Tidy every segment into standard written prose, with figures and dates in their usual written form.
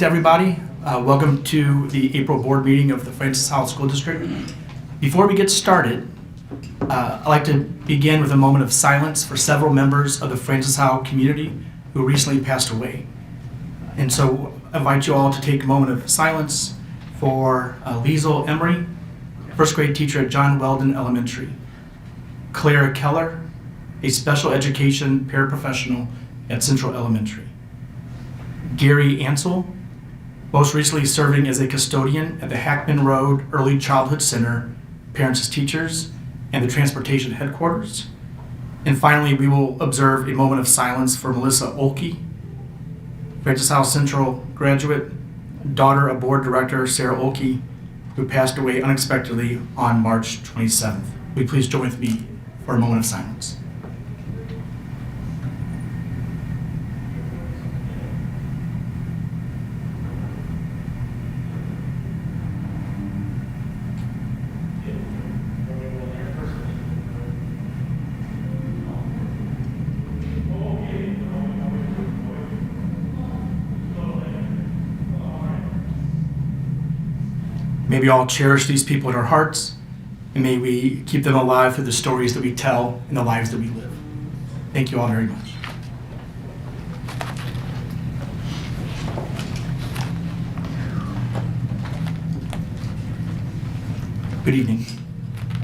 Everybody, welcome to the April board meeting of the Francis Howell School District. Before we get started, I'd like to begin with a moment of silence for several members of the Francis Howell community who recently passed away. And so I invite you all to take a moment of silence for Liesl Emery, first grade teacher at John Weldon Elementary; Clara Keller, a special education paraprofessional at Central Elementary; Gary Ansel, most recently serving as a custodian at the Hackman Road Early Childhood Center, Parents as Teachers, and the Transportation Headquarters. And finally, we will observe a moment of silence for Melissa Olkey, Francis Howell Central graduate, daughter of board director Sarah Olkey, who passed away unexpectedly on March 27th. Will you please join with me for a moment of silence? May we all cherish these people in our hearts, and may we keep them alive through the stories that we tell and the lives that we live. Thank you all very much. Good evening.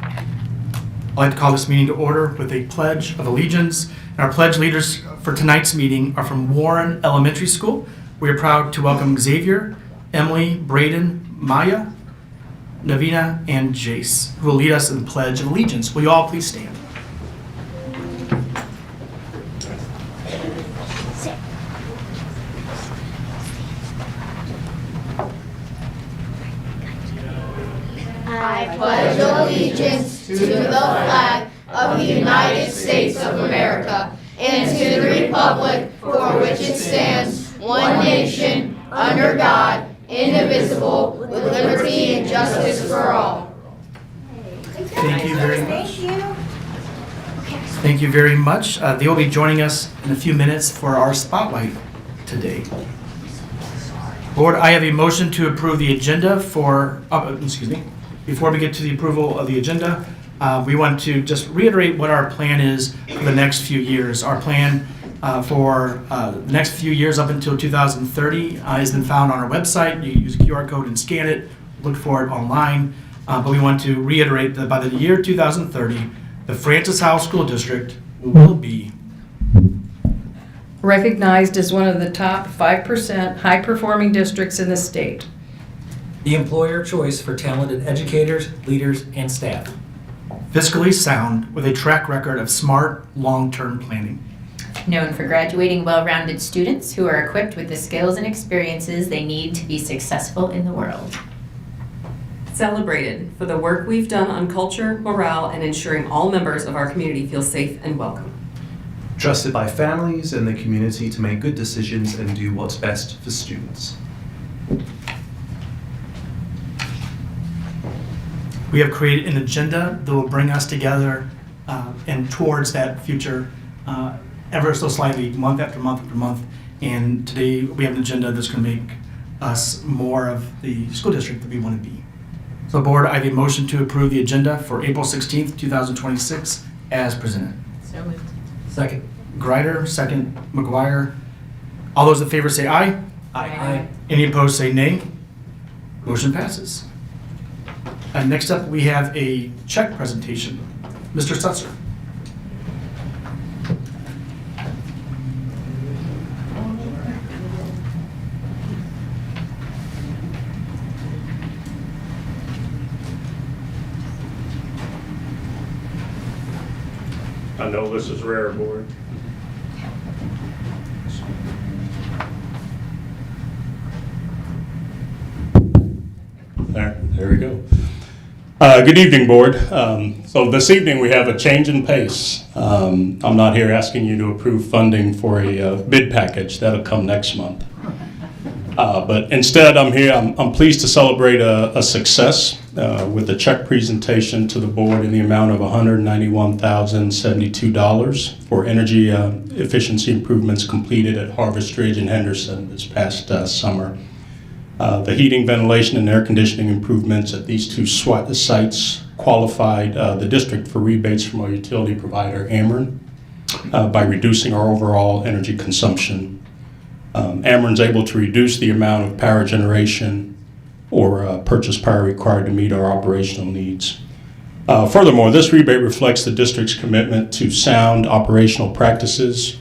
I'd like to call this meeting to order with a pledge of allegiance. And our pledge leaders for tonight's meeting are from Warren Elementary School. We are proud to welcome Xavier, Emily, Braden, Maya, Navina, and Jace, who will lead us in the Pledge of Allegiance. Will you all please stand? I pledge allegiance to the flag of the United States of America and to the republic for which it stands, one nation, under God, indivisible, with liberty and justice for all. Thank you very much. Thank you very much. They will be joining us in a few minutes for our spotlight today. Board, I have a motion to approve the agenda for, before we get to the approval of the agenda, we want to just reiterate what our plan is for the next few years. Our plan for the next few years up until 2030 has been found on our website. You use a QR code and scan it, look for it online. But we want to reiterate that by the year 2030, the Francis Howell School District will be recognized as one of the top 5% high-performing districts in the state. The employer choice for talented educators, leaders, and staff. Fiscally sound with a track record of smart, long-term planning. Known for graduating well-rounded students who are equipped with the skills and experiences they need to be successful in the world. Celebrated for the work we've done on culture, morale, and ensuring all members of our community feel safe and welcome. Trusted by families and the community to make good decisions and do what's best for students. We have created an agenda that will bring us together and towards that future ever so slightly, month after month after month. And today we have an agenda that's going to make us more of the school district that we want to be. So board, I have a motion to approve the agenda for April 16th, 2026 as presented. So moved. Second. Greider, second. McGuire. All those in favor say aye. Aye. Any opposed say nay. Motion passes. Next up, we have a check presentation. Mr. Stutzer. I know this is rare, board. There we go. Good evening, board. So this evening we have a change in pace. I'm not here asking you to approve funding for a bid package. That'll come next month. But instead, I'm pleased to celebrate a success with a check presentation to the board in the amount of $191,072 for energy efficiency improvements completed at Harvest Ridge and Henderson this past summer. The heating, ventilation, and air conditioning improvements at these two sites qualified the district for rebates from our utility provider, Ameren, by reducing our overall energy consumption. Ameren's able to reduce the amount of power generation or purchase power required to meet our operational needs. Furthermore, this rebate reflects the district's commitment to sound operational practices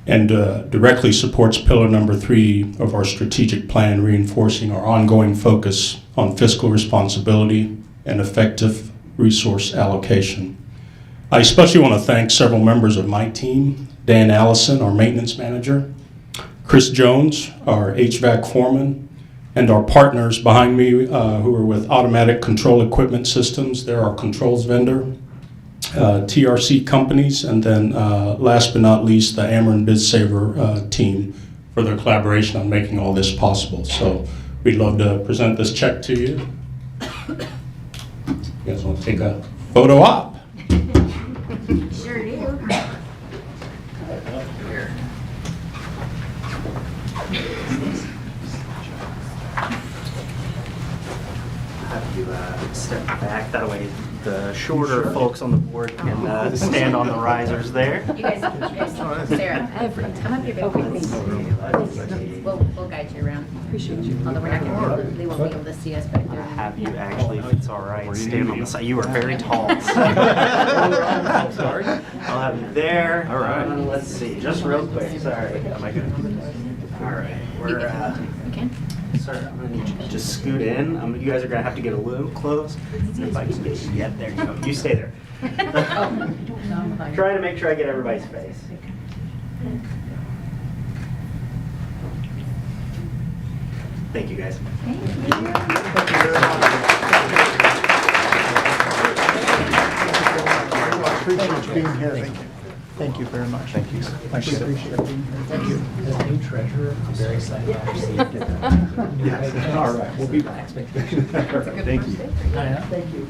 and directly supports pillar number 3 of our strategic plan, reinforcing our ongoing focus on fiscal responsibility and effective resource allocation. I especially want to thank several members of my team: Dan Allison, our maintenance manager, Chris Jones, our HVAC foreman, and our partners behind me who are with Automatic Control Equipment Systems. They're our controls vendor, TRC companies, and then last but not least, the Ameren BidSaver team for their collaboration on making all this possible. So we'd love to present this check to you. You guys want to take a photo op? Sure do. Have you step back, that way the shorter folks on the board can stand on the risers there. You guys, Sarah, come up here, baby. We'll guide you around. Appreciate you. Although we're not gonna, they won't be able to see us back there. Have you actually, if it's all right, stand on the side. You are very tall. Sorry. I'll have you there. All right. Let's see, just real quick. Sorry. Am I good? All right. We're You can? Sir, I'm gonna need you to just scoot in. You guys are gonna have to get a little close. If I can get you, yeah, there you go. You stay there. Trying to make sure I get everybody's face. Thank you, guys. Thank you. Appreciate you being here. Thank you very much. Thank you. I appreciate being here. Thank you. As a new treasurer, I'm very excited to receive it. Yes. All right. We'll be back. Thank you. Thank you.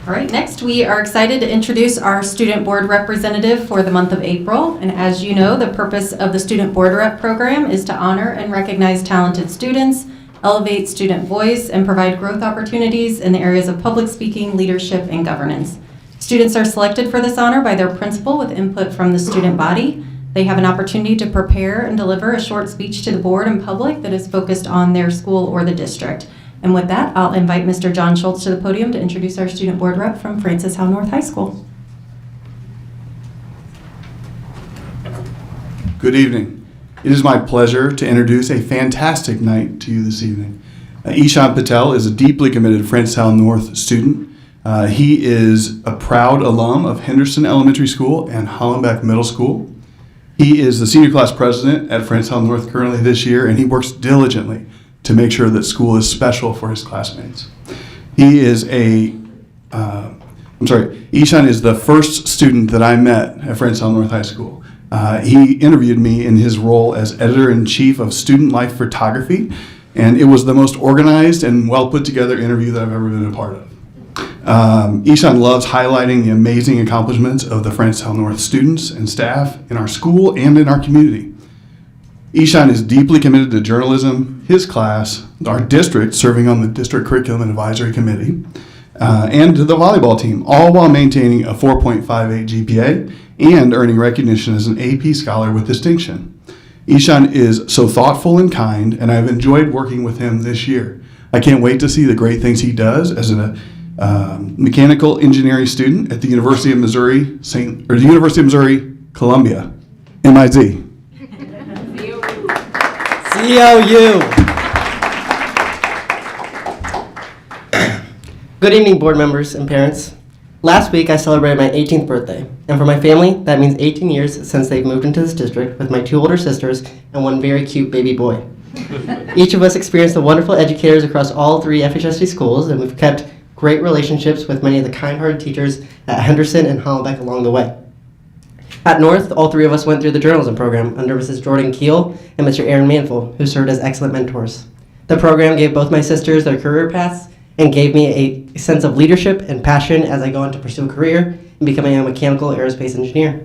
All right, next we are excited to introduce our student board representative for the month of April. And as you know, the purpose of the student board rep program is to honor and recognize talented students, elevate student voice, and provide growth opportunities in the areas of public speaking, leadership, and governance. Students are selected for this honor by their principal with input from the student body. They have an opportunity to prepare and deliver a short speech to the board and public that is focused on their school or the district. And with that, I'll invite Mr. John Schultz to the podium to introduce our student board rep from Francis Howell North High School. Good evening. It is my pleasure to introduce a fantastic night to you this evening. Ishan Patel is a deeply committed Francis Howell North student. He is a proud alum of Henderson Elementary School and Hollenbeck Middle School. He is the senior class president at Francis Howell North currently this year, and he works diligently to make sure that school is special for his classmates. He is Ishan is the first student that I met at Francis Howell North High School. He interviewed me in his role as editor-in-chief of Student Life Photography, and it was the most organized and well put together interview that I've ever been a part of. Ishan loves highlighting the amazing accomplishments of the Francis Howell North students and staff in our school and in our community. Ishan is deeply committed to journalism, his class, our district, serving on the District Curriculum and Advisory Committee, and to the volleyball team, all while maintaining a 4.58 GPA and earning recognition as an AP Scholar with distinction. Ishan is so thoughtful and kind, and I've enjoyed working with him this year. I can't wait to see the great things he does as a mechanical engineering student at the University of Missouri, Columbia, MIZ. COU. Good evening, board members and parents. Last week, I celebrated my 18th birthday, and for my family, that means 18 years since they've moved into this district with my 2 older sisters and 1 very cute baby boy. Each of us experienced the wonderful educators across all 3 FHSD schools, and we've kept great relationships with many of the kind-hearted teachers at Henderson and Hollenbeck along the way. At North, all 3 of us went through the journalism program under Mrs. Jordan Keel and Mr. Aaron Manful, who served as excellent mentors. The program gave both my sisters their career paths and gave me a sense of leadership and passion as I go on to pursue a career in becoming a mechanical aerospace engineer.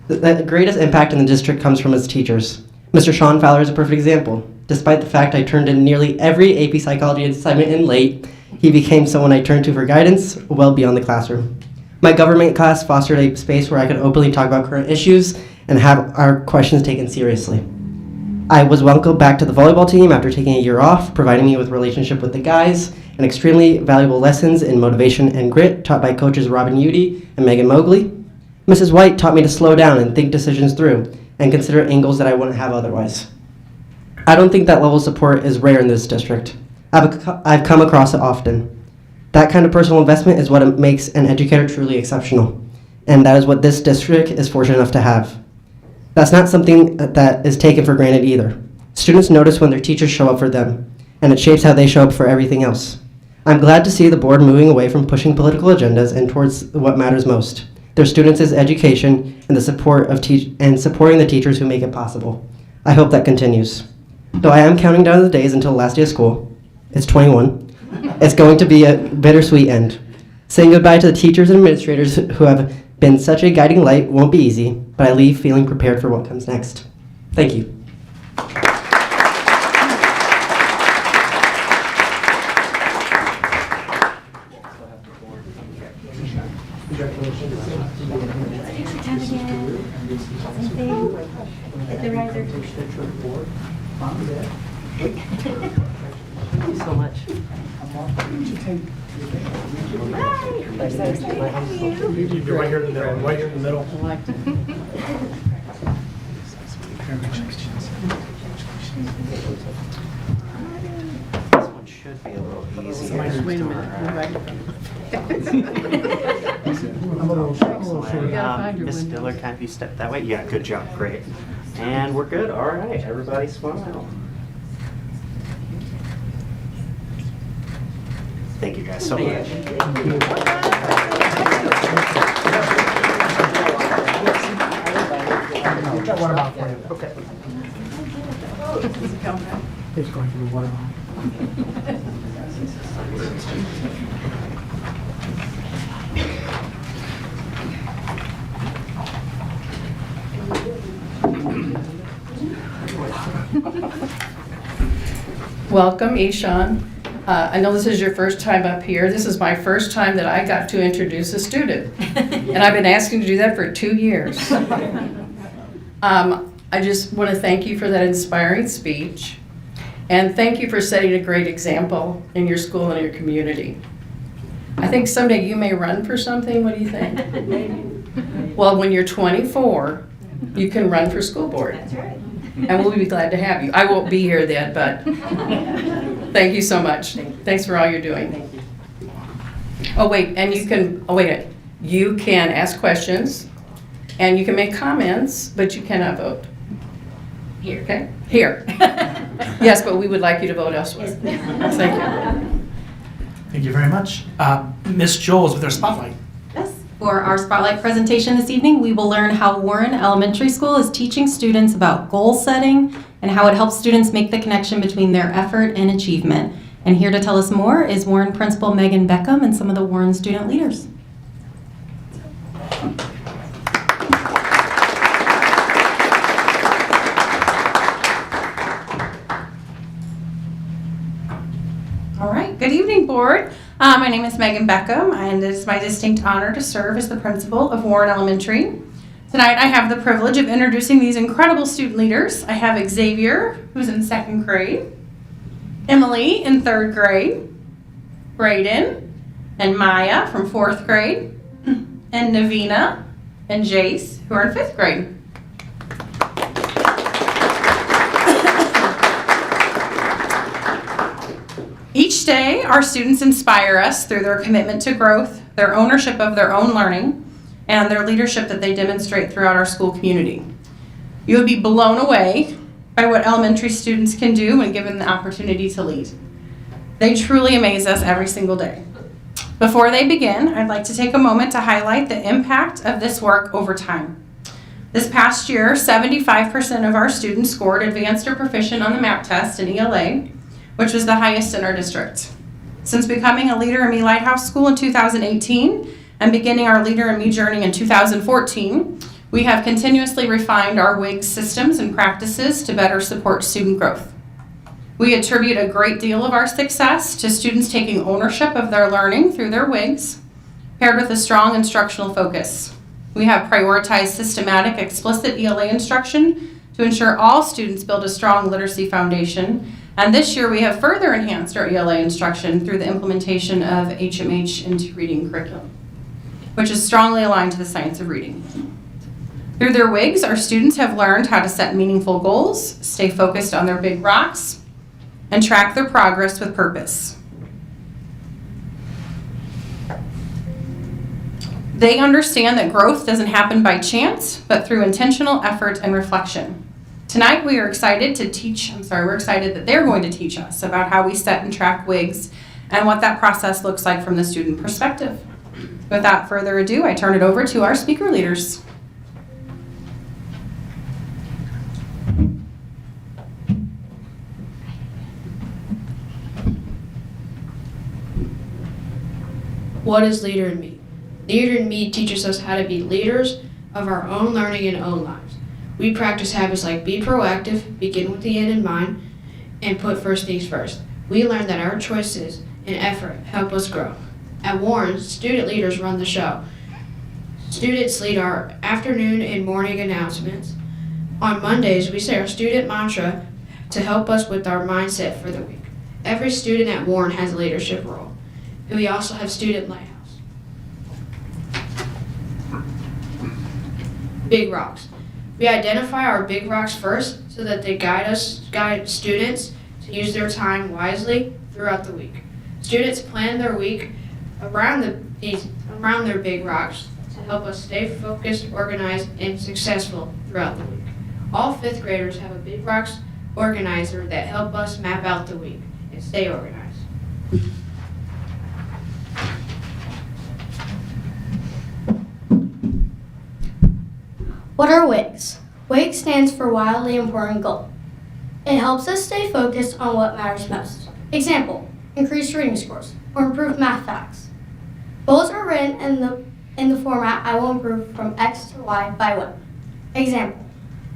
The greatest impact in the district comes from its teachers. Mr. Sean Fowler is a perfect example. Despite the fact I turned in nearly every AP Psychology assignment in late, he became someone I turned to for guidance well beyond the classroom. My government class fostered a space where I could openly talk about current issues and have our questions taken seriously. I was welcomed back to the volleyball team after taking a year off, providing me with a relationship with the guys and extremely valuable lessons in motivation and grit taught by coaches Robin Udy and Megan Mobley. Mrs. White taught me to slow down and think decisions through and consider angles that I wouldn't have otherwise. I don't think that level of support is rare in this district. I've come across it often. That kind of personal investment is what makes an educator truly exceptional, and that is what this district is fortunate enough to have. That's not something that is taken for granted either. Students notice when their teachers show up for them, and it shapes how they show up for everything else. I'm glad to see the board moving away from pushing political agendas and towards what matters most, their students' education and the support of supporting the teachers who make it possible. I hope that continues. Though I am counting down the days until the last day of school, it's 21, it's going to be a bittersweet end. Saying goodbye to the teachers and administrators who have been such a guiding light won't be easy, but I leave feeling prepared for what comes next. Thank you. Thank you so much. You're right here in the middle. Right here in the middle. This one should be a little easier. Wait a minute. Miss Diller, can you step that way? Yeah, good job. Great. And we're good. All right. Everybody smile. Thank you guys so much. Okay. It's going to be water. Welcome, Ishan. I know this is your first time up here. This is my first time that I got to introduce a student. And I've been asking to do that for 2 years. I just want to thank you for that inspiring speech. And thank you for setting a great example in your school and your community. I think someday you may run for something. What do you think? Well, when you're 24, you can run for school board. That's right. And we'll be glad to have you. I won't be here then, but thank you so much. Thanks for all you're doing. Oh, wait, and you can, you can ask questions and you can make comments, but you cannot vote. Here. Okay? Here. Yes, but we would like you to vote elsewhere. Thank you. Thank you very much. Miss Joels with our spotlight. Yes. For our spotlight presentation this evening, we will learn how Warren Elementary School is teaching students about goal setting and how it helps students make the connection between their effort and achievement. And here to tell us more is Warren Principal Megan Beckham and some of the Warren student leaders. All right, good evening, board. My name is Megan Beckham, and it's my distinct honor to serve as the principal of Warren Elementary. Tonight, I have the privilege of introducing these incredible student leaders. I have Xavier, who's in 2nd grade, Emily in 3rd grade, Brayden and Maya from 4th grade, and Navina and Jace, who are in 5th grade. Each day, our students inspire us through their commitment to growth, their ownership of their own learning, and their leadership that they demonstrate throughout our school community. You would be blown away by what elementary students can do when given the opportunity to lead. They truly amaze us every single day. Before they begin, I'd like to take a moment to highlight the impact of this work over time. This past year, 75% of our students scored advanced or proficient on the MAP test in ELA, which was the highest in our district. Since becoming a Leader in Me Lighthouse School in 2018 and beginning our Leader in Me journey in 2014, We have continuously refined our WIGS systems and practices to better support student growth. We attribute a great deal of our success to students taking ownership of their learning through their WIGS, paired with a strong instructional focus. We have prioritized systematic, explicit ELA instruction to ensure all students build a strong literacy foundation. And this year we have further enhanced our ELA instruction through the implementation of HMH into reading curriculum, which is strongly aligned to the science of reading. Through their WIGS, our students have learned how to set meaningful goals, stay focused on their big rocks, and track their progress with purpose. They understand that growth doesn't happen by chance, but through intentional effort and reflection. Tonight we are excited that they're going to teach us about how we set and track WIGS and what that process looks like from the student perspective. Without further ado, I turn it over to our speaker leaders. What is Leader in Me? Leader in Me teaches us how to be leaders of our own learning and own lives. We practice habits like be proactive, begin with the end in mind, and put first things first. We learn that our choices and effort help us grow. At Warren, student leaders run the show. Students lead our afternoon and morning announcements. On Mondays, we say our student mantra to help us with our mindset for the week. Every student at Warren has a leadership role. And we also have student lighthouse. Big rocks. We identify our big rocks first so that they guide students to use their time wisely throughout the week. Students plan their week around their big rocks to help us stay focused, organized, and successful throughout the week. All fifth graders have a big rocks organizer that help us map out the week and stay organized. What are WIGS? WIGS stands for Wildly Important Goal. It helps us stay focused on what matters most. Example, increase reading scores or improve math facts. Goals are written in the format I will improve from X to Y by when. Example,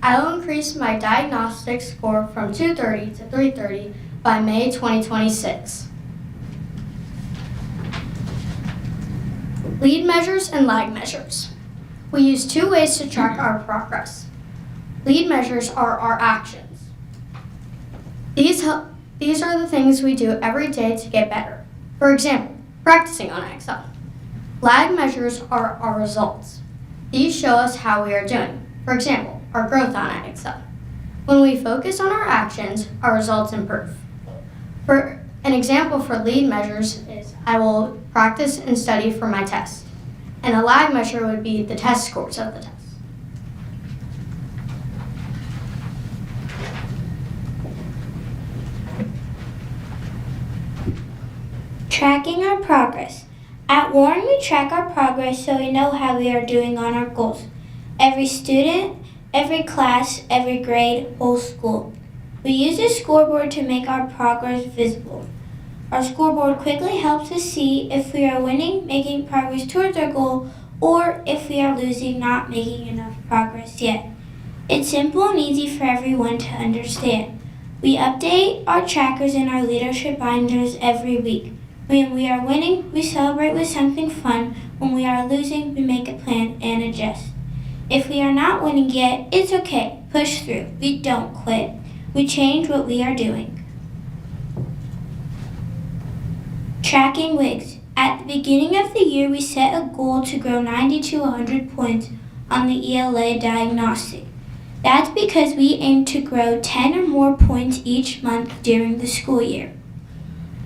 I will increase my diagnostic score from 230 to 330 by May 2026. Lead measures and lag measures. We use two ways to track our progress. Lead measures are our actions. These are the things we do every day to get better. For example, practicing on Excel. Lag measures are our results. These show us how we are doing. For example, our growth on Excel. When we focus on our actions, our results improve. For an example for lead measures is I will practice and study for my test. And a lag measure would be the test scores of the test. Tracking our progress. At Warren, we track our progress so we know how we are doing on our goals. Every student, every class, every grade, whole school. We use a scoreboard to make our progress visible. Our scoreboard quickly helps us see if we are winning, making progress towards our goal, or if we are losing, not making enough progress yet. It's simple and easy for everyone to understand. We update our trackers in our leadership binders every week. When we are winning, we celebrate with something fun. When we are losing, we make a plan and adjust. If we are not winning yet, it's okay. Push through. We don't quit. We change what we are doing. Tracking WIGS. At the beginning of the year, we set a goal to grow 90 to 100 points on the ELA diagnostic. That's because we aim to grow 10 or more points each month during the school year.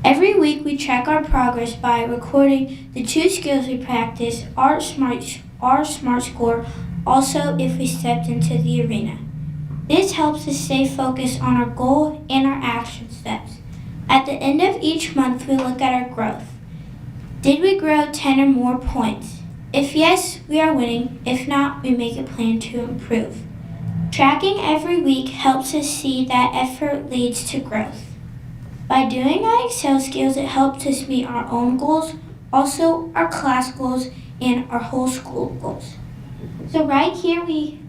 Every week, we track our progress by recording the 2 skills we practice, our SMART score, also if we stepped into the arena. This helps us stay focused on our goal and our action steps. At the end of each month, we look at our growth. Did we grow 10 or more points? If yes, we are winning. If not, we make a plan to improve. Tracking every week helps us see that effort leads to growth. By doing our Excel skills, it helps us meet our own goals, also our class goals, and our whole school goals. So right here we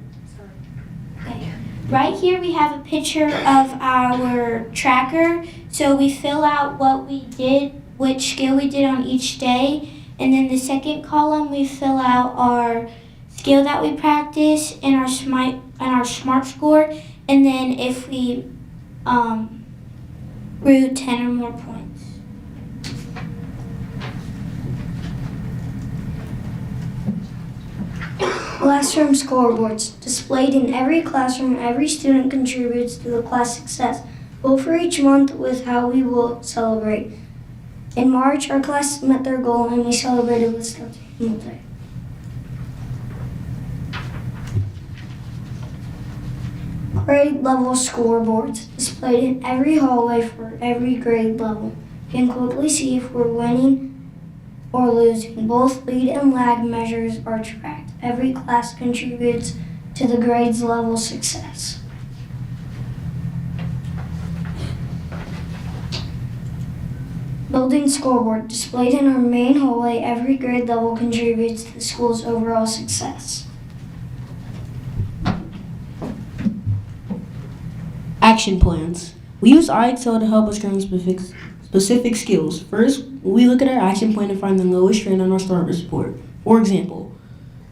have a picture of our tracker. So we fill out what we did, which skill we did on each day, and then the second column we fill out our skill that we practice and our smart score, and then if we grew 10 or more points. Classroom scoreboards. Displayed in every classroom, every student contributes to the class success. Goal for each month with how we will celebrate. In March, our class met their goal and we celebrated with stuffed animal day. Grade level scoreboards. Displayed in every hallway for every grade level. You can quickly see if we're winning or losing. Both lead and lag measures are tracked. Every class contributes to the grade's level success. Building scoreboard. Displayed in our main hallway, every grade level contributes to the school's overall success. Action plans. We use iExcel to help us learn specific skills. First, we look at our action plan to find the lowest trend on our start report. For example,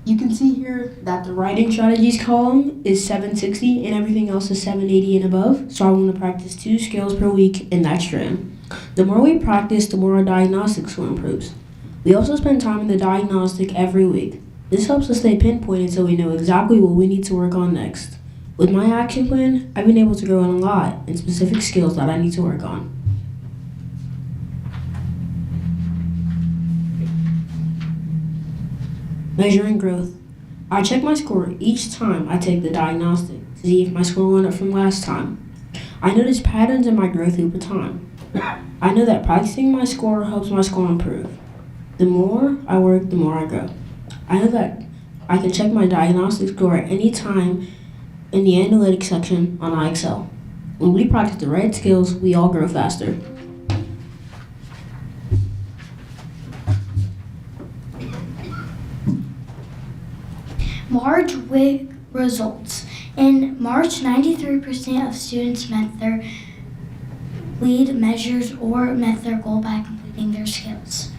you can see here that the writing strategies column is 760 and everything else is 780 and above. So I want to practice 2 skills per week in that strand. The more we practice, the more our diagnostic score improves. We also spend time in the diagnostic every week. This helps us stay pinpointed so we know exactly what we need to work on next. With my action plan, I've been able to grow a lot in specific skills that I need to work on. Measuring growth. I check my score each time I take the diagnostic to see if my score went up from last time. I notice patterns in my growth over time. I know that practicing my score helps my score improve. The more I work, the more I grow. I know that I can check my diagnostic score at any time in the analytics section on iExcel. When we practice the right skills, we all grow faster. March WIG results. In March, 93% of students met their lead measures or met their goal by completing their skills.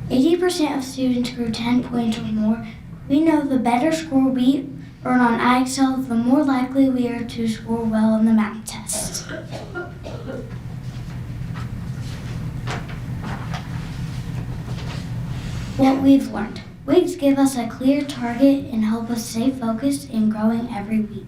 80% of students grew 10 points or more. We know the better score we earn on iExcel, the more likely we are to score well in the math test. What we've learned. WIGs give us a clear target and help us stay focused in growing every week.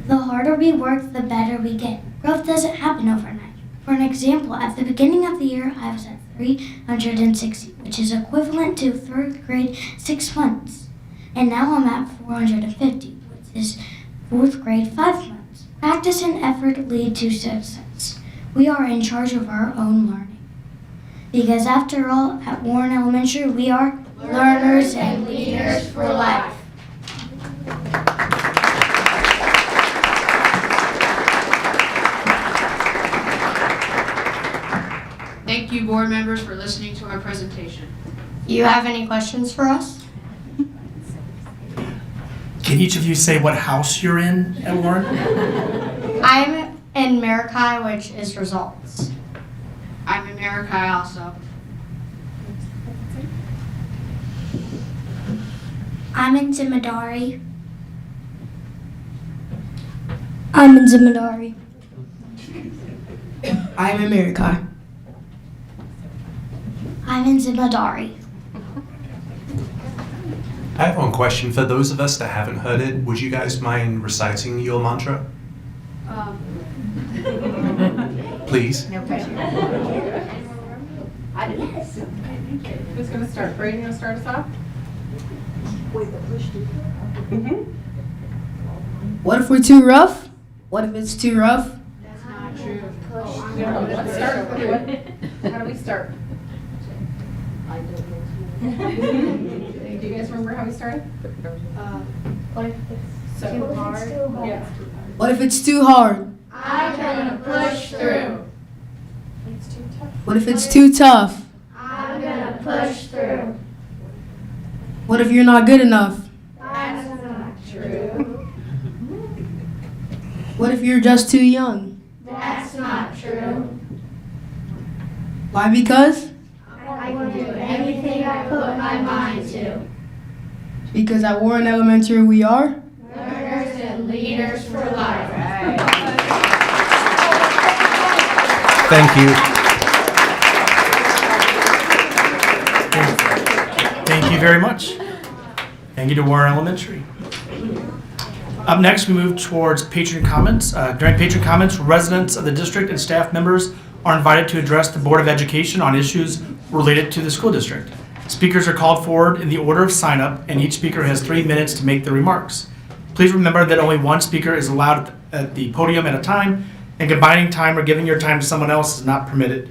The harder we work, the better we get. Growth doesn't happen overnight. For an example, at the beginning of the year, I was at 360, which is equivalent to 3rd grade 6 months. And now I'm at 450, which is 4th grade 5 months. Practice and effort lead to success. We are in charge of our own learning. Because after all, at Warren Elementary, we are learners and leaders for life. Thank you, board members, for listening to our presentation. You have any questions for us? Can each of you say what house you're in at Warren? I'm in Marikai, which is results. I'm in Marikai also. I'm in Zimadari. I'm in Zimadari. I'm in Marikai. I'm in Zimadari. I have one question. For those of us that haven't heard it, would you guys mind reciting your mantra? Please. No pressure. Who's going to start? Brady, you going to start us off? What if we're too rough? What if it's too rough? That's not true. Let's start. How do we start? Do you guys remember how we started? What if it's too hard? Yeah. What if it's too hard? I'm gonna push through. What if it's too tough? I'm gonna push through. What if you're not good enough? That's not true. What if you're just too young? That's not true. Why? Because? I can do anything I put my mind to. Because at Warren Elementary we are Learners and leaders for life. Thank you. Thank you very much. Thank you to Warren Elementary. Up next, we move towards patron comments. During patron comments, residents of the district and staff members are invited to address the Board of Education on issues related to the school district. Speakers are called forward in the order of sign-up, and each speaker has 3 minutes to make their remarks. Please remember that only one speaker is allowed at the podium at a time, and combining time or giving your time to someone else is not permitted.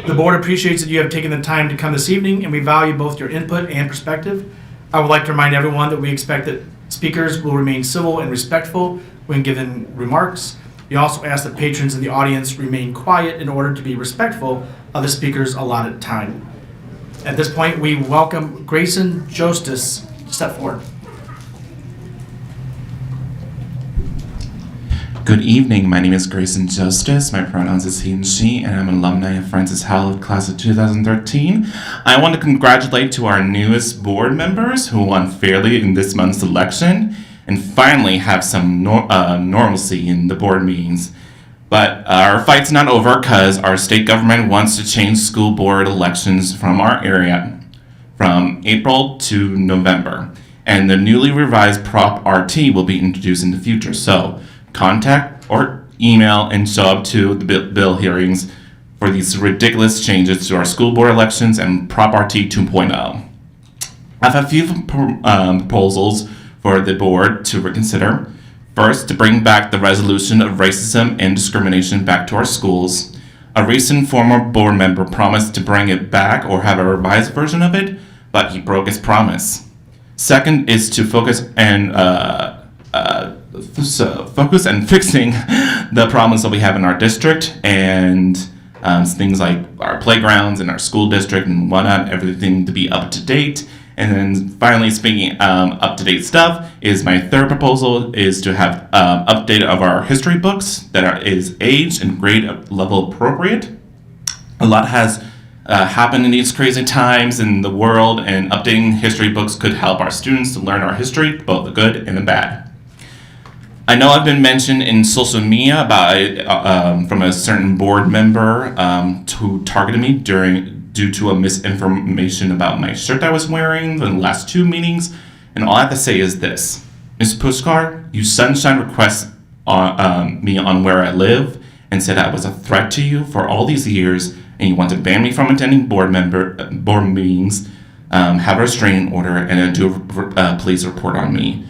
The board appreciates that you have taken the time to come this evening, and we value both your input and perspective. I would like to remind everyone that we expect that speakers will remain civil and respectful when given remarks. We also ask that patrons in the audience remain quiet in order to be respectful of the speaker's allotted time. At this point, we welcome Grayson Justice to step forward. Good evening, my name is Grayson Justice, my pronouns is he and she, and I'm an alumni of Francis Howell class of 2013. I want to congratulate to our newest board members who won fairly in this month's election and finally have some normalcy in the board meetings. But our fight's not over because our state government wants to change school board elections from our area from April to November. And the newly revised Prop RT will be introduced in the future. So contact or email and show up to the bill hearings for these ridiculous changes to our school board elections and Prop RT 2.0. I have a few proposals for the board to reconsider. First, to bring back the resolution of racism and discrimination back to our schools. A recent former board member promised to bring it back or have a revised version of it, but he broke his promise. Second is to focus and fixing the problems that we have in our district and things like our playgrounds and our school district and whatnot, everything to be up to date. And then finally, speaking up-to-date stuff, is my third proposal is to have update of our history books that is aged and grade level appropriate. A lot has happened in these crazy times in the world, and updating history books could help our students to learn our history, both the good and the bad. I know I've been mentioned in social media about from a certain board member who targeted me due to a misinformation about my shirt I was wearing in the last 2 meetings. And all I have to say is this. Ms. Pushkar, you sunshine requests me on where I live and said I was a threat to you for all these years, and you want to ban me from attending board meetings, have a restraining order, and do a police report on me.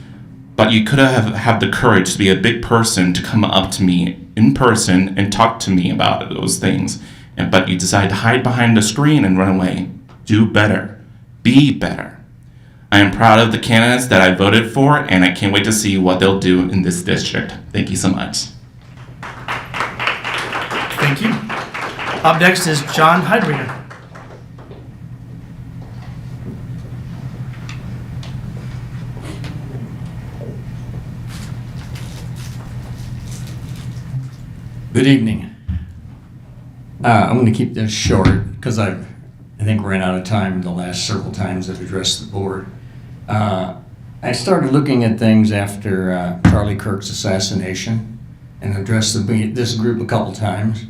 But you could have the courage to be a big person to come up to me in person and talk to me about those things. But you decide to hide behind the screen and run away. Do better. Be better. I am proud of the candidates that I voted for, and I can't wait to see what they'll do in this district. Thank you so much. Thank you. Up next is John Heidriger. Good evening. I'm going to keep this short because I think ran out of time the last several times I've addressed the board. I started looking at things after Charlie Kirk's assassination and addressed this group a couple times.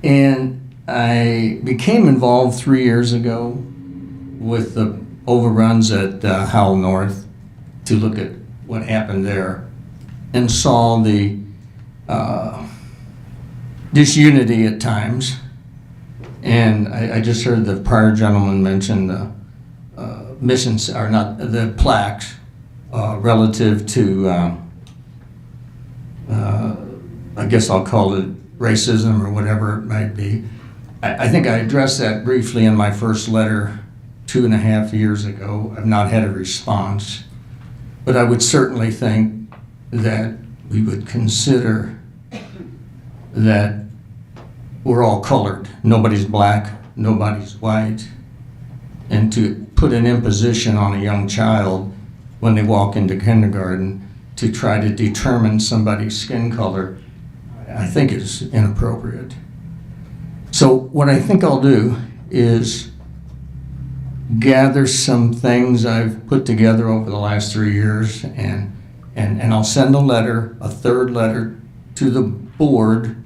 And I became involved 3 years ago with the overruns at Howell North to look at what happened there and saw the disunity at times. And I just heard the prior gentleman mention the the plaques relative to, I guess I'll call it racism or whatever it might be. I think I addressed that briefly in my first letter 2.5 years ago. I've not had a response, but I would certainly think that we would consider that we're all colored. Nobody's black, nobody's white. and to put an imposition on a young child when they walk into kindergarten to try to determine somebody's skin color, I think is inappropriate. So what I think I'll do is gather some things I've put together over the last 3 years, and I'll send a letter, a third letter, to the board,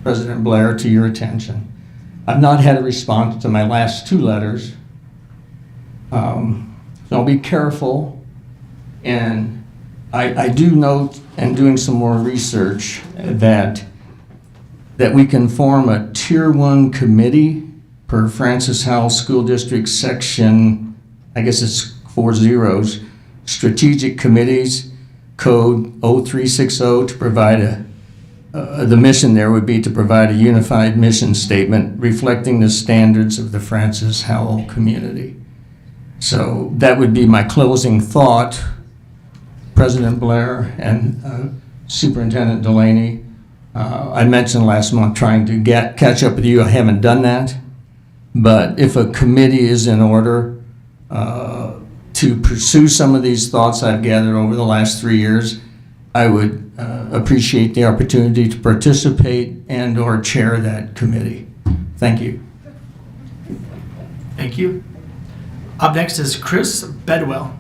President Blair, to your attention. I've not had a response to my last 2 letters, so I'll be careful. And I do note, and doing some more research, that we can form a Tier 1 committee per Francis Howell School District section, I guess it's 4 zeros, strategic committees, code 0360, to provide the mission there would be to provide a unified mission statement reflecting the standards of the Francis Howell community. So that would be my closing thought, President Blair and Superintendent Delaney. I mentioned last month trying to catch up with you. I haven't done that. But if a committee is in order to pursue some of these thoughts I've gathered over the last 3 years, I would appreciate the opportunity to participate and or chair that committee. Thank you. Thank you. Up next is Chris Bedwell.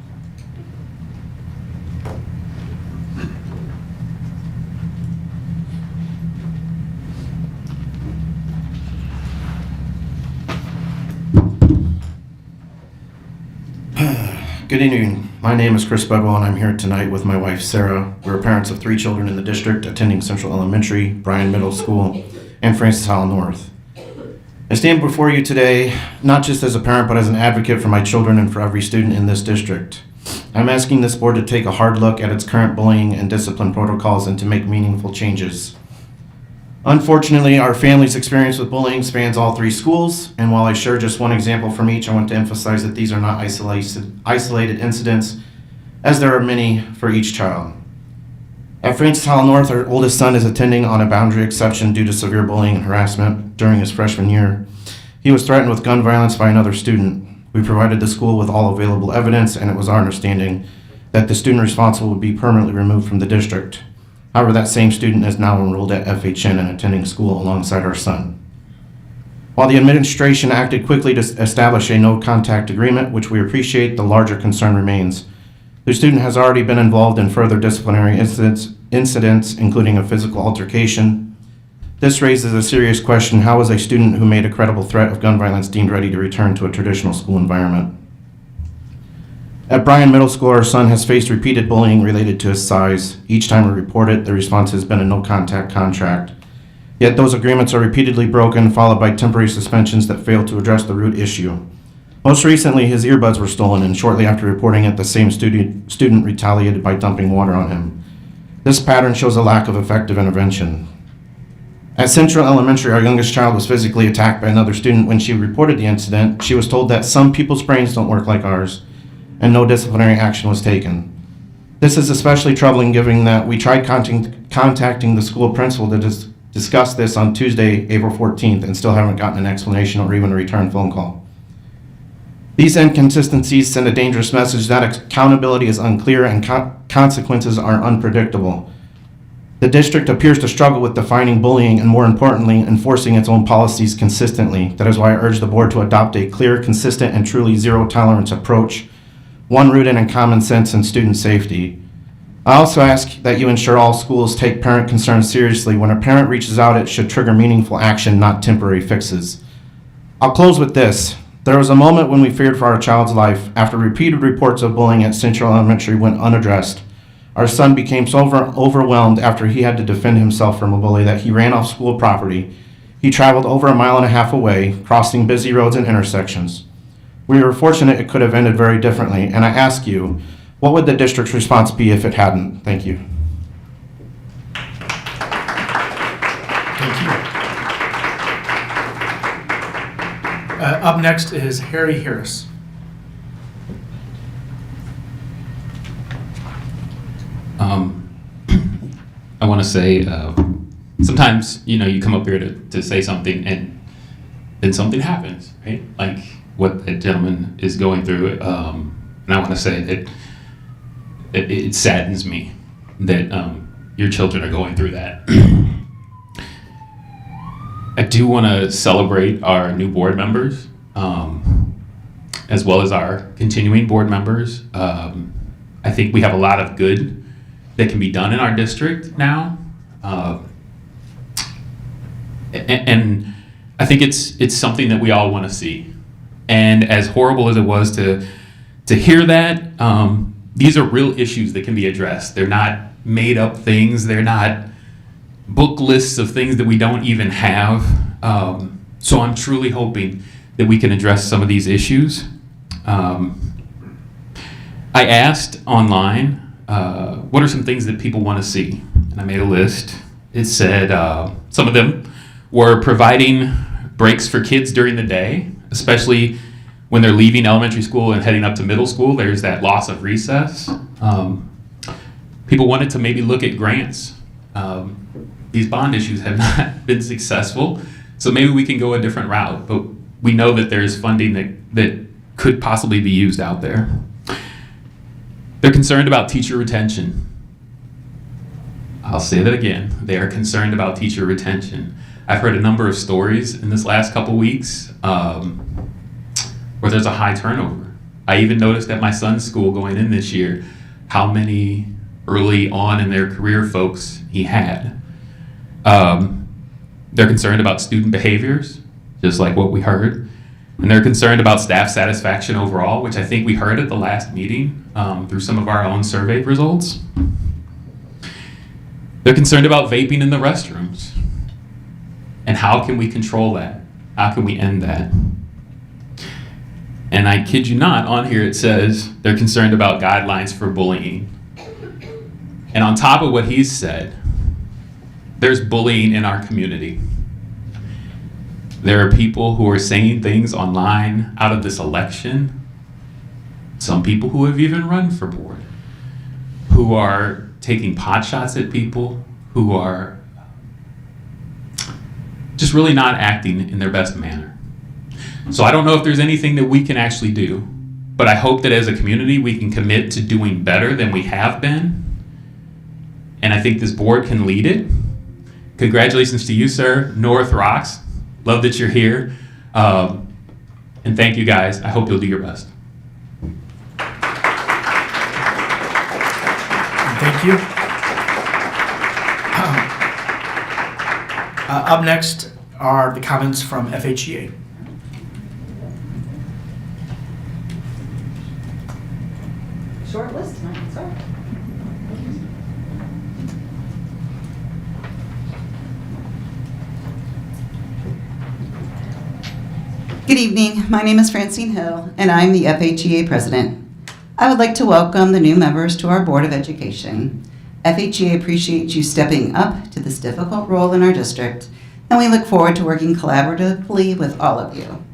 Good evening. My name is Chris Bedwell, and I'm here tonight with my wife, Sarah. We're parents of 3 children in the district attending Central Elementary, Bryan Middle School, and Francis Howell North. I stand before you today not just as a parent, but as an advocate for my children and for every student in this district. I'm asking this board to take a hard look at its current bullying and discipline protocols and to make meaningful changes. Unfortunately, our family's experience with bullying spans all 3 schools, and while I share just one example from each, I want to emphasize that these are not isolated incidents, as there are many for each child. At Francis Howell North, our oldest son is attending on a boundary exception due to severe bullying and harassment during his freshman year. He was threatened with gun violence by another student. We provided the school with all available evidence, and it was our understanding that the student responsible would be permanently removed from the district. However, that same student is now enrolled at FHN and attending school alongside our son. While the administration acted quickly to establish a no-contact agreement, which we appreciate, the larger concern remains. The student has already been involved in further disciplinary incidents, including a physical altercation. This raises a serious question: how is a student who made a credible threat of gun violence deemed ready to return to a traditional school environment? At Bryan Middle School, our son has faced repeated bullying related to his size. Each time we report it, the response has been a no-contact contract. Yet those agreements are repeatedly broken, followed by temporary suspensions that fail to address the root issue. Most recently, his earbuds were stolen, and shortly after reporting it, the same student retaliated by dumping water on him. This pattern shows a lack of effective intervention. At Central Elementary, our youngest child was physically attacked by another student. When she reported the incident, she was told that some people's brains don't work like ours, and no disciplinary action was taken. This is especially troubling given that we tried contacting the school principal to discuss this on Tuesday, April 14th, and still haven't gotten an explanation or even a return phone call. These inconsistencies send a dangerous message that accountability is unclear and consequences are unpredictable. The district appears to struggle with defining bullying and, more importantly, enforcing its own policies consistently. That is why I urge the board to adopt a clear, consistent, and truly zero-tolerance approach, one rooted in common sense and student safety. I also ask that you ensure all schools take parent concerns seriously. When a parent reaches out, it should trigger meaningful action, not temporary fixes. I'll close with this. There was a moment when we feared for our child's life. After repeated reports of bullying at Central Elementary went unaddressed, our son became so overwhelmed after he had to defend himself from a bully that he ran off school property. He traveled over 1.5 miles away, crossing busy roads and intersections. We were fortunate it could have ended very differently, and I ask you, what would the district's response be if it hadn't? Thank you. Thank you. Up next is Harry Harris. I want to say, sometimes, you come up here to say something, and then something happens, right? Like what that gentleman is going through. And I want to say that it saddens me that your children are going through that. I do want to celebrate our new board members, as well as our continuing board members. I think we have a lot of good that can be done in our district now. And I think it's something that we all want to see. And as horrible as it was to hear that, these are real issues that can be addressed. They're not made up things. They're not book lists of things that we don't even have. So I'm truly hoping that we can address some of these issues. I asked online, what are some things that people want to see? And I made a list. It said some of them were providing breaks for kids during the day, especially when they're leaving elementary school and heading up to middle school. There's that loss of recess. People wanted to maybe look at grants. These bond issues have not been successful, so maybe we can go a different route, but we know that there's funding that could possibly be used out there. They're concerned about teacher retention. I'll say that again. They are concerned about teacher retention. I've heard a number of stories in this last couple weeks where there's a high turnover. I even noticed at my son's school going in this year how many early on in their career folks he had. They're concerned about student behaviors, just like what we heard. And they're concerned about staff satisfaction overall, which I think we heard at the last meeting through some of our own survey results. They're concerned about vaping in the restrooms. And how can we control that? How can we end that? And I kid you not, on here it says they're concerned about guidelines for bullying. And on top of what he's said, there's bullying in our community. There are people who are saying things online out of this election. Some people who have even run for board, who are taking pot shots at people, who are just really not acting in their best manner. So I don't know if there's anything that we can actually do, but I hope that as a community we can commit to doing better than we have been. And I think this board can lead it. Congratulations to you, sir. North rocks. Love that you're here. And thank you guys. I hope you'll do your best. Thank you. Up next are the comments from FHEA. Short list tonight, sorry. Good evening. My name is Francine Hill, and I'm the FHEA president. I would like to welcome the new members to our Board of Education. FHEA appreciates you stepping up to this difficult role in our district, and we look forward to working collaboratively with all of you.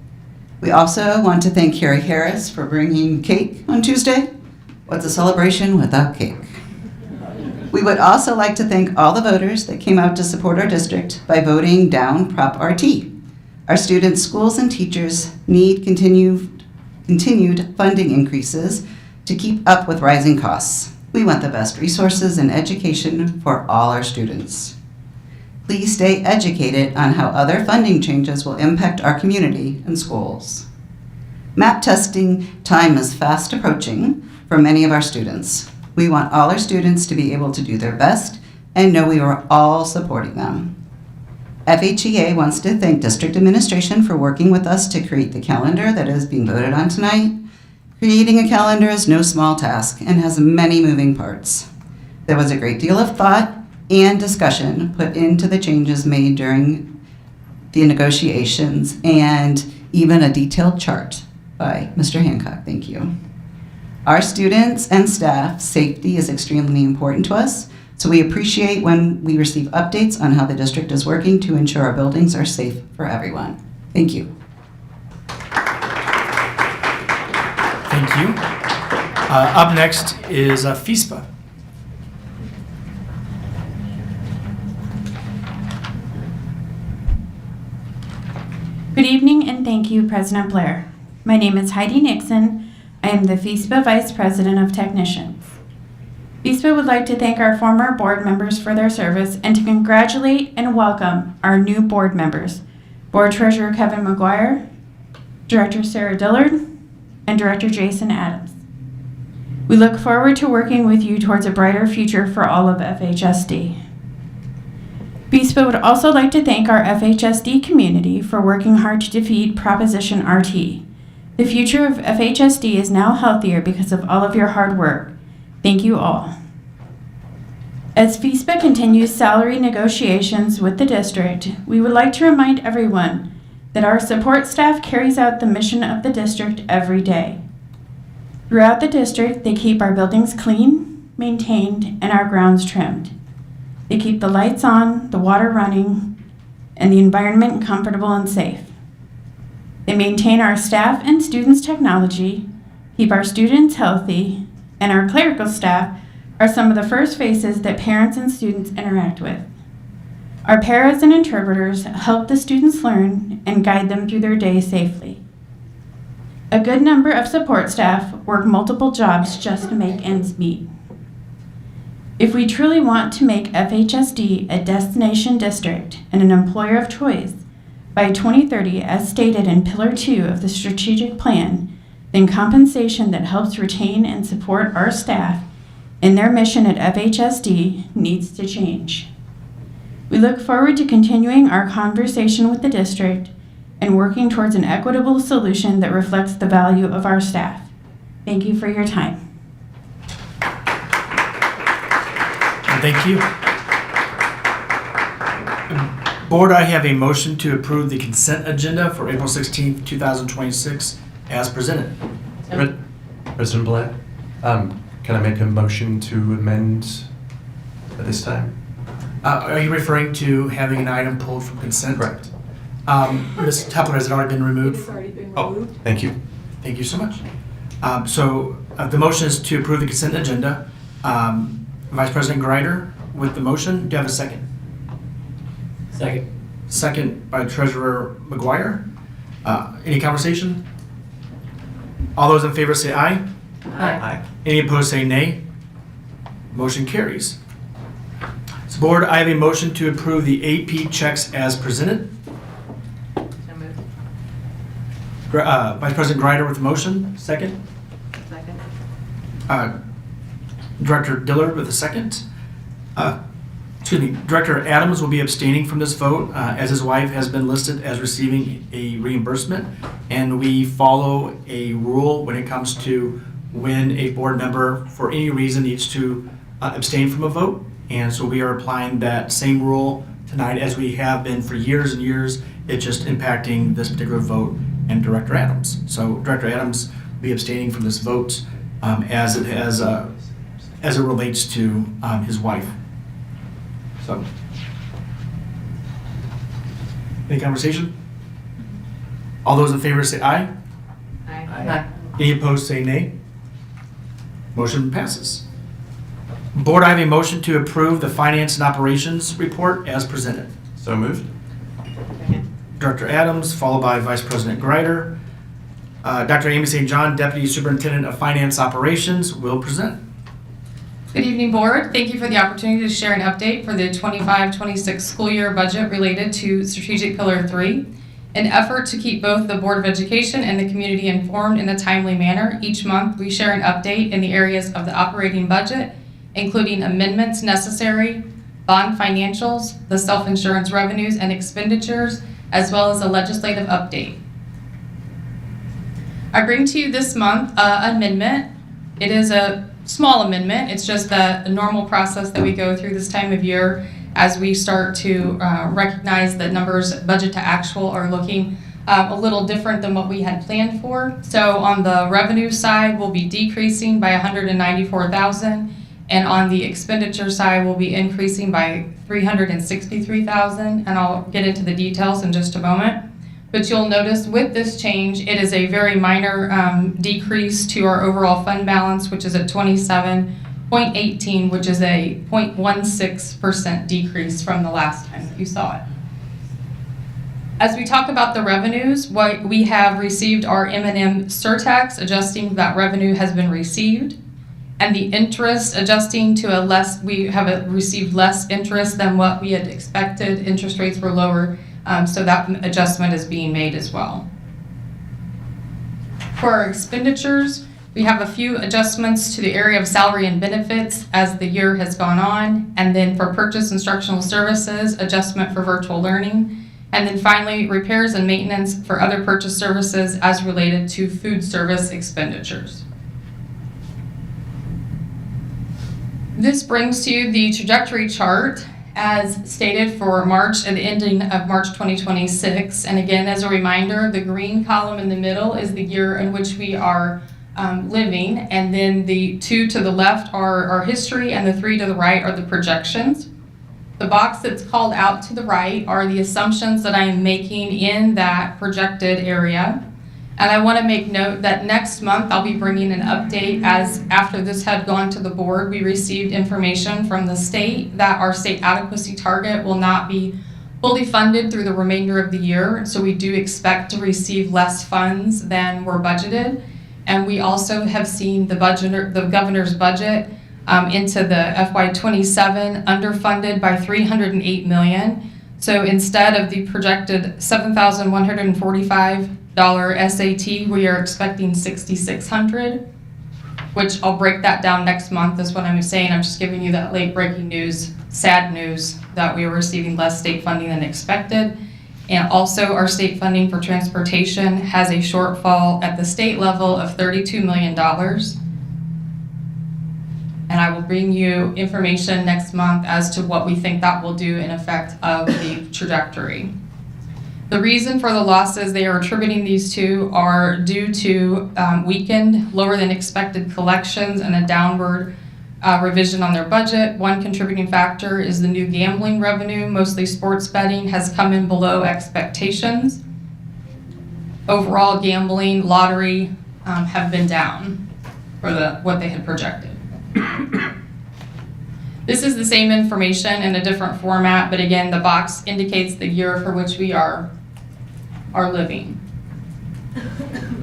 We also want to thank Carrie Harris for bringing cake on Tuesday. What's a celebration without cake? We would also like to thank all the voters that came out to support our district by voting down Prop RT. Our students, schools, and teachers need continued funding increases to keep up with rising costs. We want the best resources and education for all our students. Please stay educated on how other funding changes will impact our community and schools. MAP testing time is fast approaching for many of our students. We want all our students to be able to do their best and know we are all supporting them. FHEA wants to thank District Administration for working with us to create the calendar that is being voted on tonight. Creating a calendar is no small task and has many moving parts. There was a great deal of thought and discussion put into the changes made during the negotiations, and even a detailed chart by Mr. Hancock. Thank you. Our students and staff safety is extremely important to us, so we appreciate when we receive updates on how the district is working to ensure our buildings are safe for everyone. Thank you. Thank you. Up next is FISPA. Good evening and thank you, President Blair. My name is Heidi Nixon. I am the FHSD Vice President of Technicians. FHSD would like to thank our former board members for their service and to congratulate and welcome our new board members, Board Treasurer Kevin McGuire, Director Sarah Dillard, and Director Jason Adams. We look forward to working with you towards a brighter future for all of FHSD. FHSD would also like to thank our FHSD community for working hard to defeat Proposition RT. The future of FHSD is now healthier because of all of your hard work. Thank you all. As FHSD continues salary negotiations with the district, we would like to remind everyone that our support staff carries out the mission of the district every day. Throughout the district, they keep our buildings clean, maintained, and our grounds trimmed. They keep the lights on, the water running, and the environment comfortable and safe. They maintain our staff and students' technology, keep our students healthy, and our clerical staff are some of the first faces that parents and students interact with. Our paras and interpreters help the students learn and guide them through their day safely. A good number of support staff work multiple jobs just to make ends meet. If we truly want to make FHSD a destination district and an employer of choice by 2030, as stated in Pillar 2 of the strategic plan, then compensation that helps retain and support our staff in their mission at FHSD needs to change. We look forward to continuing our conversation with the district and working towards an equitable solution that reflects the value of our staff. Thank you for your time. Thank you. Board, I have a motion to approve the consent agenda for April 16th, 2026 as presented. President Blair, can I make a motion to amend at this time? Are you referring to having an item pulled from consent? Correct. Ms. Tepler, has it already been removed? It's already been removed. Thank you. Thank you so much. The motion is to approve the consent agenda. Vice President Greider with the motion. Do you have a second? Second. Second by Treasurer McGuire. Any conversation? All those in favor say aye. Aye. Any opposed say nay. Motion carries. So board, I have a motion to approve the AP checks as presented. So moved. Vice President Greider with the motion. Second. Second. Director Dillard with a second. Director Adams will be abstaining from this vote as his wife has been listed as receiving a reimbursement, and we follow a rule when it comes to when a board member for any reason needs to abstain from a vote, and so we are applying that same rule tonight as we have been for years and years. It's just impacting this particular vote and Director Adams. So Director Adams will be abstaining from this vote as it relates to his wife. So, any conversation? All those in favor say aye. Aye. Any opposed say nay. Motion passes. Board, I have a motion to approve the finance and operations report as presented. So moved. Director Adams, followed by Vice President Greider. Dr. Amy St. John, Deputy Superintendent of Finance Operations, will present. Good evening, Board. Thank you for the opportunity to share an update for the 25-26 school year budget related to Strategic Pillar 3. In effort to keep both the Board of Education and the community informed in a timely manner, each month we share an update in the areas of the operating budget, including amendments necessary, bond financials, the self-insurance revenues and expenditures, as well as a legislative update. I bring to you this month an amendment. It is a small amendment. It's just the normal process that we go through this time of year as we start to recognize that numbers budget to actual are looking a little different than what we had planned for. So on the revenue side, we'll be decreasing by $194,000, and on the expenditure side, we'll be increasing by $363,000, and I'll get into the details in just a moment. But you'll notice with this change, it is a very minor decrease to our overall fund balance, which is at 27.18, which is a 0.16% decrease from the last time that you saw it. As we talk about the revenues, what we have received our M&M surtax, adjusting that revenue has been received, and the interest adjusting to we have received less interest than what we had expected. Interest rates were lower, so that adjustment is being made as well. For our expenditures, we have a few adjustments to the area of salary and benefits as the year has gone on, and then for purchase instructional services, adjustment for virtual learning, and then finally repairs and maintenance for other purchase services as related to food service expenditures. This brings to you the trajectory chart as stated for March and the ending of March 2026. And again, as a reminder, the green column in the middle is the year in which we are living, and then the 2 to the left are our history, and the 3 to the right are the projections. The box that's called out to the right are the assumptions that I am making in that projected area. And I want to make note that next month I'll be bringing an update, as after this had gone to the board, we received information from the state that our state adequacy target will not be fully funded through the remainder of the year. So we do expect to receive less funds than were budgeted. And we also have seen the governor's budget into the FY27 underfunded by $308 million. So instead of the projected $7,145 SAT, we are expecting $6,600, which I'll break that down next month is what I'm saying. I'm just giving you that late breaking news, sad news that we are receiving less state funding than expected. And also our state funding for transportation has a shortfall at the state level of $32 million. And I will bring you information next month as to what we think that will do in effect of the trajectory. The reason for the losses they are attributing these to are due to weakened, lower than expected collections and a downward revision on their budget. One contributing factor is the new gambling revenue, mostly sports betting, has come in below expectations. Overall gambling, lottery have been down for what they had projected. This is the same information in a different format, but again, the box indicates the year for which we are living.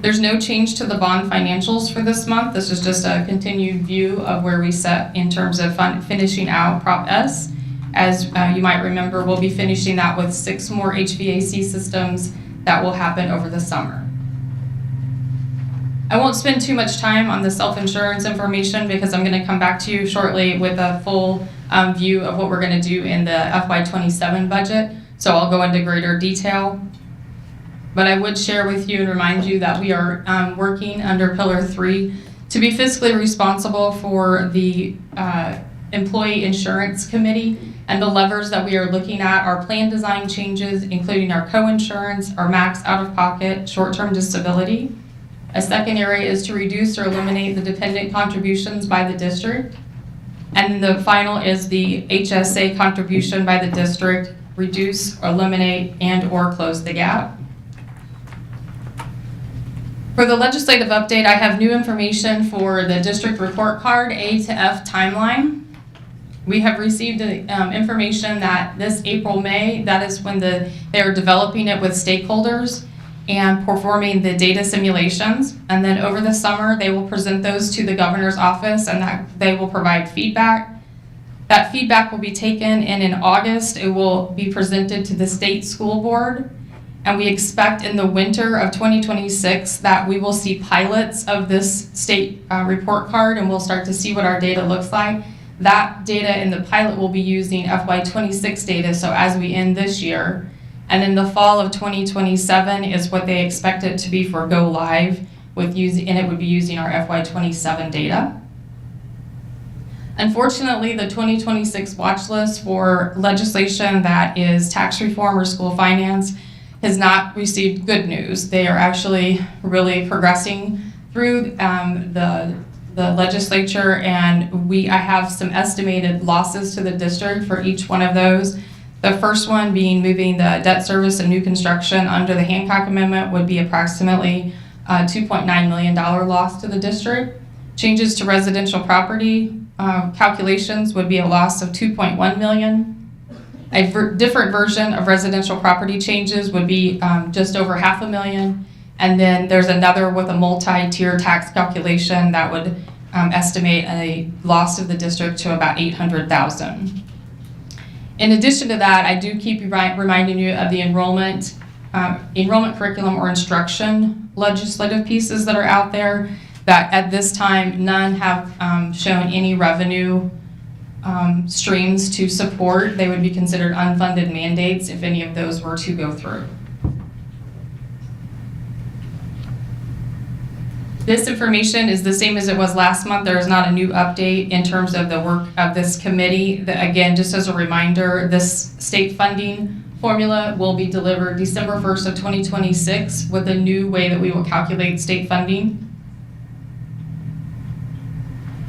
There's no change to the bond financials for this month. This is just a continued view of where we set in terms of finishing out Prop S. As you might remember, we'll be finishing that with 6 more HVAC systems that will happen over the summer. I won't spend too much time on the self-insurance information because I'm going to come back to you shortly with a full view of what we're going to do in the FY27 budget. So I'll go into greater detail. But I would share with you and remind you that we are working under Pillar 3 to be fiscally responsible for the Employee Insurance Committee, and the levers that we are looking at are plan design changes, including our co-insurance, our max out-of-pocket, short-term disability. A second area is to reduce or eliminate the dependent contributions by the district. And the final is the HSA contribution by the district, reduce, or eliminate, and or close the gap. For the legislative update, I have new information for the district report card A to F timeline. We have received information that this April, May, that is when they are developing it with stakeholders and performing the data simulations. And then over the summer, they will present those to the governor's office, and that they will provide feedback. That feedback will be taken, and in August, it will be presented to the state school board. And we expect in the winter of 2026 that we will see pilots of this state report card, and we'll start to see what our data looks like. That data in the pilot will be using FY26 data, so as we end this year. And in the fall of 2027 is what they expect it to be for go live with using, and it would be using our FY27 data. Unfortunately, the 2026 watch list for legislation that is tax reform or school finance has not received good news. They are actually really progressing through the legislature, and I have some estimated losses to the district for each one of those. The first one being moving the debt service and new construction under the Hancock Amendment would be approximately $2.9 million loss to the district. Changes to residential property calculations would be a loss of $2.1 million. A different version of residential property changes would be just over $500,000. And then there's another with a multi-tier tax calculation that would estimate a loss of the district to about $800,000. In addition to that, I do keep reminding you of the enrollment curriculum or instruction legislative pieces that are out there that at this time, none have shown any revenue streams to support. They would be considered unfunded mandates if any of those were to go through. This information is the same as it was last month. There is not a new update in terms of the work of this committee. Again, just as a reminder, this state funding formula will be delivered December 1st of 2026 with a new way that we will calculate state funding.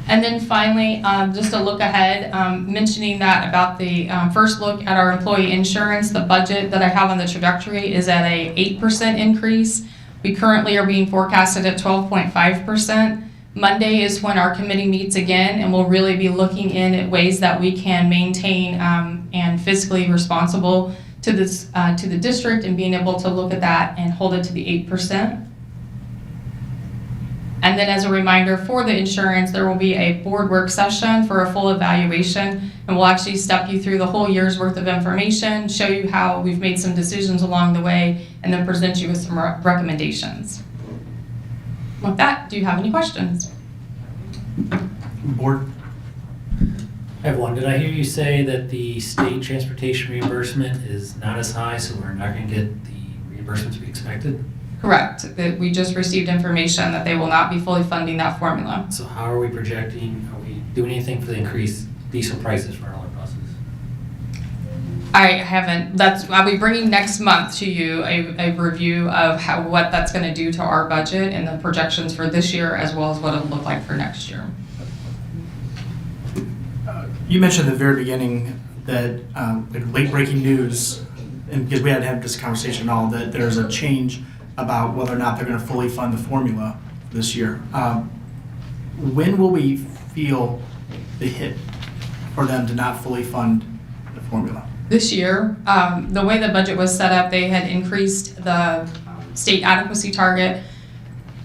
And then finally, just a look ahead, mentioning that about the first look at our employee insurance, the budget that I have on the trajectory is at a 8% increase. We currently are being forecasted at 12.5%. Monday is when our committee meets again, and we'll really be looking in at ways that we can maintain and fiscally responsible to this to the district, and being able to look at that and hold it to the 8%. And then as a reminder for the insurance, there will be a board work session for a full evaluation, and we'll actually step you through the whole year's worth of information, show you how we've made some decisions along the way, and then present you with some recommendations. With that, do you have any questions? Board? I have one. Did I hear you say that the state transportation reimbursement is not as high, so we're not going to get the reimbursements we expected? Correct. That we just received information that they will not be fully funding that formula. So how are we projecting, are we doing anything for the increased diesel prices for all our buses? I haven't. I'll be bringing next month to you a review of what that's going to do to our budget and the projections for this year, as well as what it'll look like for next year. You mentioned at the very beginning that late breaking news, and because we had to have this conversation and all, that there's a change about whether or not they're going to fully fund the formula this year. When will we feel the hit for them to not fully fund the formula? This year, the way the budget was set up, they had increased the state adequacy target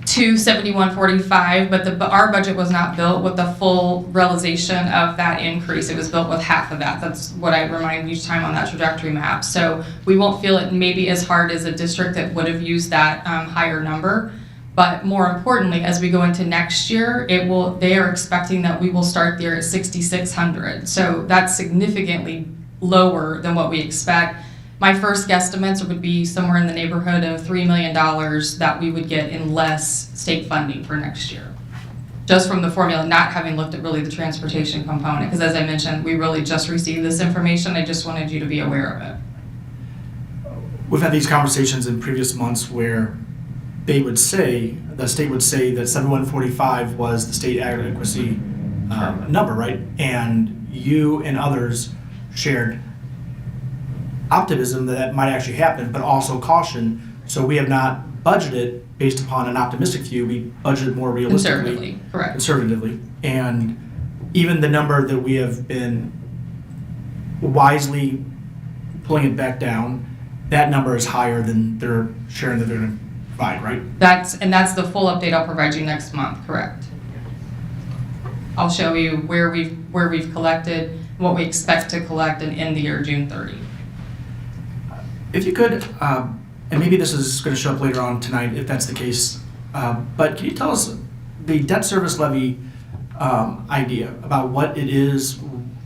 to 71.45, but our budget was not built with the full realization of that increase. It was built with half of that. That's what I remind each time on that trajectory map. So we won't feel it maybe as hard as a district that would have used that higher number. But more importantly, as we go into next year, they are expecting that we will start there at 6,600. So that's significantly lower than what we expect. My first guesstimates would be somewhere in the neighborhood of $3 million that we would get in less state funding for next year. Just from the formula, not having looked at really the transportation component, because as I mentioned, we really just received this information. I just wanted you to be aware of it. We've had these conversations in previous months where the state would say that 7145 was the state adequacy number, right? And you and others shared optimism that might actually happen, but also caution. So we have not budgeted based upon an optimistic view. We budgeted more realistically. Conservatively, correct. Conservatively. And even the number that we have been wisely pulling it back down, that number is higher than they're sharing that they're going to provide, right? That's the full update I'll provide you next month, correct. I'll show you where we've collected, what we expect to collect and end the year June 30. If you could, and maybe this is going to show up later on tonight if that's the case, but can you tell us the debt service levy idea about what it is?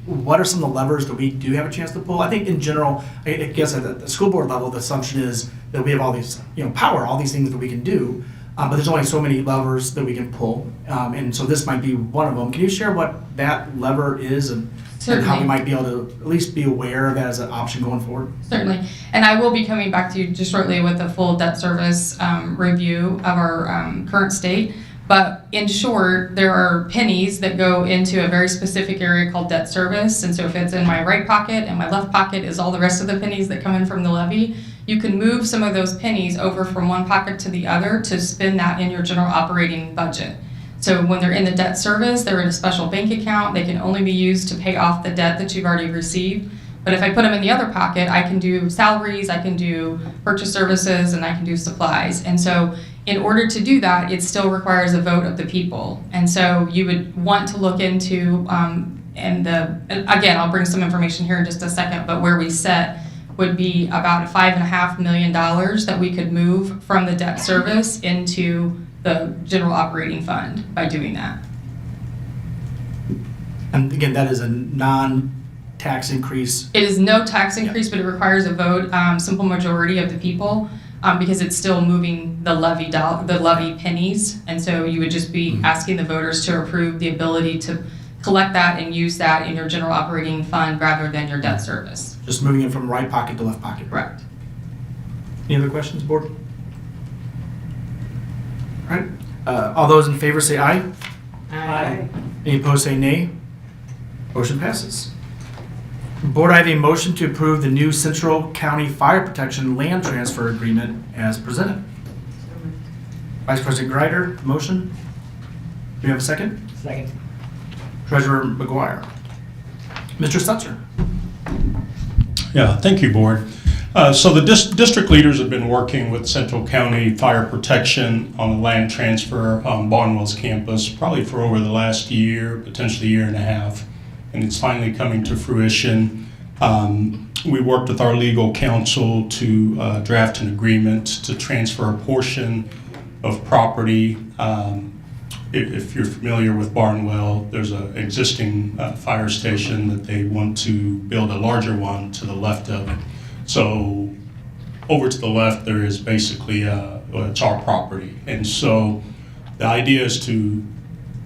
What are some of the levers that we do have a chance to pull? I think in general, I guess at the school board level, the assumption is that we have all these, power, all these things that we can do, but there's only so many levers that we can pull, and so this might be one of them. Can you share what that lever is and how we might be able to at least be aware of that as an option going forward? Certainly, and I will be coming back to you just shortly with the full debt service review of our current state. But in short, there are pennies that go into a very specific area called debt service. And so if it's in my right pocket and my left pocket is all the rest of the pennies that come in from the levy, you can move some of those pennies over from one pocket to the other to spend that in your general operating budget. So when they're in the debt service, they're in a special bank account. They can only be used to pay off the debt that you've already received. But if I put them in the other pocket, I can do salaries, I can do purchase services, and I can do supplies. And so in order to do that, it still requires a vote of the people. And so you would want to look into, and again, I'll bring some information here in just a second, but where we set would be about $5.5 million that we could move from the debt service into the general operating fund by doing that. And again, that is a non-tax increase. It is no tax increase, but it requires a vote, simple majority of the people, because it's still moving the levy pennies. And so you would just be asking the voters to approve the ability to collect that and use that in your general operating fund rather than your debt service. Just moving it from right pocket to left pocket. Correct. Any other questions, board? All right. All those in favor say aye. Aye. Any opposed say nay. Motion passes. Board, I have a motion to approve the new Central County Fire Protection Land Transfer Agreement as presented. Vice President Greider, motion. Do we have a second? Second. Treasurer McGuire. Mr. Stutzer. Yeah, thank you, Board. So the district leaders have been working with Central County Fire Protection on the land transfer on Barnwell's campus probably for over the last year, potentially year and a half, and it's finally coming to fruition. We worked with our legal counsel to draft an agreement to transfer a portion of property. If you're familiar with Barnwell, there's an existing fire station that they want to build a larger one to the left of it. So over to the left, there is basically, it's our property. And so the idea is to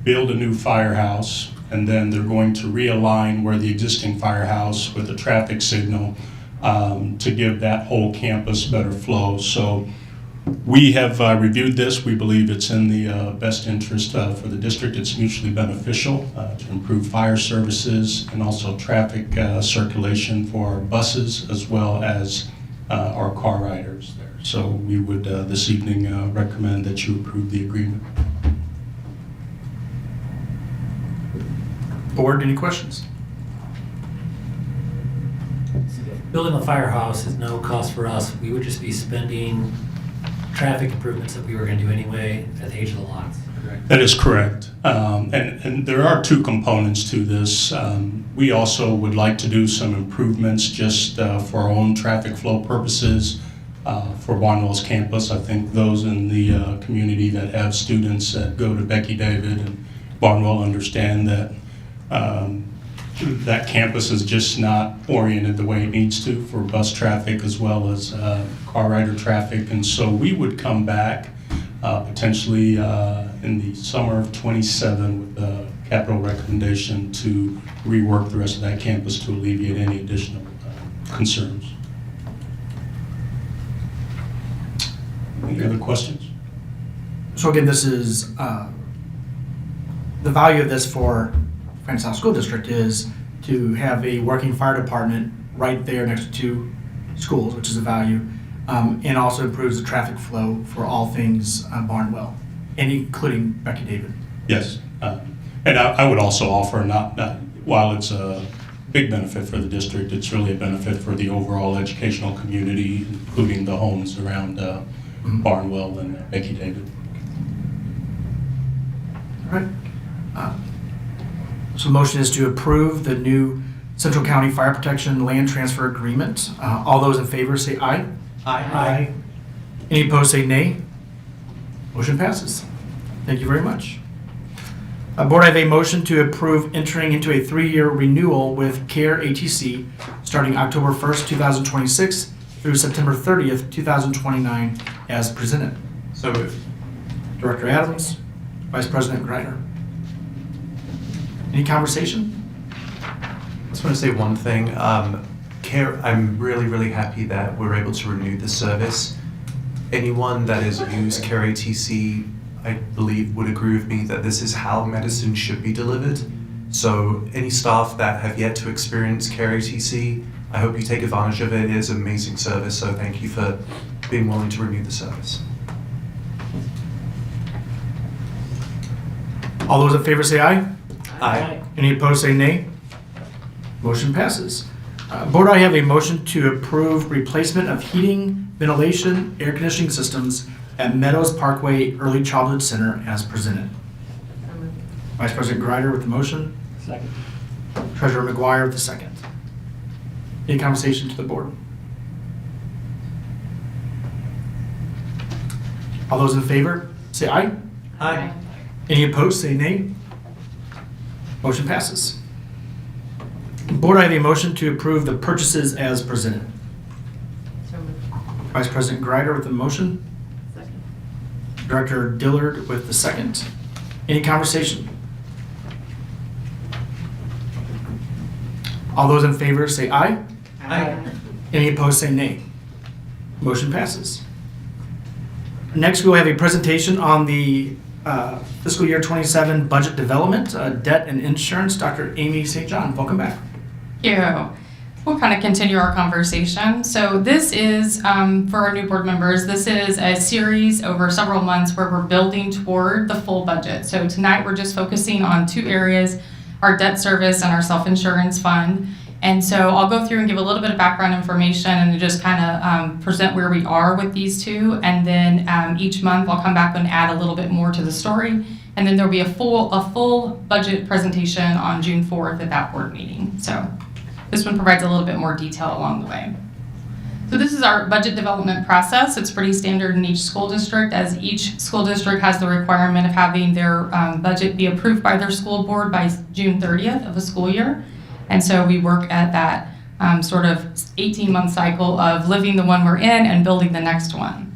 build a new firehouse, and then they're going to realign where the existing firehouse with a traffic signal to give that whole campus better flow. So we have reviewed this. We believe it's in the best interest for the district. It's mutually beneficial to improve fire services and also traffic circulation for our buses as well as our car riders there. So we would this evening recommend that you approve the agreement. Board, any questions? Building a firehouse is no cost for us. We would just be spending traffic improvements that we were going to do anyway at the age of the lots. Correct? That is correct. And there are two components to this. We also would like to do some improvements just for our own traffic flow purposes for Barnwell's campus. I think those in the community that have students that go to Becky David and Barnwell understand that that campus is just not oriented the way it needs to for bus traffic as well as car rider traffic. And so we would come back potentially in the summer of '27 with a capital recommendation to rework the rest of that campus to alleviate any additional concerns. Any other questions? So again, this is, the value of this for Francis Howell School District is to have a working fire department right there next to two schools, which is a value, and also improves the traffic flow for all things Barnwell, and including Becky David. Yes, and I would also offer not while it's a big benefit for the district, it's really a benefit for the overall educational community, including the homes around Barnwell and Becky David. All right. So motion is to approve the new Central County Fire Protection Land Transfer Agreement. All those in favor say aye. Aye. Any opposed say nay. Motion passes. Thank you very much. Board, I have a motion to approve entering into a 3-year renewal with CARE ATC starting October 1st, 2026 through September 30th, 2029 as presented. So moved. Director Adams, Vice President Greiner. Any conversation? I just want to say one thing. I'm really, really happy that we're able to renew the service. Anyone that has used CARE ATC, I believe, would agree with me that this is how medicine should be delivered. So any staff that have yet to experience CARE ATC, I hope you take advantage of it. It is an amazing service, so thank you for being willing to renew the service. All those in favor say aye. Aye. Any opposed say nay. Motion passes. Board, I have a motion to approve replacement of heating, ventilation, air conditioning systems at Meadows Parkway Early Childhood Center as presented. Vice President Greider with the motion. Second. Treasurer McGuire with the second. Any conversation to the board? All those in favor, say aye. Aye. Any opposed, say nay. Motion passes. Board, I have a motion to approve the purchases as presented. Vice President Greider with the motion. Second. Director Dillard with the second. Any conversation? All those in favor say aye. Aye. Any opposed say nay. Motion passes. Next, we will have a presentation on the fiscal year 27 budget development, debt and insurance. Dr. Amy St. John, welcome back. Thank you. We'll kind of continue our conversation. So this is, for our new board members, this is a series over several months where we're building toward the full budget. So tonight we're just focusing on two areas, our debt service and our self-insurance fund. And so I'll go through and give a little bit of background information and just kind of present where we are with these two. And then each month I'll come back and add a little bit more to the story. And then there'll be a full budget presentation on June 4th at that board meeting. So this one provides a little bit more detail along the way. So this is our budget development process. It's pretty standard in each school district, as each school district has the requirement of having their budget be approved by their school board by June 30th of a school year. And so we work at that sort of 18-month cycle of living the one we're in and building the next one.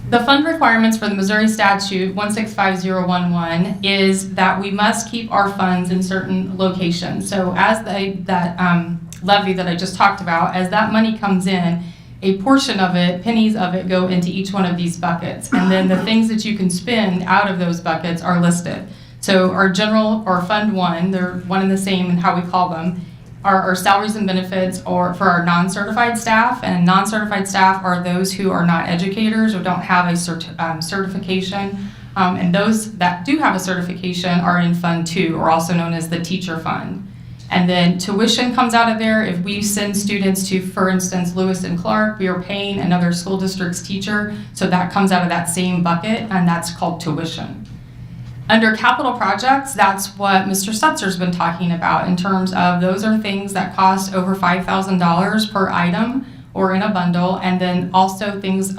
The fund requirements for the Missouri statute 165011 is that we must keep our funds in certain locations. So as that levy that I just talked about, as that money comes in, a portion of it, pennies of it, go into each one of these buckets. And then the things that you can spend out of those buckets are listed. So our general, or Fund 1, they're one and the same in how we call them, are our salaries and benefits or for our non-certified staff. And non-certified staff are those who are not educators or don't have a certification. And those that do have a certification are in Fund 2, or also known as the teacher fund. And then tuition comes out of there. If we send students to, for instance, Lewis and Clark, we are paying another school district's teacher. So that comes out of that same bucket, and that's called tuition. Under capital projects, that's what Mr. Stutzer's been talking about in terms of those are things that cost over $5,000 per item or in a bundle, and then also things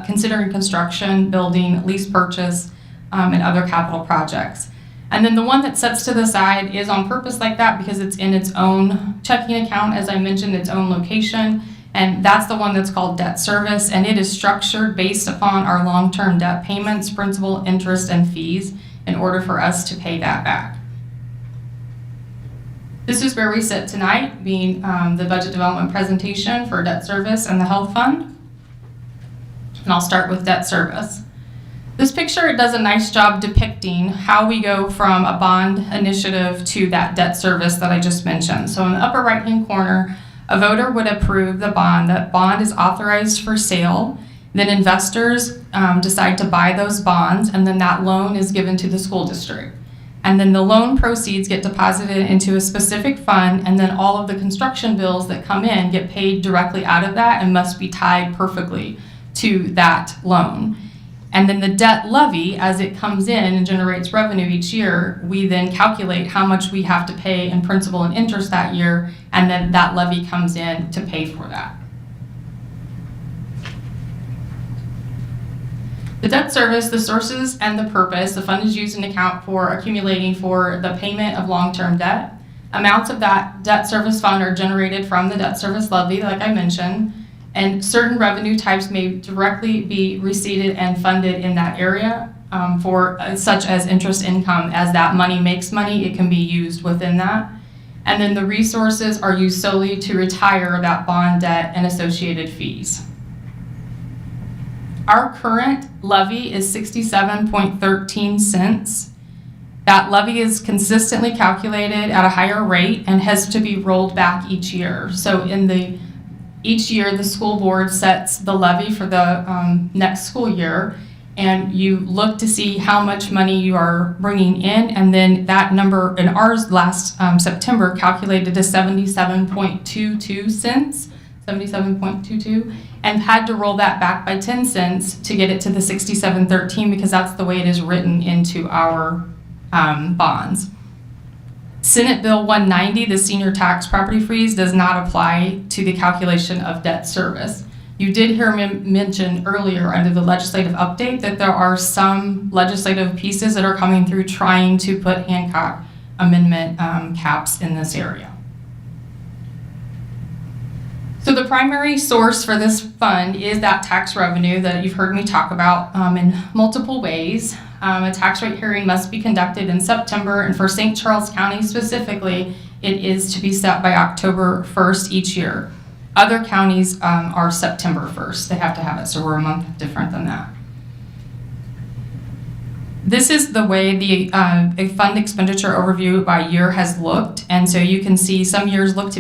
considering construction, building, lease purchase, and other capital projects. And then the one that sets to the side is on purpose like that because it's in its own checking account, as I mentioned, its own location, and that's the one that's called debt service, and it is structured based upon our long-term debt payments, principal, interest, and fees, in order for us to pay that back. This is where we sit tonight, being the budget development presentation for debt service and the health fund. And I'll start with debt service. This picture, it does a nice job depicting how we go from a bond initiative to that debt service that I just mentioned. So in the upper right-hand corner, a voter would approve the bond. That bond is authorized for sale. Then investors decide to buy those bonds, and then that loan is given to the school district. And then the loan proceeds get deposited into a specific fund, and then all of the construction bills that come in get paid directly out of that and must be tied perfectly to that loan. And then the debt levy, as it comes in and generates revenue each year, we then calculate how much we have to pay in principal and interest that year, and then that levy comes in to pay for that. The debt service, the sources and the purpose, the fund is used in account for accumulating for the payment of long-term debt. Amounts of that debt service fund are generated from the debt service levy, like I mentioned, and certain revenue types may directly be receipted and funded in that area for such as interest income. As that money makes money, it can be used within that. And then the resources are used solely to retire that bond debt and associated fees. Our current levy is 67.13 cents. That levy is consistently calculated at a higher rate and has to be rolled back each year. So each year the school board sets the levy for the next school year, and you look to see how much money you are bringing in, and then that number in ours last September calculated to 77.22 cents, 77.22, and had to roll that back by 10 cents to get it to the 67.13 because that's the way it is written into our bonds. Senate Bill 190, the senior tax property freeze, does not apply to the calculation of debt service. You did hear me mention earlier under the legislative update that there are some legislative pieces that are coming through trying to put Hancock Amendment caps in this area. So the primary source for this fund is that tax revenue that you've heard me talk about in multiple ways. A tax rate hearing must be conducted in September, and for St. Charles County specifically, it is to be set by October 1st each year. Other counties are September 1st. They have to have it, so we're a month different than that. This is the way the fund expenditure overview by year has looked, and so you can see some years look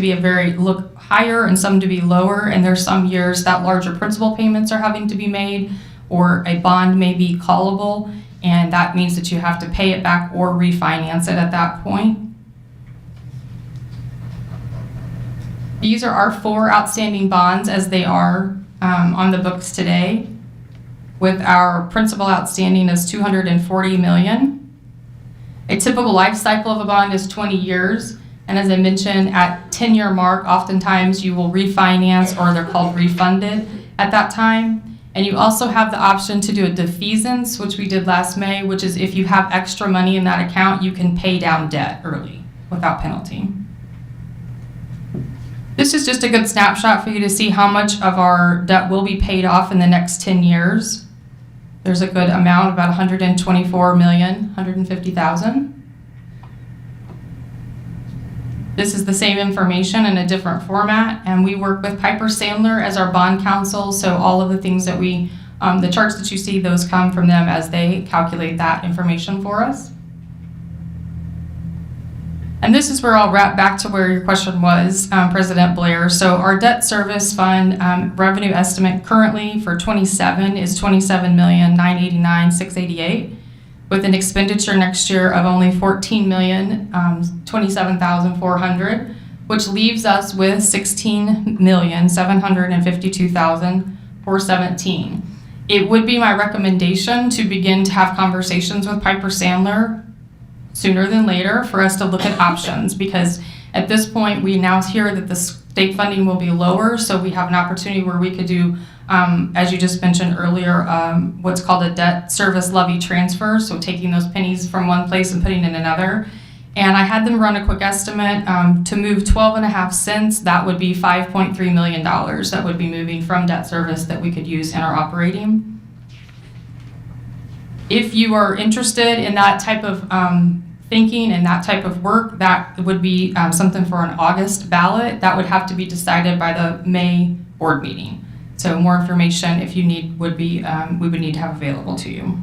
higher and some to be lower, and there's some years that larger principal payments are having to be made, or a bond may be callable, and that means that you have to pay it back or refinance it at that point. These are our 4 outstanding bonds as they are on the books today, with our principal outstanding as $240 million. A typical life cycle of a bond is 20 years, and as I mentioned, at 10-year mark, oftentimes you will refinance, or they're called refunded at that time. And you also have the option to do a defeasance, which we did last May, which is if you have extra money in that account, you can pay down debt early without penalty. This is just a good snapshot for you to see how much of our debt will be paid off in the next 10 years. There's a good amount, about $124,150,000. This is the same information in a different format, and we work with Piper Sandler as our bond counsel, so all of the things that we, the charts that you see, those come from them as they calculate that information for us. And this is where I'll wrap back to where your question was, President Blair. So our debt service fund revenue estimate currently for 27 is $27,989,688, with an expenditure next year of only $14,027,400, which leaves us with $16,752,417. It would be my recommendation to begin to have conversations with Piper Sandler sooner than later for us to look at options, because at this point we now hear that the state funding will be lower, so we have an opportunity where we could do, as you just mentioned earlier, what's called a debt service levy transfer, so taking those pennies from one place and putting in another. And I had them run a quick estimate to move 12.5 cents, that would be $5.3 million that would be moving from debt service that we could use in our operating. If you are interested in that type of thinking and that type of work, that would be something for an August ballot. That would have to be decided by the May board meeting. So more information, if you need, would be we would need to have available to you.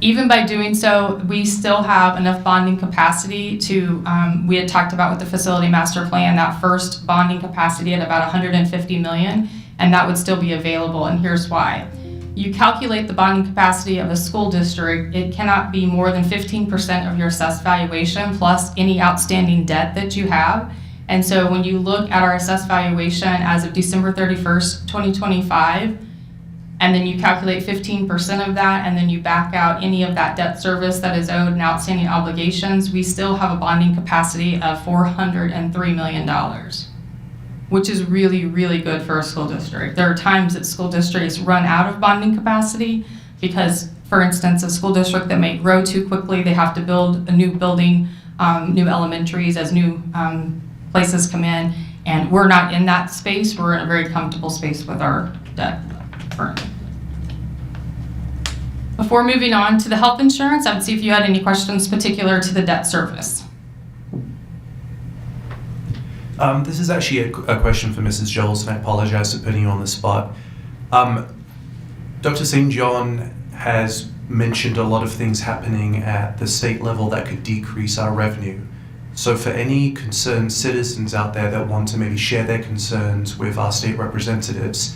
Even by doing so, we still have enough bonding capacity to, we had talked about with the facility master plan, that first bonding capacity at about $150 million, and that would still be available, and here's why. You calculate the bonding capacity of a school district, it cannot be more than 15% of your assessed valuation plus any outstanding debt that you have. And so when you look at our assessed valuation as of December 31st, 2025, and then you calculate 15% of that, and then you back out any of that debt service that is owed and outstanding obligations, we still have a bonding capacity of $403 million. Which is really, really good for a school district. There are times that school districts run out of bonding capacity because, for instance, a school district that may grow too quickly, they have to build a new building, new elementaries as new places come in, and we're not in that space. We're in a very comfortable space with our debt currently. Before moving on to the health insurance, I would see if you had any questions particular to the debt service. This is actually a question for Mrs. Joles, and I apologize for putting you on the spot. Dr. St. John has mentioned a lot of things happening at the state level that could decrease our revenue. So for any concerned citizens out there that want to maybe share their concerns with our state representatives,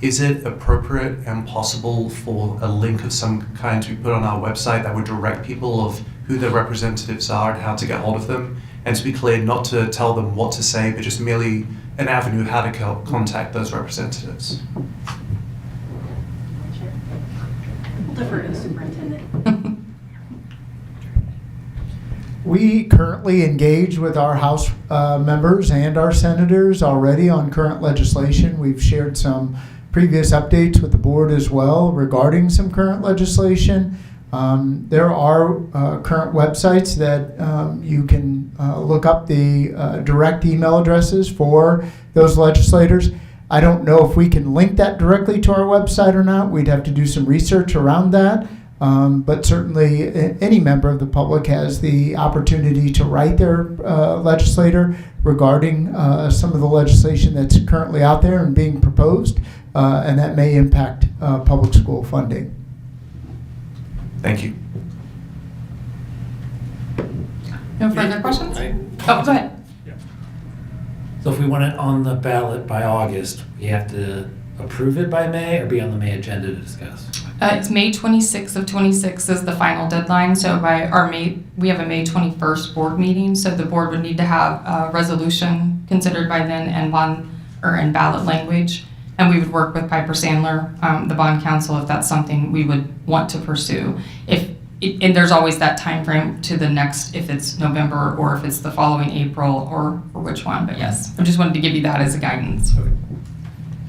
is it appropriate and possible for a link of some kind to be put on our website that would direct people of who their representatives are and how to get hold of them? And to be clear, not to tell them what to say, but just merely an avenue of how to contact those representatives. We'll defer to the superintendent. We currently engage with our House members and our senators already on current legislation. We've shared some previous updates with the board as well regarding some current legislation. There are current websites that you can look up the direct email addresses for those legislators. I don't know if we can link that directly to our website or not. We'd have to do some research around that. But certainly any member of the public has the opportunity to write their legislator regarding some of the legislation that's currently out there and being proposed, and that may impact public school funding. Thank you. No further questions? Oh, go ahead. So if we want it on the ballot by August, we have to approve it by May or be on the May agenda to discuss? It's May 26th of 26 is the final deadline. So by our we have a May 21st board meeting. So the board would need to have a resolution considered by then and and ballot language. And we would work with Piper Sandler, the bond counsel, if that's something we would want to pursue. And there's always that time frame to the next, if it's November or if it's the following April or which one. But yes, I just wanted to give you that as a guidance.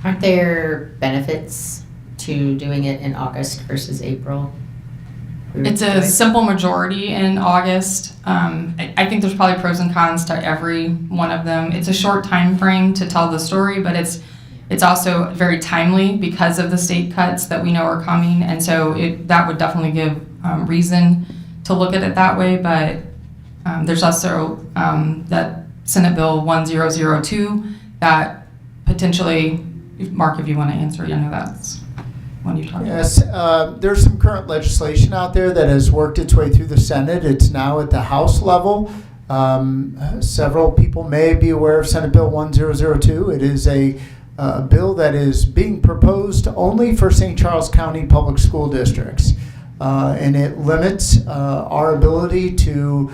Aren't there benefits to doing it in August versus April? It's a simple majority in August. I think there's probably pros and cons to every one of them. It's a short time frame to tell the story, but it's also very timely because of the state cuts that we know are coming, and so that would definitely give reason to look at it that way. But there's also that Senate Bill 1002 that potentially, Mark, if you want to answer, I know that's one you talked about. Yes, there's some current legislation out there that has worked its way through the Senate. It's now at the House level. Several people may be aware of Senate Bill 1002. It is a bill that is being proposed only for St. Charles County public school districts. And it limits our ability to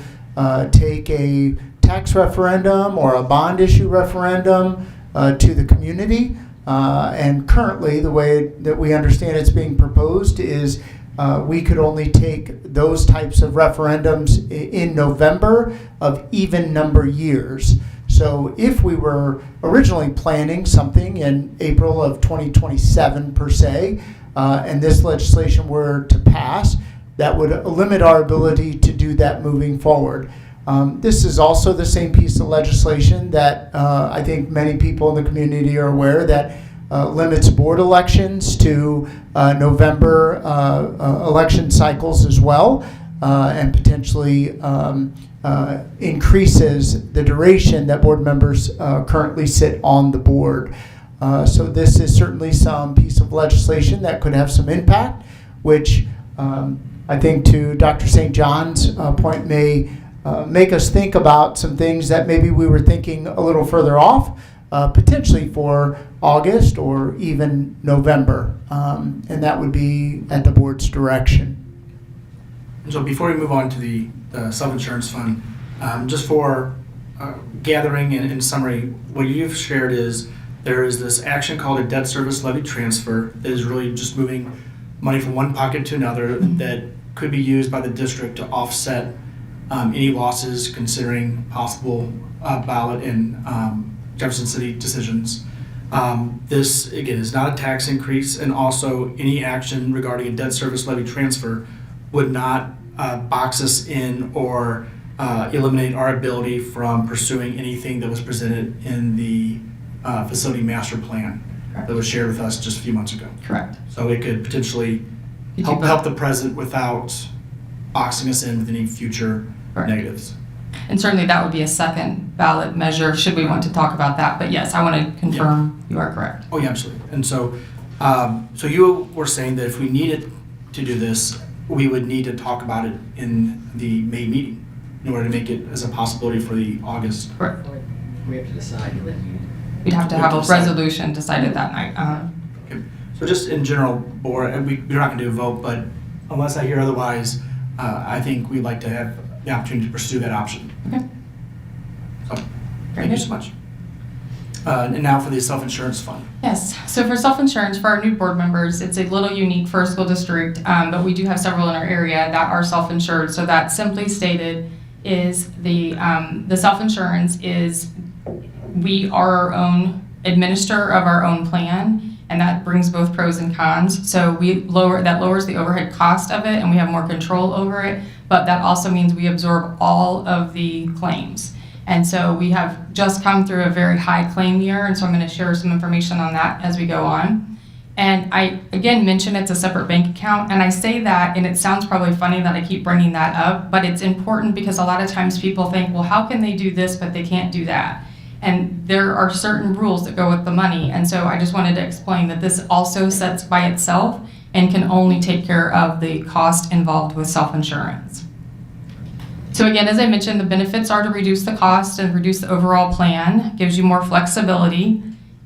take a tax referendum or a bond issue referendum to the community. And currently, the way that we understand it's being proposed is we could only take those types of referendums in November of even number years. So if we were originally planning something in April of 2027 per se, and this legislation were to pass, that would limit our ability to do that moving forward. This is also the same piece of legislation that I think many people in the community are aware that limits board elections to November election cycles as well, and potentially increases the duration that board members currently sit on the board. So this is certainly some piece of legislation that could have some impact, which I think to Dr. St. John's point may make us think about some things that maybe we were thinking a little further off, potentially for August or even November, and that would be at the board's direction. And so before we move on to the self-insurance fund, just for gathering and in summary, what you've shared is there is this action called a debt service levy transfer that is really just moving money from one pocket to another that could be used by the district to offset any losses considering possible ballot and Jefferson City decisions. This, again, is not a tax increase, and also any action regarding a debt service levy transfer would not box us in or eliminate our ability from pursuing anything that was presented in the facility master plan that was shared with us just a few months ago. Correct. So it could potentially help the present without boxing us in with any future negatives. And certainly that would be a second ballot measure should we want to talk about that. But yes, I want to confirm you are correct. Oh yeah, absolutely. And so, so you were saying that if we needed to do this, we would need to talk about it in the May meeting in order to make it as a possibility for the August. Correct. We have to decide. We'd have to have a resolution decided that night. Okay. So just in general, board, and we're not going to do a vote, but unless I hear otherwise, I think we'd like to have the opportunity to pursue that option. Okay. So, thank you so much. And now for the self-insurance fund. Yes, so for self-insurance, for our new board members, it's a little unique for a school district, but we do have several in our area that are self-insured. So that simply stated is the self-insurance is we are our own administrator of our own plan, and that brings both pros and cons. So that lowers the overhead cost of it, and we have more control over it, but that also means we absorb all of the claims. And so we have just come through a very high claim year, and so I'm going to share some information on that as we go on. And I, again, mentioned it's a separate bank account, and I say that, and it sounds probably funny that I keep bringing that up, but it's important because a lot of times people think, well, how can they do this, but they can't do that? And there are certain rules that go with the money, and so I just wanted to explain that this also sets by itself and can only take care of the cost involved with self-insurance. So again, as I mentioned, the benefits are to reduce the cost and reduce the overall plan, gives you more flexibility,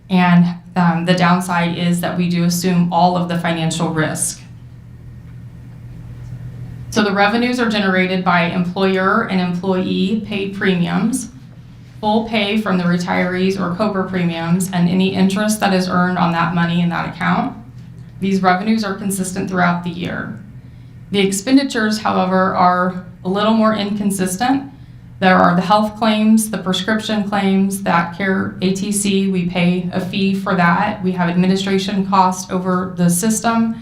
and the downside is that we do assume all of the financial risk. So the revenues are generated by employer and employee paid premiums, full pay from the retirees or COBRA premiums, and any interest that is earned on that money in that account. These revenues are consistent throughout the year. The expenditures, however, are a little more inconsistent. There are the health claims, the prescription claims, that care ATC, we pay a fee for that. We have administration costs over the system.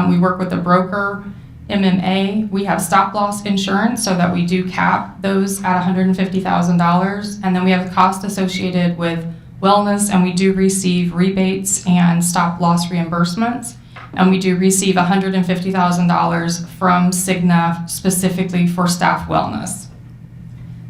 We work with a broker, MMA. We have stop loss insurance so that we do cap those at $150,000. And then we have the cost associated with wellness, and we do receive rebates and stop loss reimbursements. And we do receive $150,000 from Cigna specifically for staff wellness.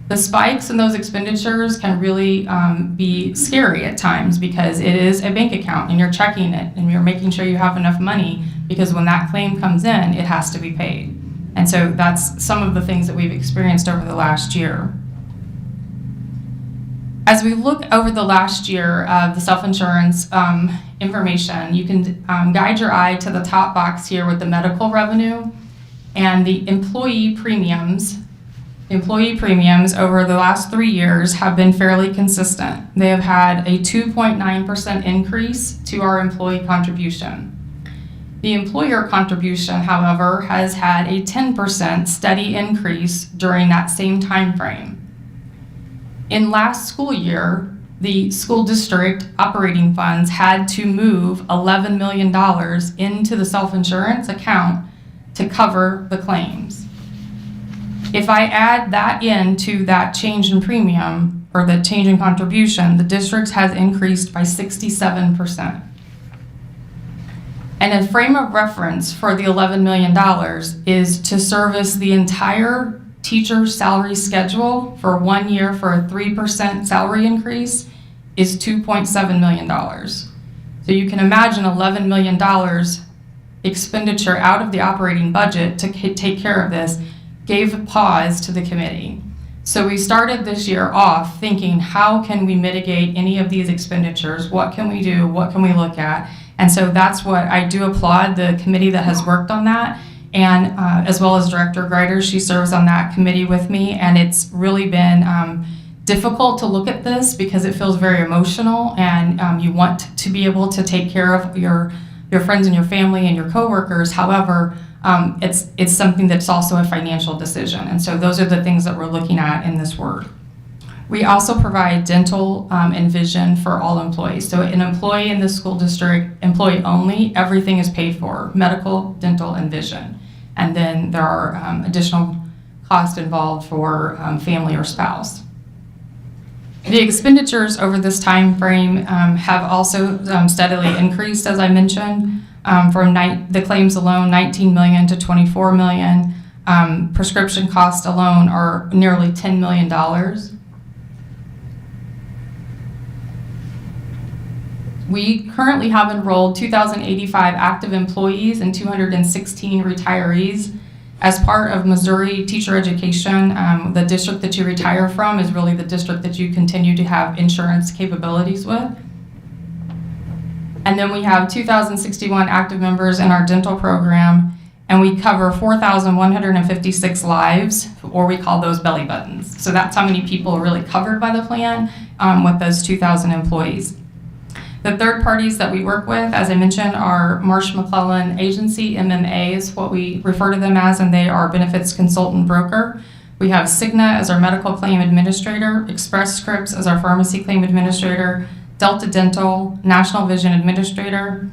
The spikes in those expenditures can really be scary at times because it is a bank account and you're checking it and you're making sure you have enough money because when that claim comes in, it has to be paid. And so that's some of the things that we've experienced over the last year. As we look over the last year of the self-insurance information, you can guide your eye to the top box here with the medical revenue and the employee premiums. Employee premiums over the last 3 years have been fairly consistent. They have had a 2.9% increase to our employee contribution. The employer contribution, however, has had a 10% steady increase during that same time frame. In last school year, the school district operating funds had to move $11 million into the self-insurance account to cover the claims. If I add that into that change in premium or the change in contribution, the district has increased by 67%. And a frame of reference for the $11 million is to service the entire teacher salary schedule for 1 year for a 3% salary increase is $2.7 million. So you can imagine $11 million expenditure out of the operating budget to take care of this gave a pause to the committee. So we started this year off thinking, how can we mitigate any of these expenditures? What can we do? What can we look at? And so that's what I do applaud the committee that has worked on that. And as well as Director Greider, she serves on that committee with me. And it's really been difficult to look at this because it feels very emotional and you want to be able to take care of your friends and your family and your coworkers. However, it's something that's also a financial decision. And so those are the things that we're looking at in this work. We also provide dental and vision for all employees. So an employee in the school district, employee only, everything is paid for, medical, dental, and vision. And then there are additional costs involved for family or spouse. The expenditures over this time frame have also steadily increased, as I mentioned, from the claims alone, 19 million to 24 million. Prescription costs alone are nearly $10 million. We currently have enrolled 2,085 active employees and 216 retirees. As part of Missouri teacher education, the district that you retire from is really the district that you continue to have insurance capabilities with. And then we have 2,061 active members in our dental program, and we cover 4,156 lives, or we call those belly buttons. So that's how many people are really covered by the plan with those 2,000 employees. The third parties that we work with, as I mentioned, are Marsh McClellan Agency, MMA is what we refer to them as, and they are benefits consultant broker. We have Cigna as our medical claim administrator, Express Scripts as our pharmacy claim administrator, Delta Dental, National Vision administrator,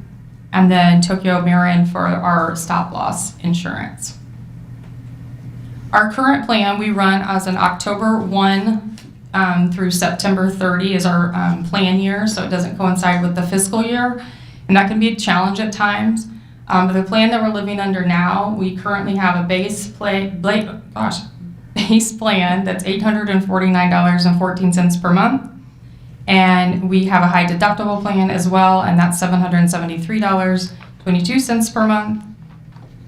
and then Tokyo Marin for our stop loss insurance. Our current plan we run as an October 1 through September 30 is our plan year, so it doesn't coincide with the fiscal year, and that can be a challenge at times. But the plan that we're living under now, we currently have a base plan that's $849.14 per month. And we have a high deductible plan as well, and that's $773.22 per month.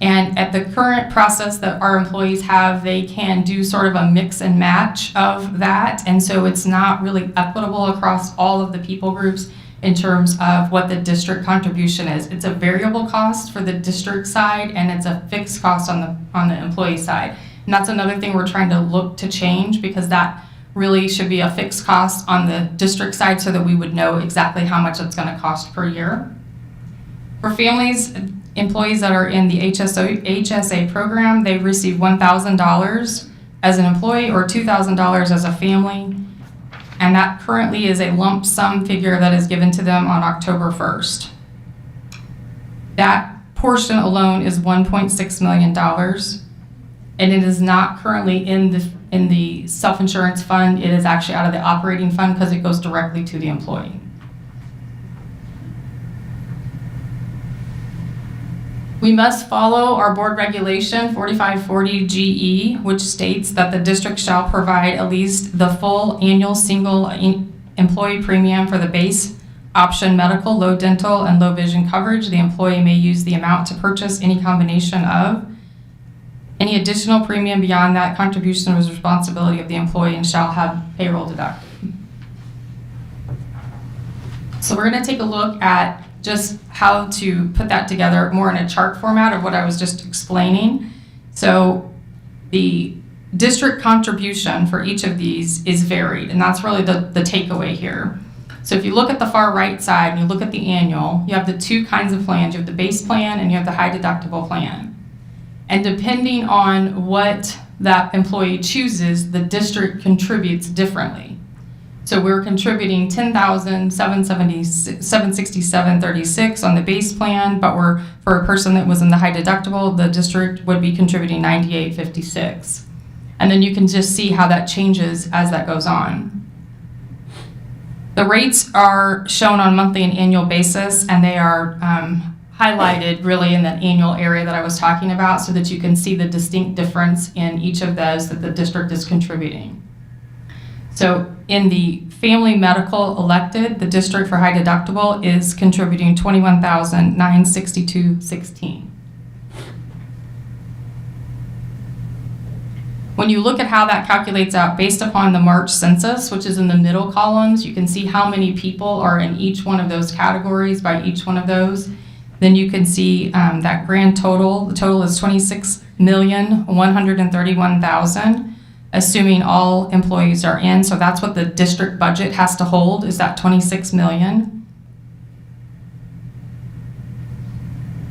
And at the current process that our employees have, they can do sort of a mix and match of that. And so it's not really equitable across all of the people groups in terms of what the district contribution is. It's a variable cost for the district side, and it's a fixed cost on the employee side. And that's another thing we're trying to look to change, because that really should be a fixed cost on the district side so that we would know exactly how much it's going to cost per year. For employees that are in the HSA program, they receive $1,000 as an employee or $2,000 as a family, and that currently is a lump sum figure that is given to them on October 1st. That portion alone is $1.6 million, and it is not currently in the self-insurance fund. It is actually out of the operating fund because it goes directly to the employee. We must follow our board regulation 4540 GE, which states that the district shall provide at least the full annual single employee premium for the base option medical, low dental, and low vision coverage. The employee may use the amount to purchase any combination of. Any additional premium beyond that contribution is responsibility of the employee and shall have payroll deducted. So we're going to take a look at just how to put that together more in a chart format of what I was just explaining. So the district contribution for each of these is varied, and that's really the takeaway here. So if you look at the far right side and you look at the annual, you have the two kinds of plans. You have the base plan and you have the high deductible plan. And depending on what that employee chooses, the district contributes differently. So we're contributing $10,767.36 on the base plan, but for a person that was in the high deductible, the district would be contributing $98.56. And then you can just see how that changes as that goes on. The rates are shown on monthly and annual basis, and they are highlighted really in that annual area that I was talking about so that you can see the distinct difference in each of those that the district is contributing. So in the family medical elected, the district for high deductible is contributing $21,962.16. When you look at how that calculates out based upon the March census, which is in the middle columns, you can see how many people are in each one of those categories by each one of those. Then you can see that grand total. The total is $26,131,000, assuming all employees are in. So that's what the district budget has to hold, is that $26 million.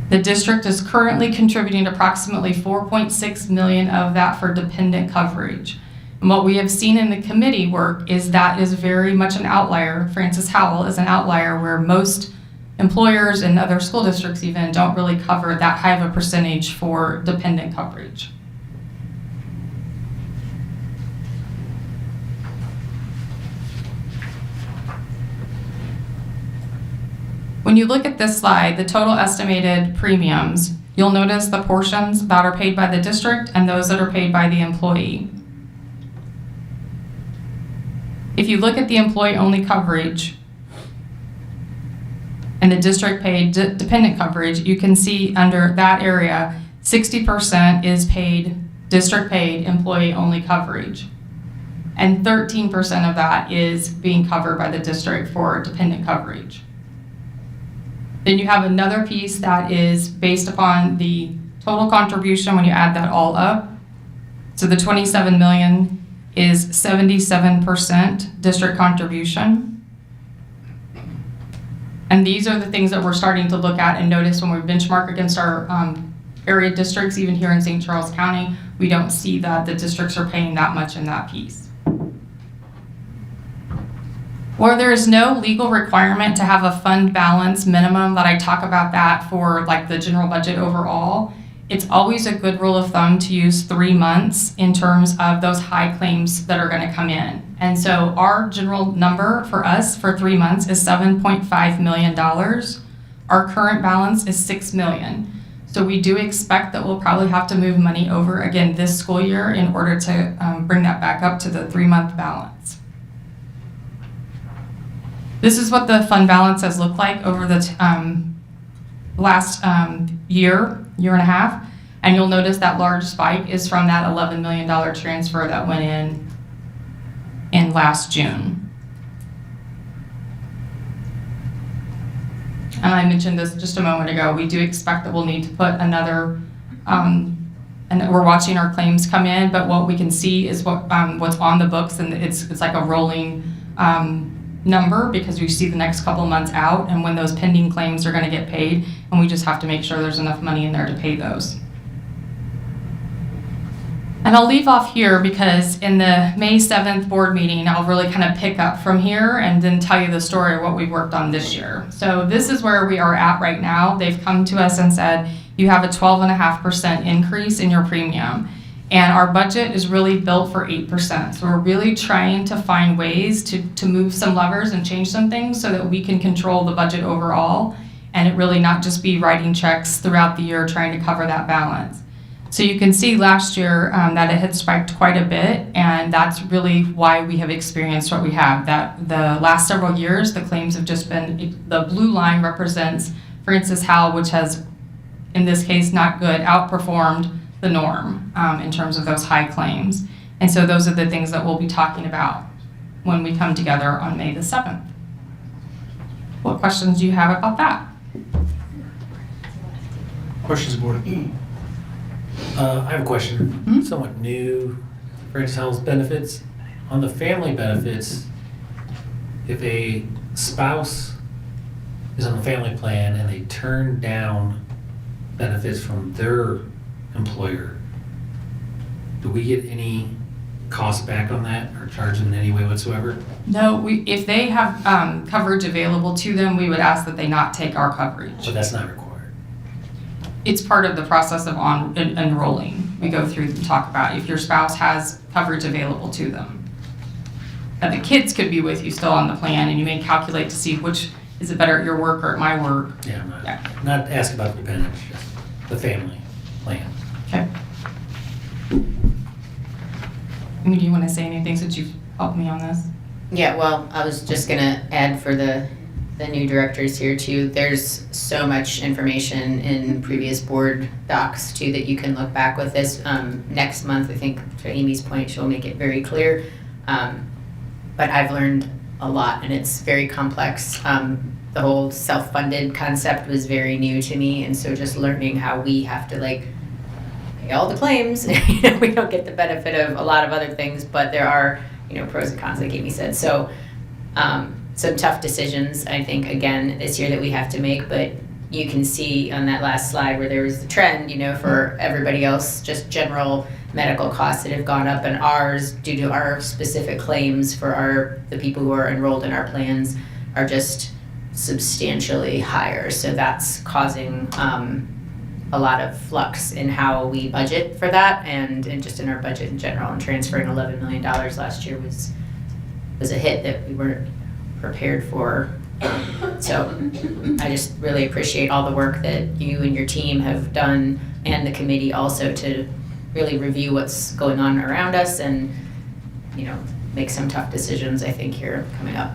The district is currently contributing approximately $4.6 million of that for dependent coverage. And what we have seen in the committee work is that is very much an outlier. Francis Howell is an outlier where most employers and other school districts even don't really cover that high of a percentage for dependent coverage. When you look at this slide, the total estimated premiums, you'll notice the portions that are paid by the district and those that are paid by the employee. If you look at the employee-only coverage and the district paid dependent coverage, you can see under that area, 60% is paid, district paid employee-only coverage. And 13% of that is being covered by the district for dependent coverage. Then you have another piece that is based upon the total contribution when you add that all up. So the 27 million is 77% district contribution. And these are the things that we're starting to look at and notice when we benchmark against our area districts, even here in St. Charles County, we don't see that the districts are paying that much in that piece. Where there is no legal requirement to have a fund balance minimum that I talk about that for like the general budget overall, it's always a good rule of thumb to use 3 months in terms of those high claims that are going to come in. And so our general number for us for 3 months is $7.5 million. Our current balance is $6 million. So we do expect that we'll probably have to move money over again this school year in order to bring that back up to the 3-month balance. This is what the fund balance has looked like over the last year and a half. And you'll notice that large spike is from that $11 million transfer that went in last June. And I mentioned this just a moment ago, we do expect that we'll need to put another, and we're watching our claims come in, but what we can see is what's on the books, and it's like a rolling number, because we see the next couple of months out and when those pending claims are gonna get paid, and we just have to make sure there's enough money in there to pay those. And I'll leave off here because in the May 7th board meeting, I'll really kind of pick up from here and then tell you the story of what we've worked on this year. So this is where we are at right now. They've come to us and said, you have a 12.5% increase in your premium. And our budget is really built for 8%. So we're really trying to find ways to move some levers and change some things so that we can control the budget overall and it really not just be writing checks throughout the year trying to cover that balance. So you can see last year that it had spiked quite a bit, and that's really why we have experienced what we have. That the last several years, the claims have just been, the blue line represents Francis Howell, which has, in this case, not good, outperformed the norm in terms of those high claims. And so those are the things that we'll be talking about when we come together on May the 7th. What questions do you have about that? Questions, board? I have a question, somewhat new, Francis Howell's benefits. On the family benefits, if a spouse is on the family plan and they turn down benefits from their employer, do we get any cost back on that or charge them in any way whatsoever? No, if they have coverage available to them, we would ask that they not take our coverage. So that's not required? It's part of the process of enrolling. We go through and talk about if your spouse has coverage available to them. Now, the kids could be with you still on the plan, and you may calculate to see which is it better at your work or at my work. Yeah, I'm not asking about the dependents, just the family plan. Okay. Do you want to say anything since you've helped me on this? Yeah, well, I was just gonna add for the new directors here too, there's so much information in previous board docs too that you can look back with this. Next month, I think to Amy's point, she'll make it very clear. But I've learned a lot and it's very complex. The whole self-funded concept was very new to me, and so just learning how we have to like pay all the claims. We don't get the benefit of a lot of other things, but there are pros and cons, like Amy said. So some tough decisions, I think, again, this year that we have to make, but you can see on that last slide where there was the trend, for everybody else, just general medical costs that have gone up, and ours, due to our specific claims for the people who are enrolled in our plans, are just substantially higher. So that's causing a lot of flux in how we budget for that, and just in our budget in general. And transferring $11 million last year was a hit that we weren't prepared for. So I just really appreciate all the work that you and your team have done, and the committee also, to really review what's going on around us and make some tough decisions, I think, here coming up.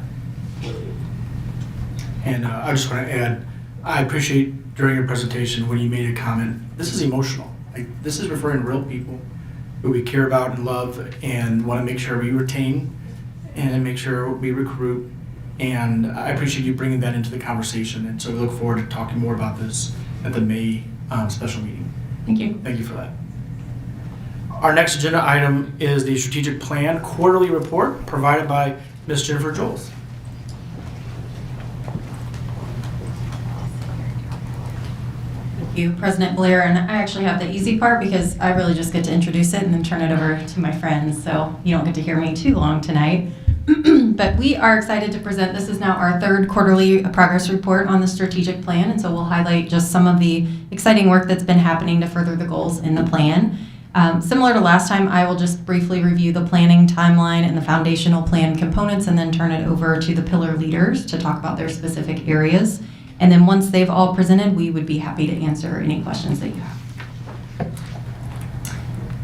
And I just want to add, I appreciate during your presentation when you made a comment, this is emotional. Like, this is referring to real people who we care about and love and want to make sure we retain and make sure we recruit And I appreciate you bringing that into the conversation. And so we look forward to talking more about this at the May special meeting. Thank you. Thank you for that. Our next agenda item is the strategic plan quarterly report provided by Ms. Jennifer Joles. Thank you, President Blair, and I actually have the easy part because I really just get to introduce it and then turn it over to my friends, so you don't get to hear me too long tonight. But we are excited to present, this is now our third quarterly progress report on the strategic plan, and so we'll highlight just some of the exciting work that's been happening to further the goals in the plan. Similar to last time, I will just briefly review the planning timeline and the foundational plan components and then turn it over to the pillar leaders to talk about their specific areas. And then once they've all presented, we would be happy to answer any questions that you have.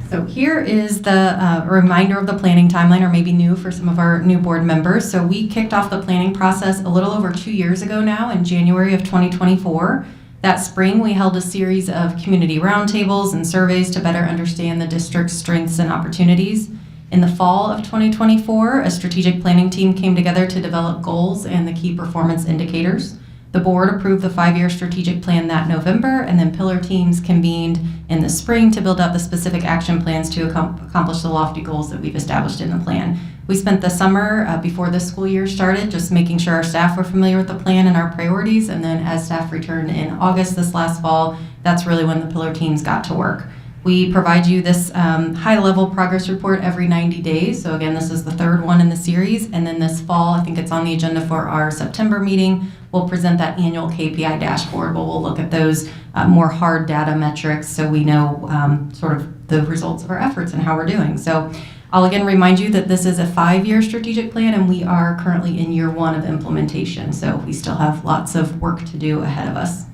So here is the reminder of the planning timeline, or maybe new for some of our new board members. So we kicked off the planning process a little over 2 years ago now in January of 2024. That spring, we held a series of community roundtables and surveys to better understand the district's strengths and opportunities. In the fall of 2024, a strategic planning team came together to develop goals and the key performance indicators. The board approved the 5-year strategic plan that November, and then pillar teams convened in the spring to build out the specific action plans to accomplish the lofty goals that we've established in the plan. We spent the summer before this school year started just making sure our staff were familiar with the plan and our priorities, and then as staff returned in August this last fall, that's really when the pillar teams got to work. We provide you this high-level progress report every 90 days. So again, this is the third one in the series. And then this fall, I think it's on the agenda for our September meeting, we'll present that annual KPI dashboard where we'll look at those more hard data metrics so we know sort of the results of our efforts and how we're doing. So I'll again remind you that this is a 5-year strategic plan and we are currently in year 1 of implementation. So we still have lots of work to do ahead of us.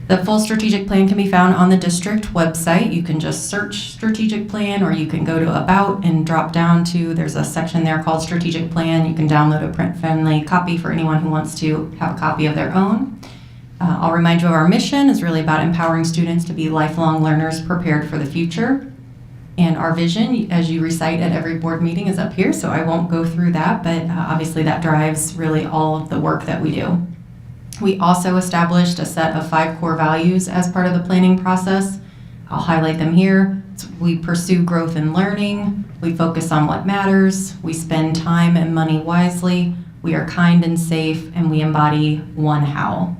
The full strategic plan can be found on the district website. You can just search strategic plan, or you can go to about and drop down to, there's a section there called strategic plan. You can download a print-friendly copy for anyone who wants to have a copy of their own. I'll remind you of our mission is really about empowering students to be lifelong learners prepared for the future. And our vision, as you recite at every board meeting, is up here, so I won't go through that, but obviously that drives really all of the work that we do. We also established a set of 5 core values as part of the planning process. I'll highlight them here. We pursue growth and learning. We focus on what matters. We spend time and money wisely. We are kind and safe, and we embody one Howell.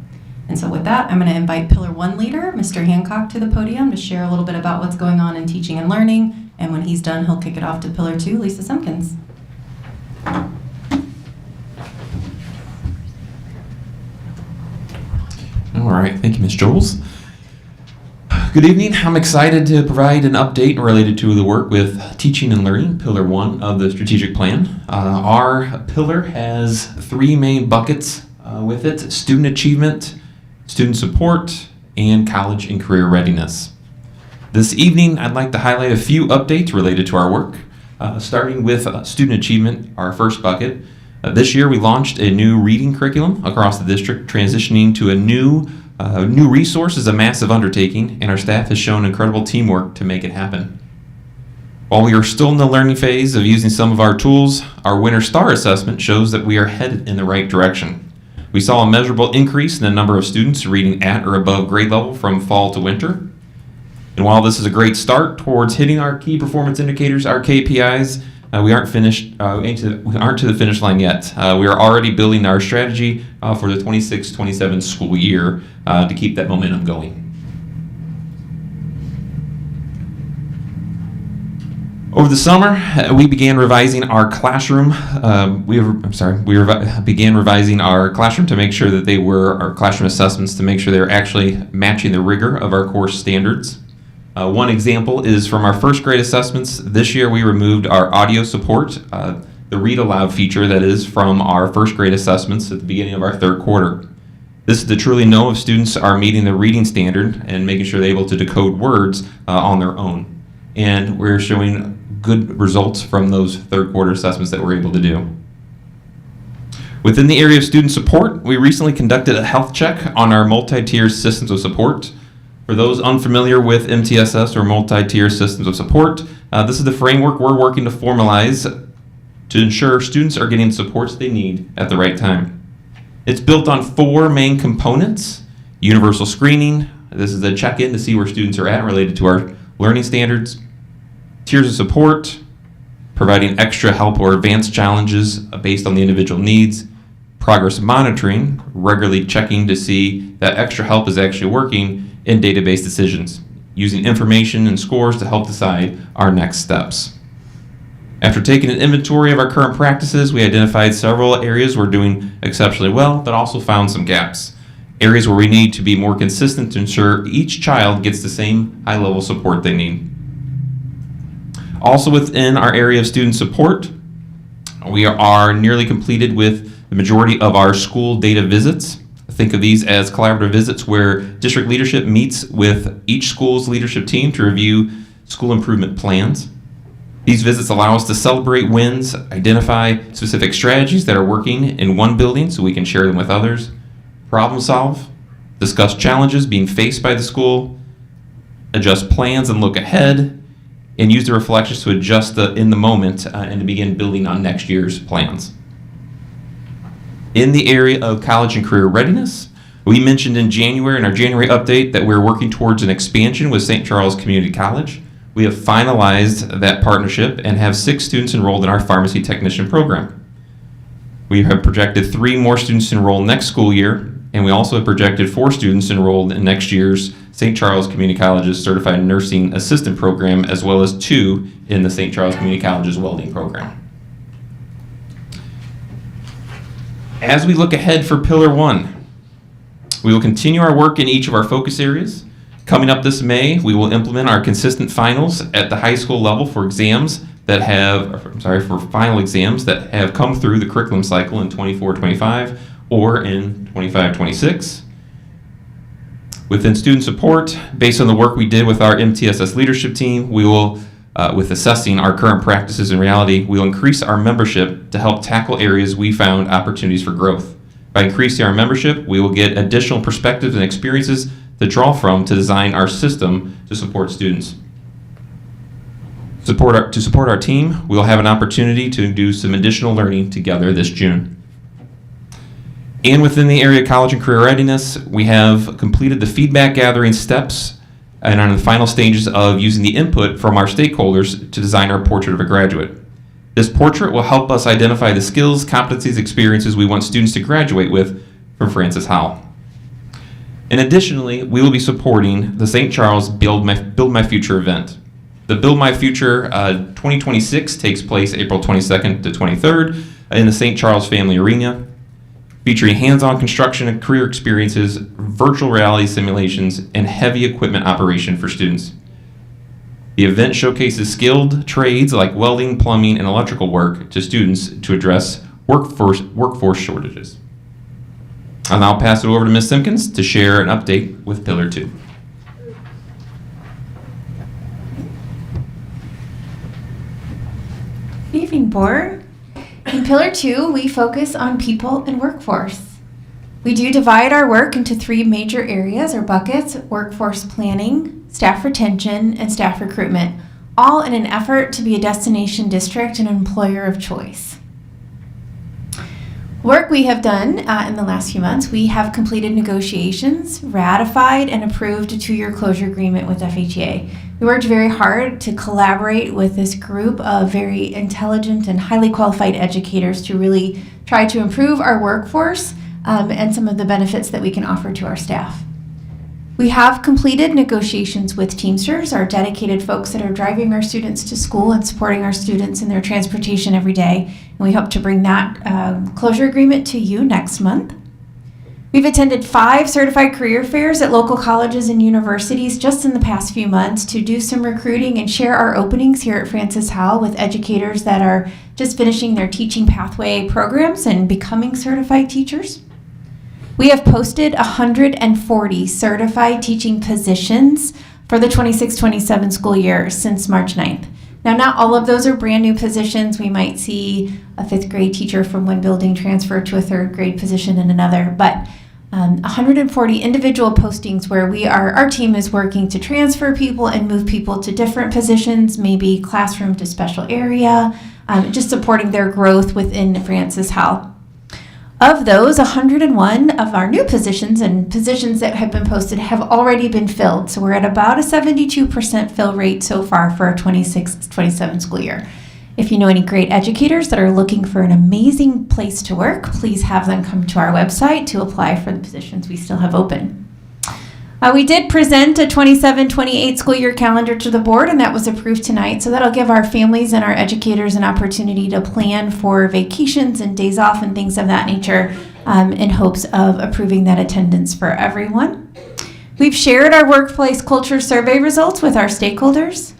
And so with that, I'm going to invite Pillar 1 leader, Mr. Hancock, to the podium to share a little bit about what's going on in teaching and learning. And when he's done, he'll kick it off to Pillar 2, Lisa Simpkins. All right, thank you, Ms. Joles. Good evening. I'm excited to provide an update related to the work with teaching and learning, Pillar 1 of the strategic plan. Our pillar has 3 main buckets with it: student achievement, student support, and college and career readiness. This evening, I'd like to highlight a few updates related to our work, starting with student achievement, our first bucket. This year, we launched a new reading curriculum across the district. Transitioning to a new resource is a massive undertaking, and our staff has shown incredible teamwork to make it happen. While we are still in the learning phase of using some of our tools, our Winter Star Assessment shows that we are headed in the right direction. We saw a measurable increase in the number of students reading at or above grade level from fall to winter. And while this is a great start towards hitting our key performance indicators, our KPIs, we aren't to the finish line yet. We are already building our strategy for the 26-27 school year to keep that momentum going. Over the summer, we began revising our classroom. Began revising our classroom to make sure that our classroom assessments to make sure they were actually matching the rigor of our course standards. One example is from our first grade assessments. This year we removed our audio support, the read aloud feature that is from our first grade assessments at the beginning of our third quarter. This is to truly know if students are meeting the reading standard and making sure they're able to decode words on their own. And we're showing good results from those third quarter assessments that we're able to do. Within the area of student support, we recently conducted a health check on our multi-tier systems of support. For those unfamiliar with MTSS or multi-tier systems of support, this is the framework we're working to formalize to ensure students are getting the supports they need at the right time. It's built on 4 main components: universal screening. This is a check-in to see where students are at related to our learning standards. Tiers of support, providing extra help or advanced challenges based on the individual needs. Progress monitoring, regularly checking to see that extra help is actually working in database decisions, using information and scores to help decide our next steps. After taking an inventory of our current practices, we identified several areas we're doing exceptionally well, but also found some gaps. Areas where we need to be more consistent to ensure each child gets the same high-level support they need. Also within our area of student support, we are nearly completed with the majority of our school data visits. Think of these as collaborative visits where district leadership meets with each school's leadership team to review school improvement plans. These visits allow us to celebrate wins, identify specific strategies that are working in one building so we can share them with others, problem solve, discuss challenges being faced by the school, adjust plans and look ahead, and use the reflections to adjust in the moment and to begin building on next year's plans. In the area of college and career readiness, we mentioned in January, in our January update, that we're working towards an expansion with St. Charles Community College. We have finalized that partnership and have 6 students enrolled in our pharmacy technician program. We have projected 3 more students enrolled next school year, and we also have projected 4 students enrolled in next year's St. Charles Community College's Certified Nursing Assistant Program, as well as 2 in the St. Charles Community College's Welding Program. As we look ahead for Pillar 1, we will continue our work in each of our focus areas. Coming up this May, we will implement our consistent finals at the high school level for exams that have, for final exams that have come through the curriculum cycle in 24-25 or in 25-26. Within student support, based on the work we did with our MTSS leadership team, we will, with assessing our current practices in reality, we will increase our membership to help tackle areas we found opportunities for growth. By increasing our membership, we will get additional perspectives and experiences to draw from to design our system to support students. To support our team, we will have an opportunity to do some additional learning together this June. And within the area of college and career readiness, we have completed the feedback gathering steps and are in the final stages of using the input from our stakeholders to design our portrait of a graduate. This portrait will help us identify the skills, competencies, experiences we want students to graduate with from Francis Howell. And additionally, we will be supporting the St. Charles Build My Future event. The Build My Future 2026 takes place April 22nd to 23rd in the St. Charles Family Arena, featuring hands-on construction and career experiences, virtual reality simulations, and heavy equipment operation for students. The event showcases skilled trades like welding, plumbing, and electrical work to students to address workforce shortages. I'll now pass it over to Ms. Simpkins to share an update with Pillar 2. Good evening, Board. In Pillar 2, we focus on people and workforce. We do divide our work into 3 major areas or buckets: workforce planning, staff retention, and staff recruitment, all in an effort to be a destination district and employer of choice. Work we have done in the last few months, we have completed negotiations, ratified, and approved a 2-year closure agreement with FHA. We worked very hard to collaborate with this group of very intelligent and highly qualified educators to really try to improve our workforce and some of the benefits that we can offer to our staff. We have completed negotiations with Teamsters, our dedicated folks that are driving our students to school and supporting our students in their transportation every day. And we hope to bring that closure agreement to you next month. We've attended 5 certified career fairs at local colleges and universities just in the past few months to do some recruiting and share our openings here at Francis Howell with educators that are just finishing their teaching pathway programs and becoming certified teachers. We have posted 140 certified teaching positions for the 26-27 school year since March 9th. Now, not all of those are brand new positions. We might see a 5th grade teacher from one building transfer to a 3rd grade position in another, but 140 individual postings where our team is working to transfer people and move people to different positions, maybe classroom to special area, just supporting their growth within Francis Howell. Of those, 101 of our new positions and positions that have been posted have already been filled. So we're at about a 72% fill rate so far for our 26-27 school year. If you know any great educators that are looking for an amazing place to work, please have them come to our website to apply for the positions we still have open. We did present a 27-28 school year calendar to the board, and that was approved tonight. So that'll give our families and our educators an opportunity to plan for vacations and days off and things of that nature in hopes of approving that attendance for everyone. We've shared our workplace culture survey results with our stakeholders,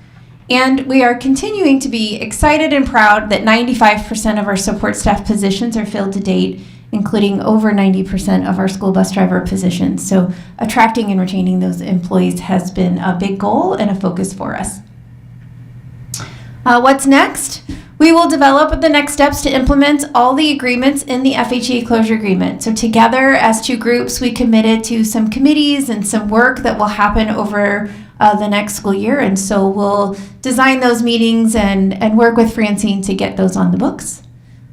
and we are continuing to be excited and proud that 95% of our support staff positions are filled to date, including over 90% of our school bus driver positions. So attracting and retaining those employees has been a big goal and a focus for us. What's next? We will develop the next steps to implement all the agreements in the FHA closure agreement. So together as two groups, we committed to some committees and some work that will happen over the next school year. And so we'll design those meetings and work with Francine to get those on the books.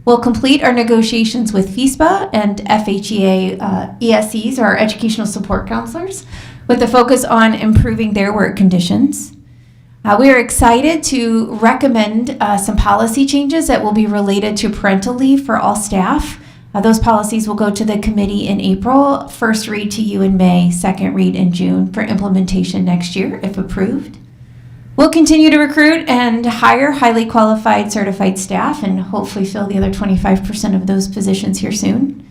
We'll complete our negotiations with FHSD and FHEA ESCs, or our educational support counselors, with a focus on improving their work conditions. We are excited to recommend some policy changes that will be related to parental leave for all staff. Those policies will go to the committee in April, first read to you in May, second read in June for implementation next year if approved. We'll continue to recruit and hire highly qualified certified staff and hopefully fill the other 25% of those positions here soon.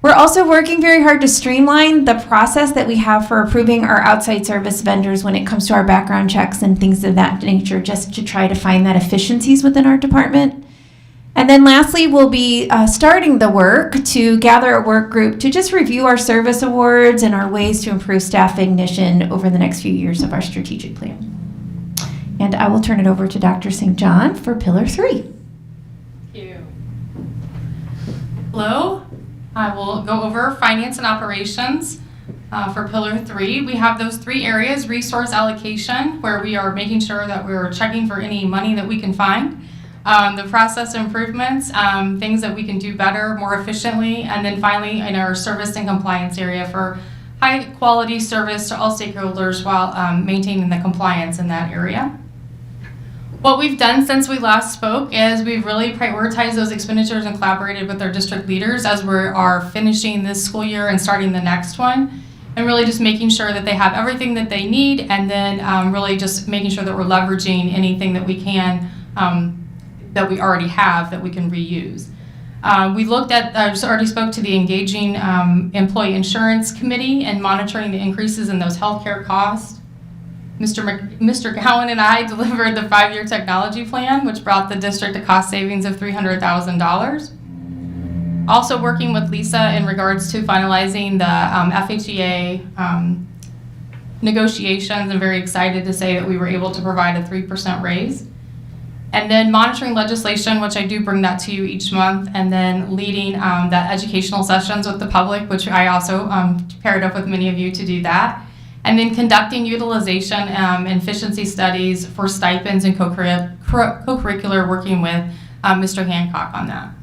We're also working very hard to streamline the process that we have for approving our outside service vendors when it comes to our background checks and things of that nature, just to try to find that efficiencies within our department. And then lastly, we'll be starting the work to gather a work group to just review our service awards and our ways to improve staff ignition over the next few years of our strategic plan. And I will turn it over to Dr. St. John for Pillar 3. Thank you. Hello. I will go over finance and operations for Pillar 3. We have those three areas: resource allocation, where we are making sure that we're checking for any money that we can find, the process improvements, things that we can do better, more efficiently, and then finally in our service and compliance area for high quality service to all stakeholders while maintaining the compliance in that area. What we've done since we last spoke is we've really prioritized those expenditures and collaborated with our district leaders as we are finishing this school year and starting the next one, and really just making sure that they have everything that they need, and then really just making sure that we're leveraging anything that we can, that we already have that we can reuse. We looked at, I just already spoke to the engaging employee insurance committee and monitoring the increases in those healthcare costs. Mr. Cowan and I delivered the 5-year technology plan, which brought the district a cost savings of $300,000. Also working with Lisa in regards to finalizing the FHEA negotiations, and very excited to say that we were able to provide a 3% raise. And then monitoring legislation, which I do bring that to you each month, and then leading that educational sessions with the public, which I also paired up with many of you to do that. And then conducting utilization and efficiency studies for stipends and co-curricular, working with Mr. Hancock on that.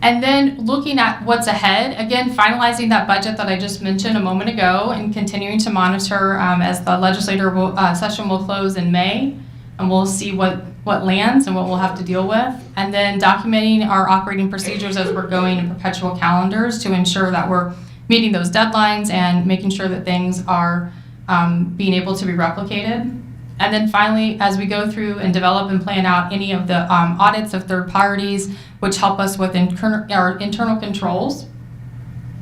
And then looking at what's ahead, again, finalizing that budget that I just mentioned a moment ago and continuing to monitor as the legislature session will close in May, and we'll see what lands and what we'll have to deal with. And then documenting our operating procedures as we're going in perpetual calendars to ensure that we're meeting those deadlines and making sure that things are being able to be replicated. And then finally, as we go through and develop and plan out any of the audits of third parties, which help us with our internal controls,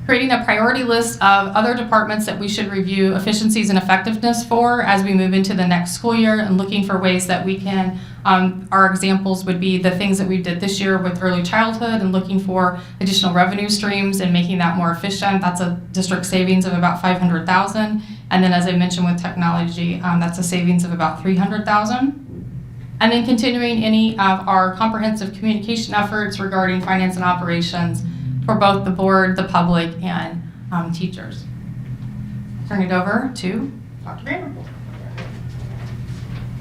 creating a priority list of other departments that we should review efficiencies and effectiveness for as we move into the next school year, and looking for ways that we can, our examples would be the things that we did this year with early childhood and looking for additional revenue streams and making that more efficient. That's a district savings of about $500,000. And then as I mentioned with technology, that's a savings of about $300,000. And then continuing any of our comprehensive communication efforts regarding finance and operations for both the board, the public, and teachers. Turn it over to Dr. Vanderpool.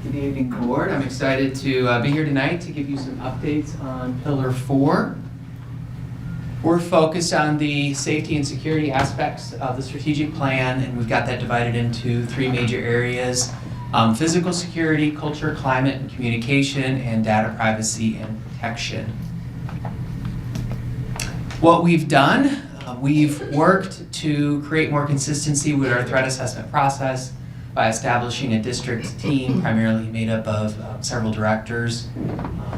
Good evening, board. I'm excited to be here tonight to give you some updates on Pillar 4. We're focused on the safety and security aspects of the strategic plan, and we've got that divided into 3 major areas: physical security, culture, climate, and communication, and data privacy and protection. What we've done, we've worked to create more consistency with our threat assessment process by establishing a district team primarily made up of several directors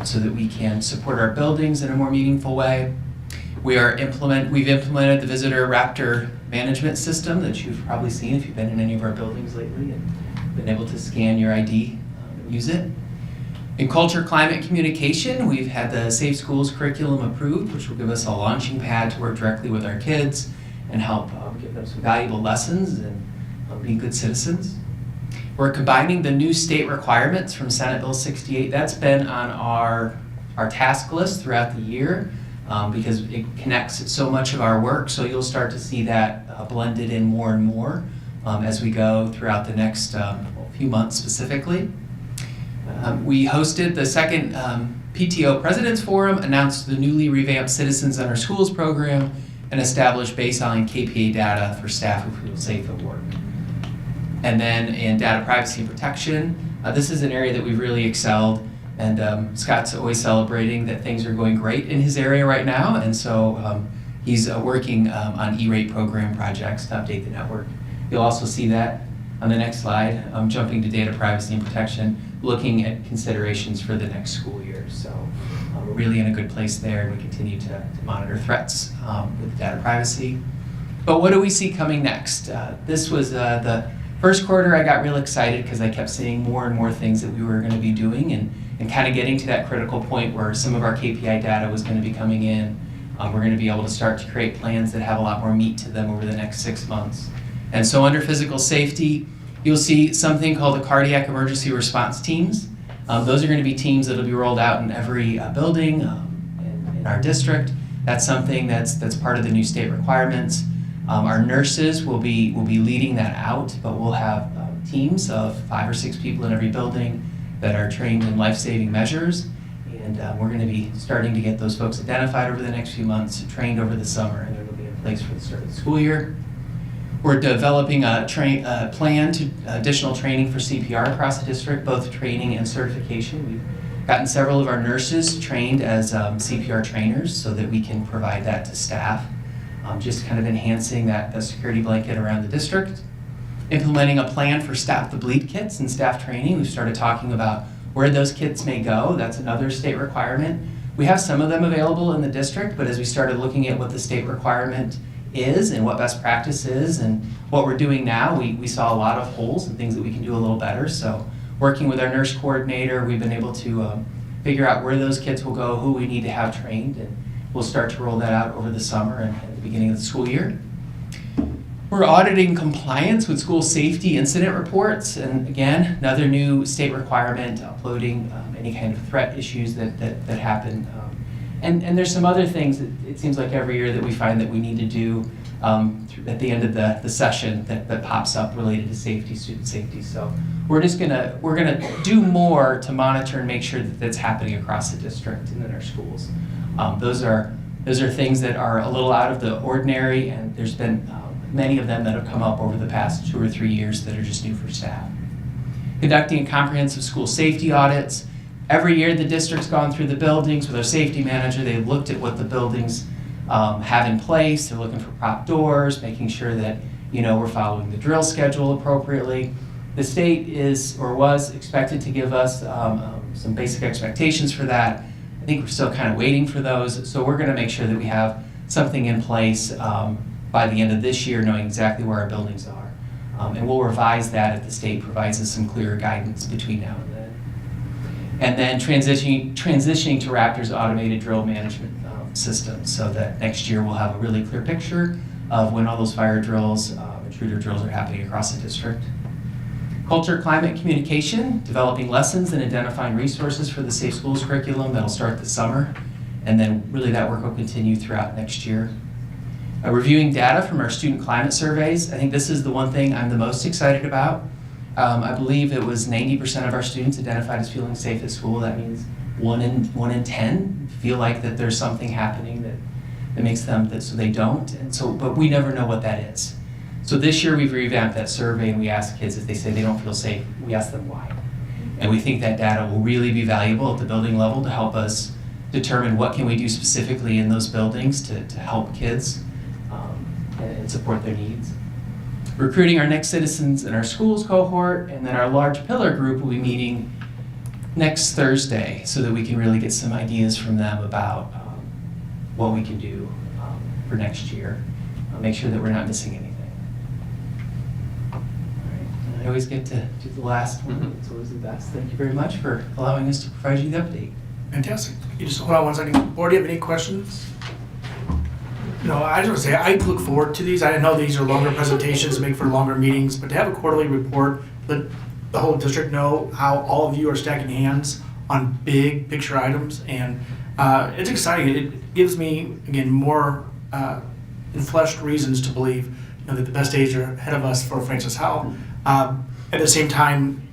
so that we can support our buildings in a more meaningful way. We've implemented the visitor Raptor management system that you've probably seen if you've been in any of our buildings lately and been able to scan your ID and use it. In culture, climate, communication, we've had the Safe Schools curriculum approved, which will give us a launching pad to work directly with our kids and help give them some valuable lessons and be good citizens. We're combining the new state requirements from Senate Bill 68. That's been on our task list throughout the year because it connects so much of our work. So you'll start to see that blended in more and more as we go throughout the next few months specifically. We hosted the second PTO President's Forum, announced the newly revamped Citizens in Our Schools program, and established baseline KPI data for staff who feel safe at work. And then in data privacy and protection, this is an area that we've really excelled, and Scott's always celebrating that things are going great in his area right now, and so he's working on E-rate program projects to update the network. You'll also see that on the next slide, jumping to data privacy and protection, looking at considerations for the next school year. So we're really in a good place there, and we continue to monitor threats with data privacy. But what do we see coming next? This was the first quarter. I got real excited because I kept seeing more and more things that we were going to be doing and kind of getting to that critical point where some of our KPI data was going to be coming in. We're going to be able to start to create plans that have a lot more meat to them over the next 6 months. And so under physical safety, you'll see something called the cardiac emergency response teams. Those are going to be teams that will be rolled out in every building in our district. That's something that's part of the new state requirements. Our nurses will be leading that out, but we'll have teams of 5 or 6 people in every building that are trained in life-saving measures. And we're going to be starting to get those folks identified over the next few months, trained over the summer, and they'll be in place for the start of the school year. We're developing a plan to additional training for CPR across the district, both training and certification. We've gotten several of our nurses trained as CPR trainers so that we can provide that to staff, just kind of enhancing that security blanket around the district. Implementing a plan for Stop the Bleed kits and staff training. We've started talking about where those kits may go. That's another state requirement. We have some of them available in the district, but as we started looking at what the state requirement is and what best practice is and what we're doing now, we saw a lot of holes and things that we can do a little better. So working with our nurse coordinator, we've been able to figure out where those kids will go, who we need to have trained, and we'll start to roll that out over the summer and at the beginning of the school year. We're auditing compliance with school safety incident reports, and again, another new state requirement, uploading any kind of threat issues that happen. And there's some other things that it seems like every year that we find that we need to do at the end of the session that pops up related to safety, student safety. So we're gonna do more to monitor and make sure that that's happening across the district and in our schools. Those are things that are a little out of the ordinary, and there's been many of them that have come up over the past 2 or 3 years that are just new for staff. Conducting comprehensive school safety audits. Every year the district's gone through the buildings with our safety manager. They've looked at what the buildings have in place. They're looking for prop doors, making sure that we're following the drill schedule appropriately. The state is or was expected to give us some basic expectations for that. I think we're still kind of waiting for those. So we're going to make sure that we have something in place by the end of this year, knowing exactly where our buildings are. And we'll revise that if the state provides us some clearer guidance between now and then. And then transitioning to Raptor's automated drill management system, so that next year we'll have a really clear picture of when all those fire drills, intruder drills are happening across the district. Culture, climate, communication, developing lessons and identifying resources for the Safe Schools curriculum that'll start this summer. And then really that work will continue throughout next year. Reviewing data from our student climate surveys. I think this is the one thing I'm the most excited about. I believe it was 90% of our students identified as feeling safe at school. That means one in 10 feel like that there's something happening that makes them so they don't. And so, but we never know what that is. So this year we've revamped that survey and we ask kids if they say they don't feel safe, we ask them why. And we think that data will really be valuable at the building level to help us determine what can we do specifically in those buildings to help kids and support their needs. Recruiting our next citizens in our schools cohort, and then our large pillar group will be meeting next Thursday so that we can really get some ideas from them about what we can do for next year. Make sure that we're not missing anything. All right. And I always get to do the last one. It's always the best. Thank you very much for allowing us to provide you the update. Fantastic. You just hold on one second. Board, do you have any questions? No, I just want to say I look forward to these. I know these are longer presentations, make for longer meetings, but to have a quarterly report, let the whole district know how all of you are stacking hands on big picture items, and it's exciting. It gives me, again, more enfleshed reasons to believe that the best days are ahead of us for Francis Howell. At the same time,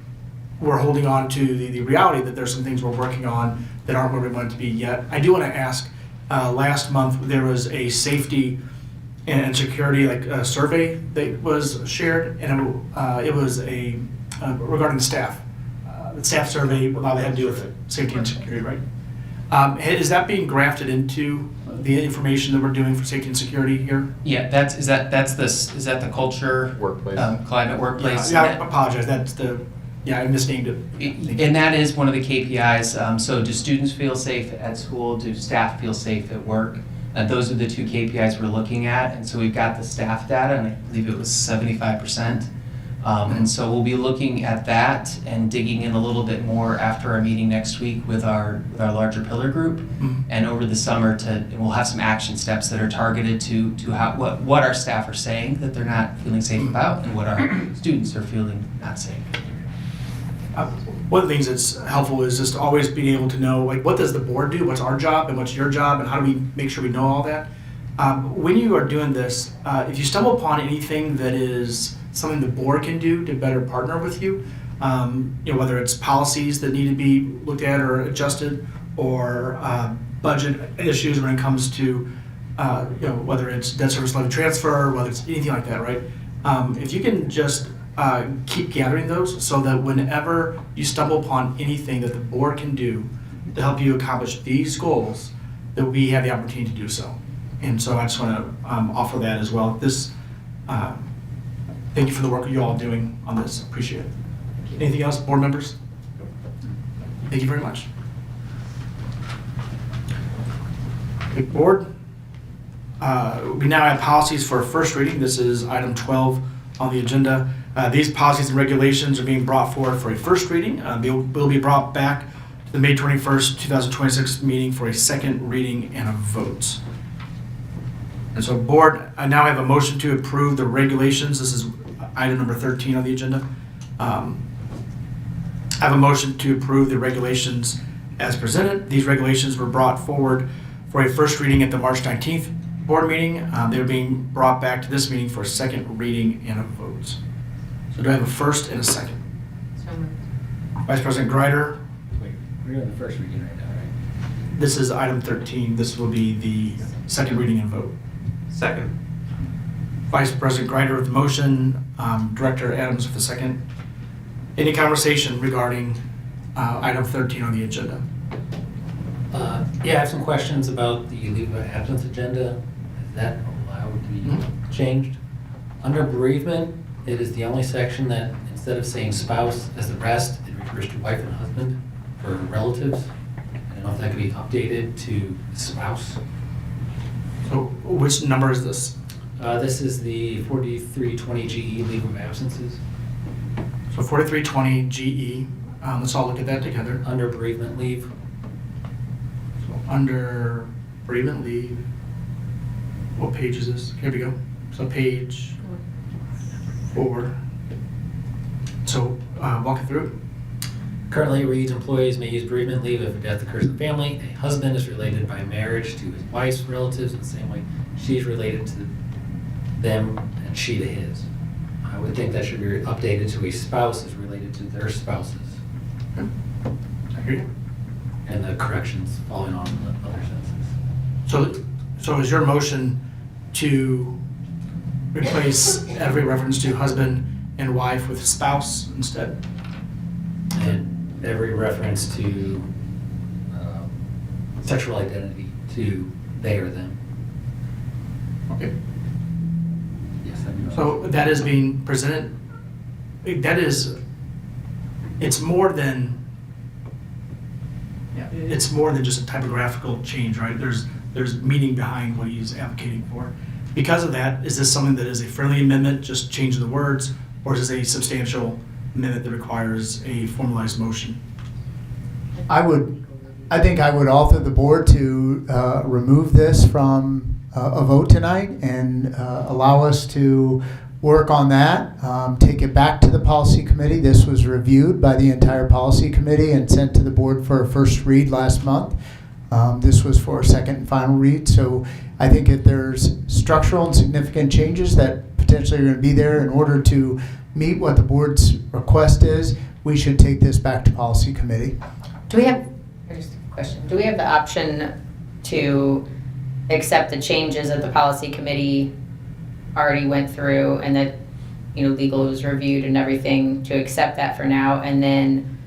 we're holding on to the reality that there's some things we're working on that aren't where we want it to be yet. I do want to ask, last month there was a safety and security survey that was shared, and it was a regarding the staff. The staff survey, a lot of it had to do with safety and security, right? Is that being grafted into the information that we're doing for safety and security here? Yeah, is that the culture Workplace. Climate workplace? Yeah, I apologize. I misnamed it. And that is one of the KPIs. So do students feel safe at school? Do staff feel safe at work? Those are the two KPIs we're looking at. And so we've got the staff data, and I believe it was 75%. And so we'll be looking at that and digging in a little bit more after our meeting next week with our larger pillar group. And over the summer, we'll have some action steps that are targeted to what our staff are saying that they're not feeling safe about, and what our students are feeling not safe. One of the things that's helpful is just always being able to know, what does the board do? What's our job and what's your job, and how do we make sure we know all that? When you are doing this, if you stumble upon anything that is something the board can do to better partner with you, whether it's policies that need to be looked at or adjusted, or budget issues when it comes to, whether it's debt service levy transfer, whether it's anything like that, right? If you can just keep gathering those so that whenever you stumble upon anything that the board can do to help you accomplish these goals, that we have the opportunity to do so. And so I just want to offer that as well. Thank you for the work you all are doing on this. Appreciate it. Anything else, board members? Thank you very much. Big board. We now have policies for first reading. This is item 12 on the agenda. These policies and regulations are being brought forward for a first reading. Will be brought back to the May 21st, 2026 meeting for a second reading and a vote. And so, board, I now have a motion to approve the regulations. This is item number 13 on the agenda. I have a motion to approve the regulations as presented. These regulations were brought forward for a first reading at the March 19th board meeting. They're being brought back to this meeting for a second reading and a vote. So do I have a first and a second? Vice President Greider. Wait, we're doing the first reading right now, right? This is item 13. This will be the second reading and vote. Second. Vice President Greider with the motion, Director Adams with the second. Any conversation regarding item 13 on the agenda? Yeah, I have some questions about the leave of absence agenda. Is that allowed to be changed? Under bereavement, it is the only section that instead of saying spouse as the rest, it refers to wife and husband for relatives. I don't know if that could be updated to spouse. So which number is this? This is the 4320 GE leave of absences. So 4320 GE. Let's all look at that together. Under bereavement leave. So under bereavement leave. What page is this? Here we go. So page 4. So walk it through. Currently it reads, employees may use bereavement leave if a death occurs in the family. A husband is related by marriage to his wife's relatives in the same way she's related to them and she to his. I would think that should be updated to a spouse is related to their spouses. I hear you. And the corrections falling on the other senses. So is your motion to replace every reference to husband and wife with spouse instead? And every reference to sexual identity to they or them. Okay. Yes, that'd be So that is being presented, it's more than just a typographical change, right? There's meaning behind what he's advocating for. Because of that, is this something that is a friendly amendment, just changing the words, or is this a substantial amendment that requires a formalized motion? I think I would author the board to remove this from a vote tonight and allow us to work on that, take it back to the policy committee. This was reviewed by the entire policy committee and sent to the board for a first read last month. This was for a second and final read. So I think if there's structural and significant changes that potentially are going to be there in order to meet what the board's request is, we should take this back to policy committee. Do we have, here's a question, do we have the option to accept the changes that the policy committee already went through and that, legal was reviewed and everything, to accept that for now and then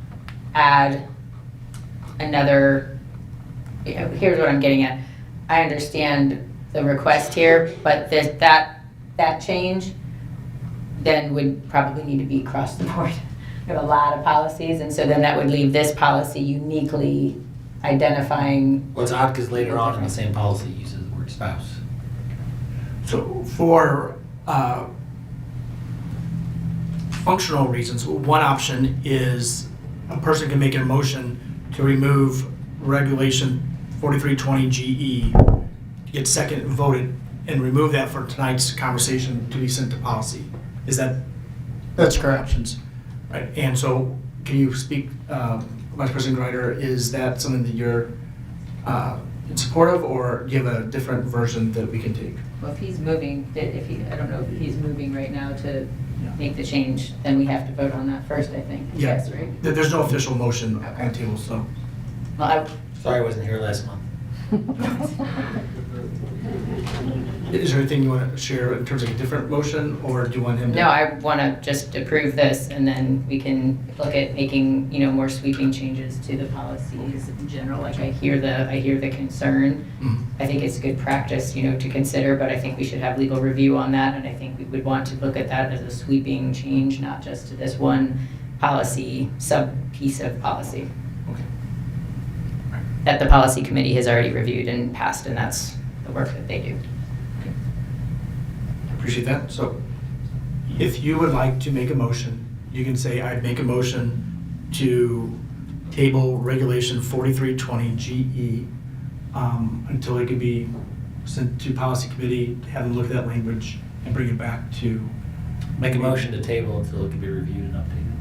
add another, here's what I'm getting at. I understand the request here, but that change then would probably need to be across the board. We have a lot of policies, and so then that would leave this policy uniquely identifying. Well, it's odd because later on in the same policy it uses the word spouse. So for functional reasons, one option is a person can make a motion to remove regulation 4320 GE, get second and voted, and remove that for tonight's conversation to be sent to policy. Is that? That's correct. Options, right? And so, can you speak, Vice President Greider, is that something that you're in support of, or do you have a different version that we can take? Well, if he's moving, I don't know if he's moving right now to make the change, then we have to vote on that first, I think. Yeah. Yes, right? There's no official motion on the table, so. Well, Sorry I wasn't here last month. Is there anything you want to share in terms of a different motion, or do you want him to? No, I want to just approve this, and then we can look at making, more sweeping changes to the policies in general. Like I hear the concern. I think it's good practice, to consider, but I think we should have legal review on that, and I think we would want to look at that as a sweeping change, not just to this one policy, sub-piece of policy. Okay. That the policy committee has already reviewed and passed, and that's the work that they do. Appreciate that. So if you would like to make a motion, you can say, I'd make a motion to table regulation 4320 GE until it can be sent to policy committee, have them look at that language and bring it back to. Make a motion to table until it can be reviewed and updated.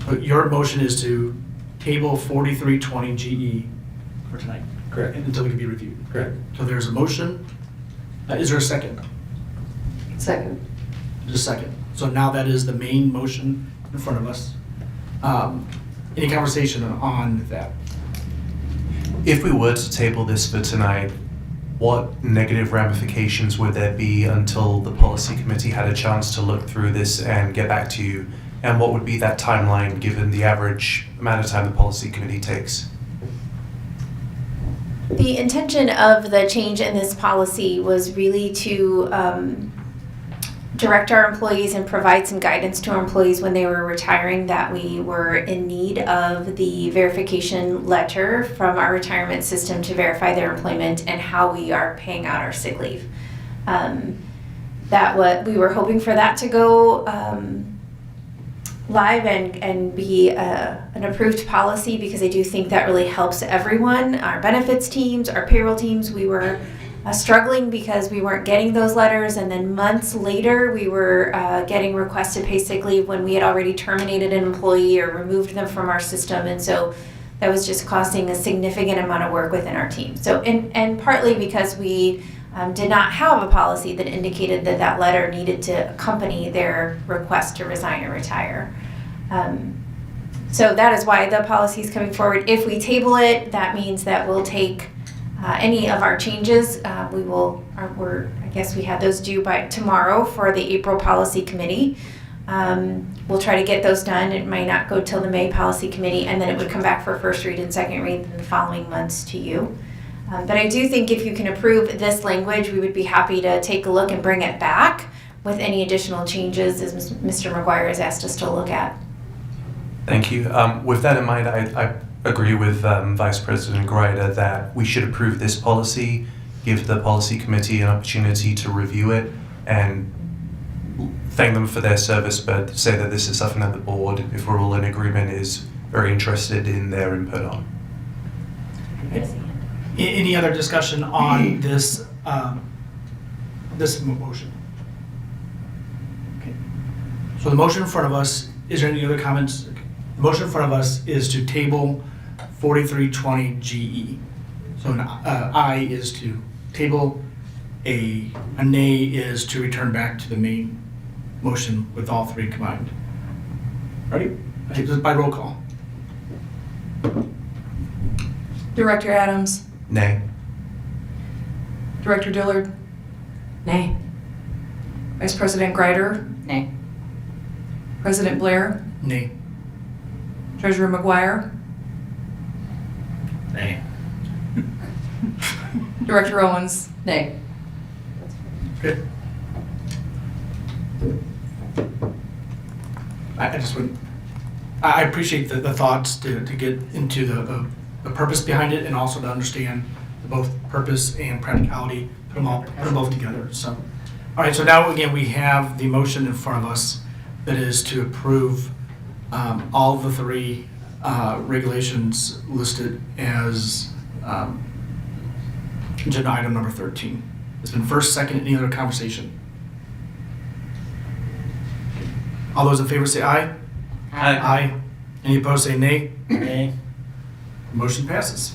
But your motion is to table 4320 GE for tonight. Correct. Until it can be reviewed. Correct. So there's a motion. Is there a second? Second. Just a second. So now that is the main motion in front of us. Any conversation on that? If we were to table this for tonight, what negative ramifications would there be until the policy committee had a chance to look through this and get back to you? And what would be that timeline given the average amount of time the policy committee takes? The intention of the change in this policy was really to direct our employees and provide some guidance to our employees when they were retiring that we were in need of the verification letter from our retirement system to verify their employment and how we are paying out our sick leave. We were hoping for that to go live and be an approved policy, because I do think that really helps everyone, our benefits teams, our payroll teams. We were struggling because we weren't getting those letters, and then months later we were getting requests to pay sick leave when we had already terminated an employee or removed them from our system, and so that was just costing a significant amount of work within our team. So, and partly because we did not have a policy that indicated that that letter needed to accompany their request to resign or retire. So that is why the policy is coming forward. If we table it, that means that we'll take any of our changes. I guess we had those due by tomorrow for the April Policy Committee. We'll try to get those done. It might not go till the May Policy Committee, and then it would come back for first read and second read in the following months to you. But I do think if you can approve this language, we would be happy to take a look and bring it back with any additional changes as Mr. McGuire has asked us to look at. Thank you. With that in mind, I agree with Vice President Greiter that we should approve this policy, give the policy committee an opportunity to review it, and thank them for their service, but say that this is something that the board, if we're all in agreement, is very interested in their input on. Any other discussion on this this motion? Okay. So the motion in front of us, is there any other comments? The motion in front of us is to table 4320 GE. So an aye is to table, a nay is to return back to the main motion with all three combined. Ready? I take this by roll call. Director Adams. Nay. Director Dillard. Nay. Vice President Greiter. Nay. President Blair. Nay. Treasurer McGuire. Nay. Director Owens. Nay. Good. I just would, I appreciate the thoughts to get into the purpose behind it, and also to understand both purpose and practicality, put them both together. So, all right, so now again, we have the motion in front of us that is to approve all of the three regulations listed as agenda item number 13. It's been first, second, any other conversation? All those in favor say aye. Aye. Aye. Any opposed say nay. Nay. Motion passes.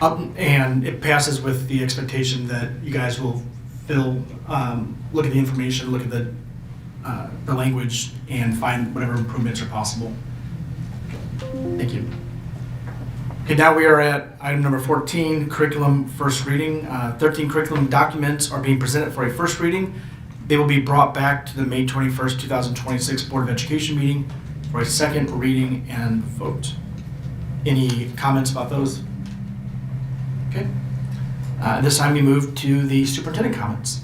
And it passes with the expectation that you guys will look at the information, look at the language, and find whatever improvements are possible. Thank you. Okay, now we are at item number 14, curriculum first reading. 13 curriculum documents are being presented for a first reading. They will be brought back to the May 21st, 2026 Board of Education meeting for a second reading and vote. Any comments about those? Okay. This time we move to the superintendent comments.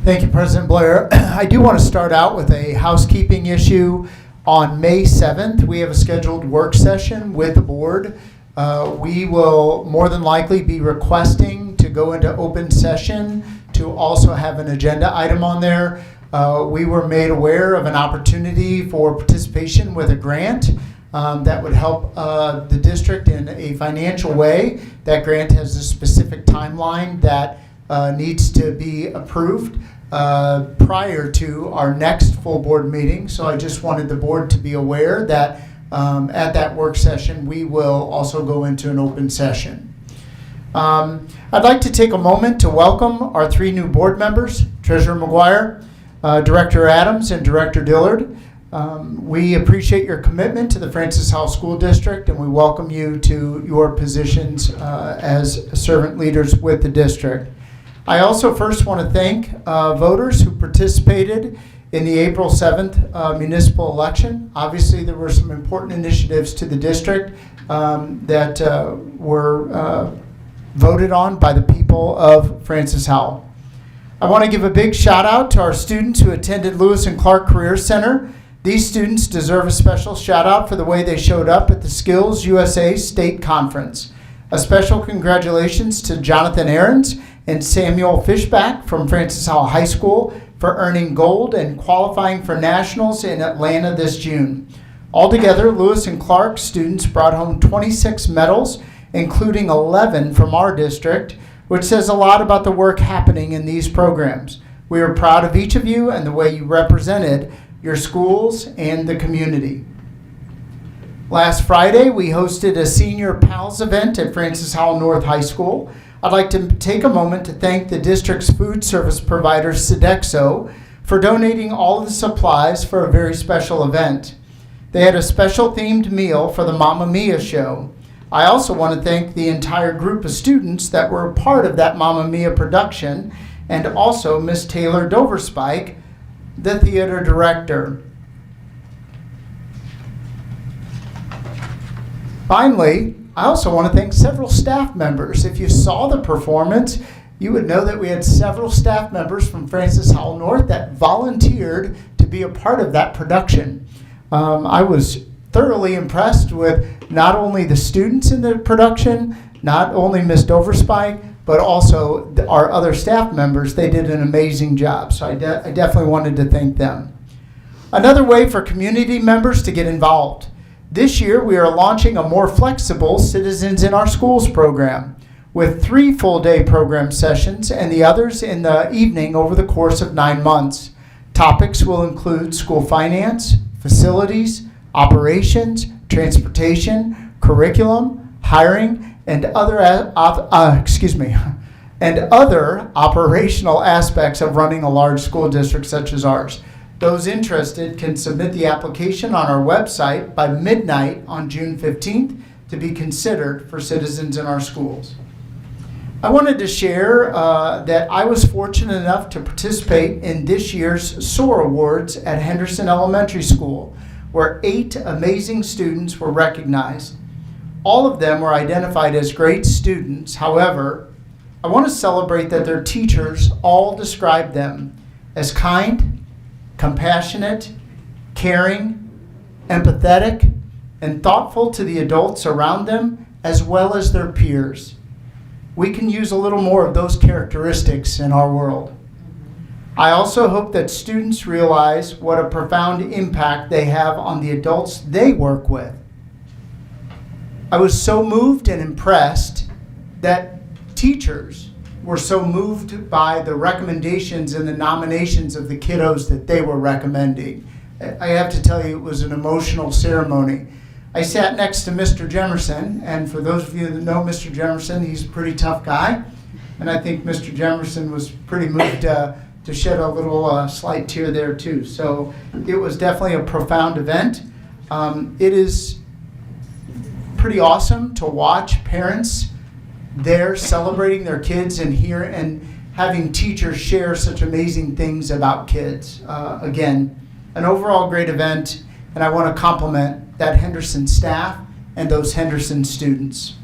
Thank you, President Blair. I do want to start out with a housekeeping issue. On May 7th, we have a scheduled work session with the board. We will more than likely be requesting to go into open session to also have an agenda item on there. We were made aware of an opportunity for participation with a grant that would help the district in a financial way. That grant has a specific timeline that needs to be approved prior to our next full board meeting. So I just wanted the board to be aware that at that work session, we will also go into an open session. I'd like to take a moment to welcome our three new board members, Treasurer McGuire, Director Adams, and Director Dillard. We appreciate your commitment to the Francis Howell School District, and we welcome you to your positions as servant leaders with the district. I also first want to thank voters who participated in the April 7th municipal election. Obviously, there were some important initiatives to the district that were voted on by the people of Francis Howell. I want to give a big shout out to our students who attended Lewis and Clark Career Center. These students deserve a special shout out for the way they showed up at the Skills USA State Conference. A special congratulations to Jonathan Ahrens and Samuel Fishback from Francis Howell High School for earning gold and qualifying for nationals in Atlanta this June. Altogether, Lewis and Clark students brought home 26 medals, including 11 from our district, which says a lot about the work happening in these programs. We are proud of each of you and the way you represented your schools and the community. Last Friday, we hosted a Senior Pals event at Francis Howell North High School. I'd like to take a moment to thank the district's food service provider, Sodexo, for donating all of the supplies for a very special event. They had a special themed meal for the Mamma Mia show. I also want to thank the entire group of students that were a part of that Mamma Mia production, and also Miss Taylor Doverspike, the theater director. Finally, I also want to thank several staff members. If you saw the performance, you would know that we had several staff members from Francis Howell North that volunteered to be a part of that production. I was thoroughly impressed with not only the students in the production, not only Ms. Doverspike, but also our other staff members. They did an amazing job, so I definitely wanted to thank them. Another way for community members to get involved. This year, we are launching a more flexible Citizens in Our Schools program with 3 full-day program sessions and the others in the evening over the course of 9 months. Topics will include school finance, facilities, operations, transportation, curriculum, hiring, and other operational aspects of running a large school district such as ours. Those interested can submit the application on our website by midnight on June 15th to be considered for Citizens in Our Schools. I wanted to share that I was fortunate enough to participate in this year's SOAR Awards at Henderson Elementary School, where 8 amazing students were recognized. All of them were identified as great students. However, I want to celebrate that their teachers all described them as kind, compassionate, caring, empathetic, and thoughtful to the adults around them as well as their peers. We can use a little more of those characteristics in our world. I also hope that students realize what a profound impact they have on the adults they work with. I was so moved and impressed that teachers were so moved by the recommendations and the nominations of the kiddos that they were recommending. I have to tell you, it was an emotional ceremony. I sat next to Mr. Jemerson, and for those of you that know Mr. Jemerson, he's a pretty tough guy, and I think Mr. Jemerson was pretty moved to shed a little slight tear there too. So it was definitely a profound event. It is pretty awesome to watch parents there celebrating their kids and having teachers share such amazing things about kids. Again, an overall great event, and I want to compliment that Henderson staff and those Henderson students.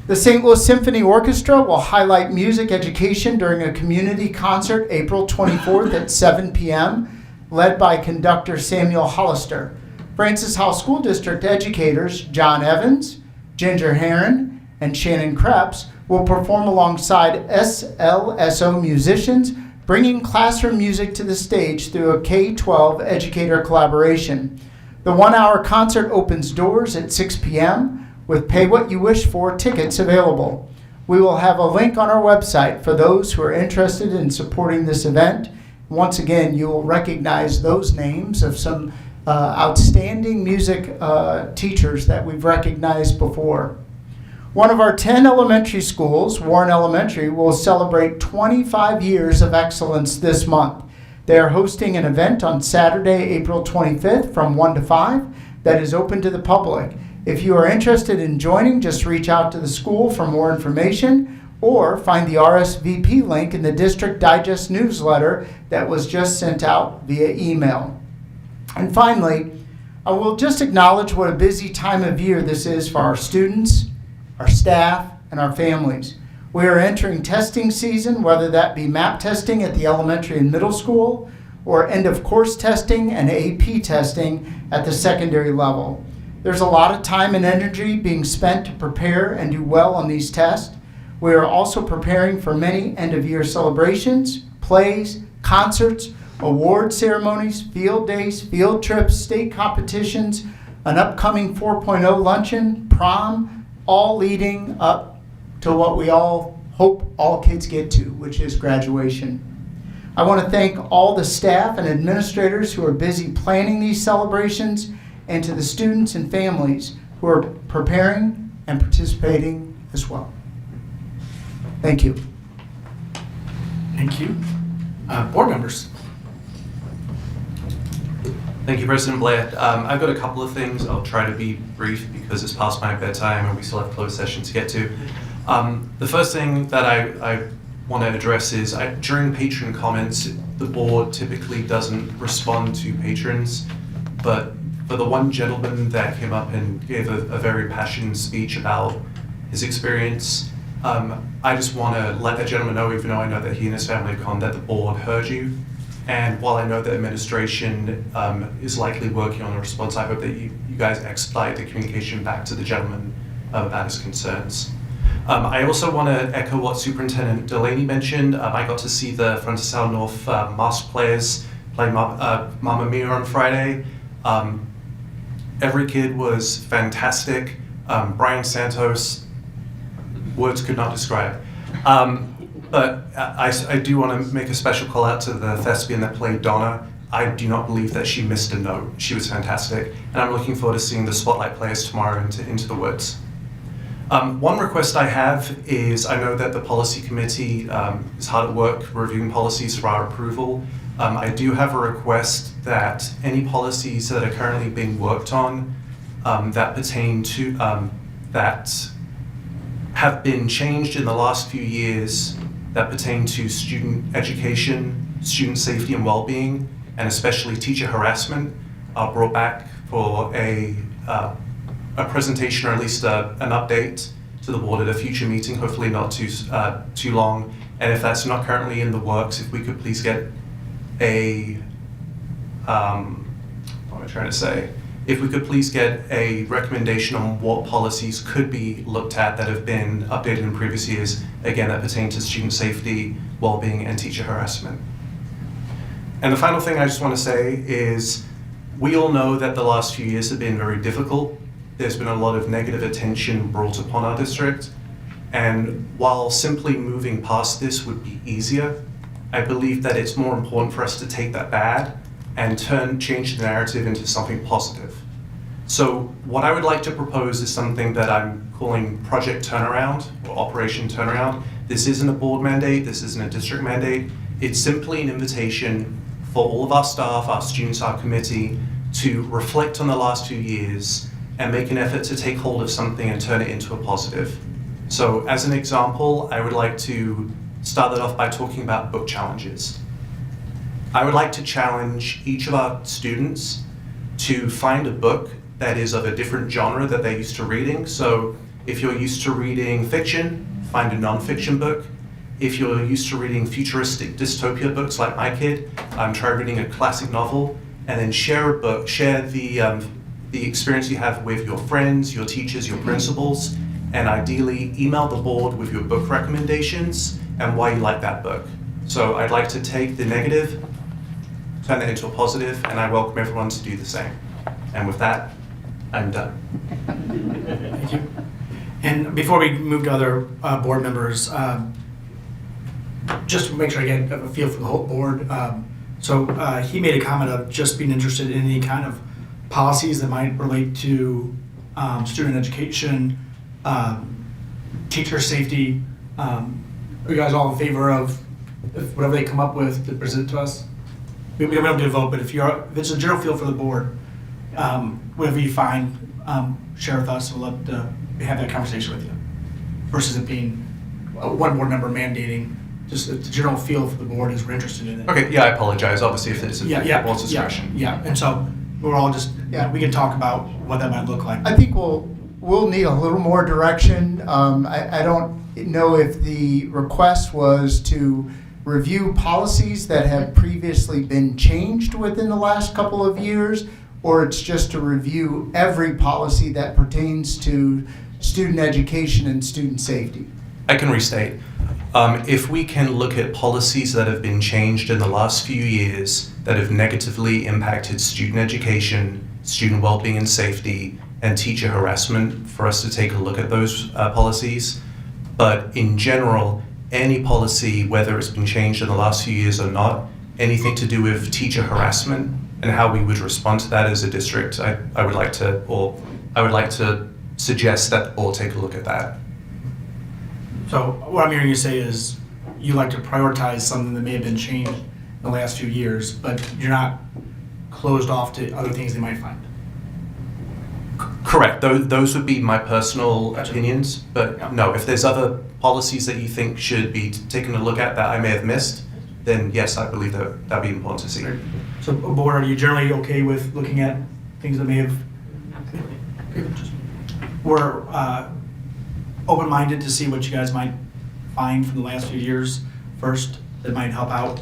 The St. Louis Symphony Orchestra will highlight music education during a community concert April 24th at 7 p.m., led by conductor Samuel Hollister. Francis Howell School District educators John Evans, Ginger Heron, and Shannon Krebs will perform alongside SLSO musicians, bringing classroom music to the stage through a K-12 educator collaboration. The 1-hour concert opens doors at 6 p.m. with Pay What You Wish For tickets available. We will have a link on our website for those who are interested in supporting this event. Once again, you will recognize those names of some outstanding music teachers that we've recognized before. One of our 10 elementary schools, Warren Elementary, will celebrate 25 years of excellence this month. They are hosting an event on Saturday, April 25th from 1 to 5 that is open to the public. If you are interested in joining, just reach out to the school for more information or find the RSVP link in the District Digest newsletter that was just sent out via email. And finally, I will just acknowledge what a busy time of year this is for our students, our staff, and our families. We are entering testing season, whether that be MAP testing at the elementary and middle school, or end of course testing and AP testing at the secondary level. There's a lot of time and energy being spent to prepare and do well on these tests. We are also preparing for many end of year celebrations, plays, concerts, award ceremonies, field days, field trips, state competitions, an upcoming 4.0 luncheon, prom, all leading up to what we all hope all kids get to, which is graduation. I want to thank all the staff and administrators who are busy planning these celebrations and to the students and families who are preparing and participating as well. Thank you. Thank you. Board members. Thank you, President Blair. I've got a couple of things. I'll try to be brief because it's past my bedtime and we still have closed session to get to. The first thing that I want to address is during patron comments, the board typically doesn't respond to patrons, but for the one gentleman that came up and gave a very passionate speech about his experience, I just want to let that gentleman know, even though I know that he and his family have come, that the board heard you. And while I know that administration is likely working on a response, I hope that you guys expedite the communication back to the gentleman about his concerns. I also want to echo what Superintendent Delaney mentioned. I got to see the Francis Howell North masked players play Mamma Mia on Friday. Every kid was fantastic. Brian Santos, words could not describe. But I do want to make a special call out to the thespian that played Donna. I do not believe that she missed a note. She was fantastic. And I'm looking forward to seeing the Spotlight players tomorrow into the Woods. One request I have is, I know that the policy committee is hard at work reviewing policies for our approval. I do have a request that any policies that are currently being worked on that pertain to, that have been changed in the last few years that pertain to student education, student safety and well-being, and especially teacher harassment, are brought back for a presentation, or at least an update to the board at a future meeting, hopefully not too long. And if that's not currently in the works, if we could please get what am I trying to say? If we could please get a recommendation on what policies could be looked at that have been updated in previous years, again, that pertain to student safety, well-being, and teacher harassment. And the final thing I just want to say is, we all know that the last few years have been very difficult. There's been a lot of negative attention brought upon our district. And while simply moving past this would be easier, I believe that it's more important for us to take that bad and change the narrative into something positive. So what I would like to propose is something that I'm calling Project Turnaround, or Operation Turnaround. This isn't a board mandate, this isn't a district mandate. It's simply an invitation for all of our staff, our students, our committee, to reflect on the last few years and make an effort to take hold of something and turn it into a positive. So as an example, I would like to start that off by talking about book challenges. I would like to challenge each of our students to find a book that is of a different genre that they're used to reading. So if you're used to reading fiction, find a non-fiction book. If you're used to reading futuristic dystopia books like my kid, try reading a classic novel, and then share a book, share the experience you have with your friends, your teachers, your principals, and ideally email the board with your book recommendations and why you like that book. So I'd like to take the negative, turn that into a positive, and I welcome everyone to do the same. And with that, I'm done. Thank you. And before we move to other board members, just to make sure I get a feel for the whole board. So he made a comment of just being interested in any kind of policies that might relate to student education, teacher safety. Are you guys all in favor of whatever they come up with to present to us? We don't have to vote, but if it's a general feel for the board, whatever you find, share with us. We'll love to have that conversation with you. Versus it being one board member mandating, just the general feel for the board is we're interested in it. Okay, yeah, I apologize. Obviously, if it is a board's discretion. Yeah, and so we're all just, we can talk about what that might look like. I think we'll need a little more direction. I don't know if the request was to review policies that have previously been changed within the last couple of years, or it's just to review every policy that pertains to student education and student safety. I can restate. If we can look at policies that have been changed in the last few years that have negatively impacted student education, student well-being and safety, and teacher harassment, for us to take a look at those policies. But in general, any policy, whether it's been changed in the last few years or not, anything to do with teacher harassment, and how we would respond to that as a district, I would like to suggest that the board take a look at that. So what I'm hearing you say is you like to prioritize something that may have been changed in the last few years, but you're not closed off to other things they might find. Correct. Those would be my personal opinions, but no, if there's other policies that you think should be taken a look at that I may have missed, then yes, I believe that that'd be important to see. So, board, are you generally okay with looking at things that may have, we're open-minded to see what you guys might find from the last few years first that might help out?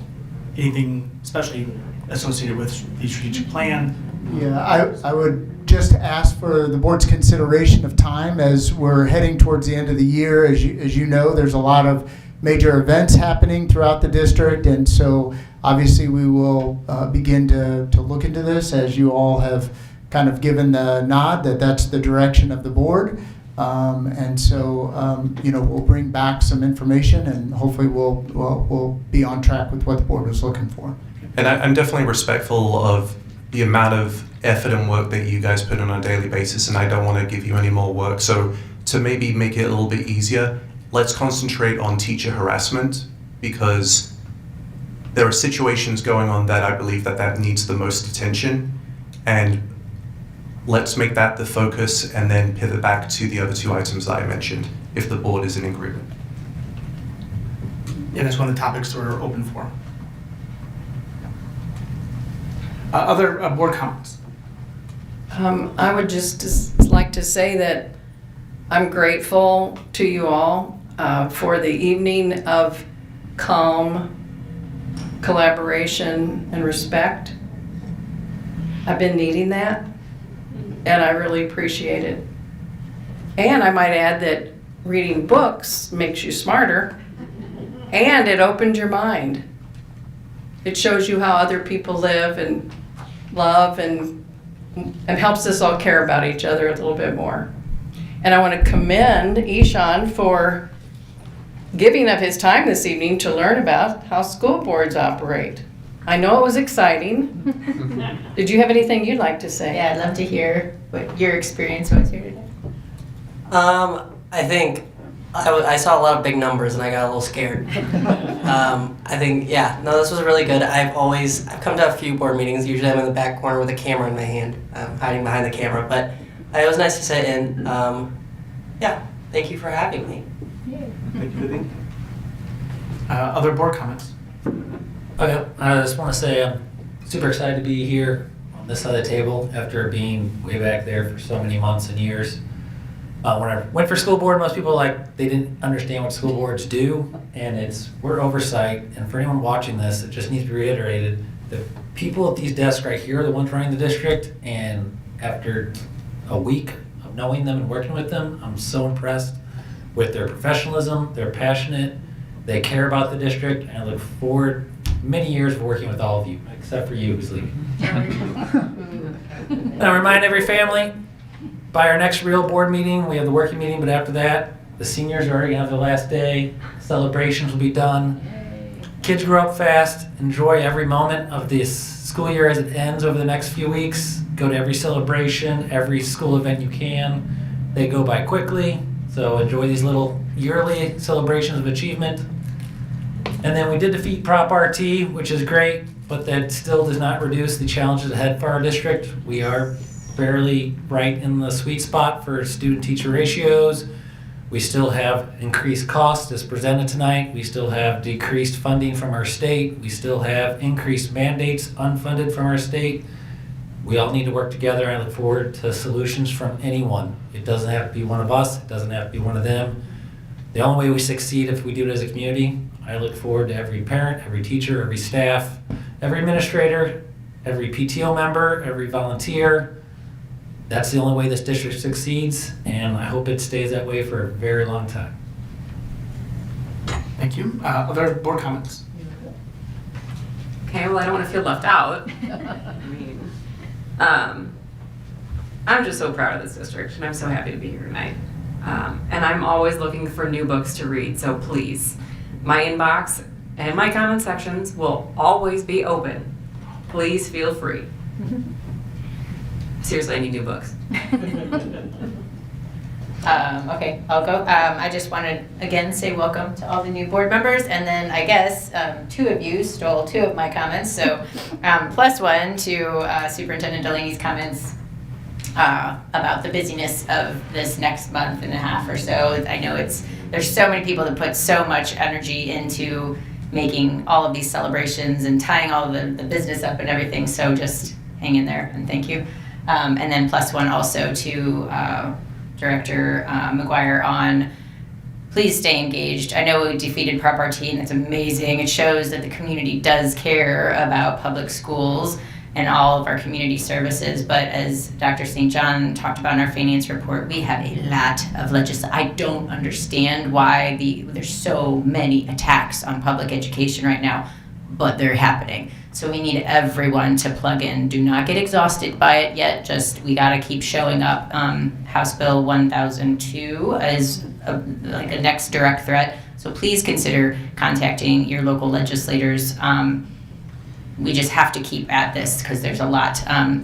Anything especially associated with the strategic plan? Yeah, I would just ask for the board's consideration of time as we're heading towards the end of the year. As you know, there's a lot of major events happening throughout the district, and so obviously we will begin to look into this as you all have kind of given the nod that that's the direction of the board. And so, we'll bring back some information, and hopefully we'll be on track with what the board was looking for. And I'm definitely respectful of the amount of effort and work that you guys put in on a daily basis, and I don't want to give you any more work. So to maybe make it a little bit easier, let's concentrate on teacher harassment, because there are situations going on that I believe that needs the most attention, and let's make that the focus and then pivot back to the other two items that I mentioned, if the board is in agreement. Yeah, that's one of the topics we're open for. Other board comments? I would just like to say that I'm grateful to you all for the evening of calm collaboration and respect. I've been needing that, and I really appreciate it. And I might add that reading books makes you smarter, and it opens your mind. It shows you how other people live and love, and helps us all care about each other a little bit more. And I want to commend Ishan for giving of his time this evening to learn about how school boards operate. I know it was exciting. Did you have anything you'd like to say? Yeah, I'd love to hear what your experience was here today. I think I saw a lot of big numbers and I got a little scared. I think, this was really good. I've come to a few board meetings. Usually I'm in the back corner with a camera in my hand, hiding behind the camera, but it was nice to sit in. Thank you for having me. Thank you. Other board comments? Okay, I just want to say I'm super excited to be here on this side of the table after being way back there for so many months and years. When I went for school board, most people they didn't understand what school boards do, and we're oversight. And for anyone watching this, it just needs to be reiterated: the people at these desks right here are the ones running the district. And after a week of knowing them and working with them, I'm so impressed with their professionalism. They're passionate. They care about the district, and I look forward many years of working with all of you, except for you, who's leaving. And I remind every family, by our next real board meeting, we have the working meeting, but after that, the seniors are already going to have their last day. Celebrations will be done. Kids grow up fast. Enjoy every moment of this school year as it ends over the next few weeks. Go to every celebration, every school event you can. They go by quickly, so enjoy these little yearly celebrations of achievement. And then we did defeat Prop RT, which is great, but that still does not reduce the challenges ahead for our district. We are fairly right in the sweet spot for student-teacher ratios. We still have increased costs as presented tonight. We still have decreased funding from our state. We still have increased mandates unfunded from our state. We all need to work together, and I look forward to solutions from anyone. It doesn't have to be one of us. It doesn't have to be one of them. The only way we succeed if we do it as a community. I look forward to every parent, every teacher, every staff, every administrator, every PTO member, every volunteer. That's the only way this district succeeds, and I hope it stays that way for a very long time. Thank you. Other board comments? Okay, well, I don't want to feel left out. I'm just so proud of this district, and I'm so happy to be here tonight. And I'm always looking for new books to read, so please, my inbox and my comment sections will always be open. Please feel free. Seriously, I need new books. Okay, I'll go. I just want to again say welcome to all the new board members, and then I guess two of you stole two of my comments, so plus one to Superintendent Delaney's comments about the busyness of this next month and a half or so. I know there's so many people that put so much energy into making all of these celebrations and tying all of the business up and everything, so just hang in there and thank you. And then plus one also to Director McGuire on please stay engaged. I know we defeated Prop RT and it's amazing. It shows that the community does care about public schools and all of our community services, but as Dr. St. John talked about in our finance report, we have a lot of legislation. I don't understand why there's so many attacks on public education right now, but they're happening. So we need everyone to plug in. Do not get exhausted by it yet, just we gotta keep showing up. House Bill 1002 is like a next direct threat, so please consider contacting your local legislators. We just have to keep at this because there's a lot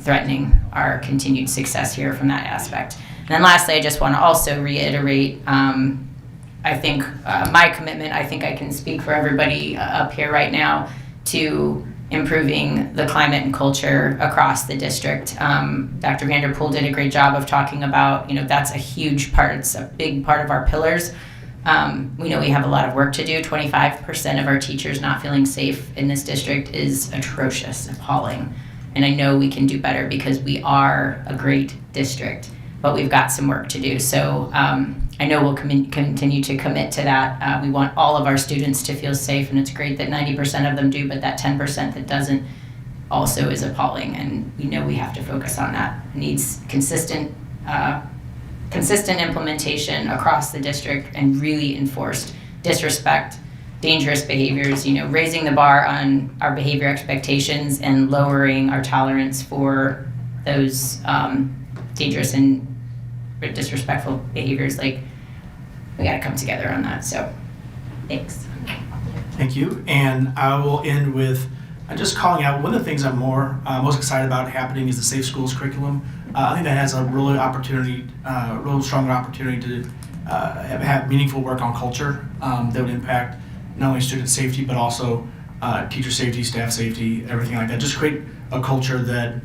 threatening our continued success here from that aspect. And then lastly, I just want to also reiterate, I think my commitment, I think I can speak for everybody up here right now, to improving the climate and culture across the district. Dr. Vanderpool did a great job of talking about, that's a huge part, it's a big part of our pillars. We know we have a lot of work to do. 25% of our teachers not feeling safe in this district is atrocious, appalling. And I know we can do better because we are a great district, but we've got some work to do. So I know we'll continue to commit to that. We want all of our students to feel safe, and it's great that 90% of them do, but that 10% that doesn't also is appalling, and we know we have to focus on that. It needs consistent implementation across the district and really enforced disrespect, dangerous behaviors, raising the bar on our behavior expectations and lowering our tolerance for those dangerous and disrespectful behaviors. Like, we gotta come together on that, so thanks. Thank you, and I will end with just calling out one of the things I'm most excited about happening is the Safe Schools curriculum. I think that has a real strong opportunity to have meaningful work on culture that would impact not only student safety, but also teacher safety, staff safety, everything like that. Just create a culture that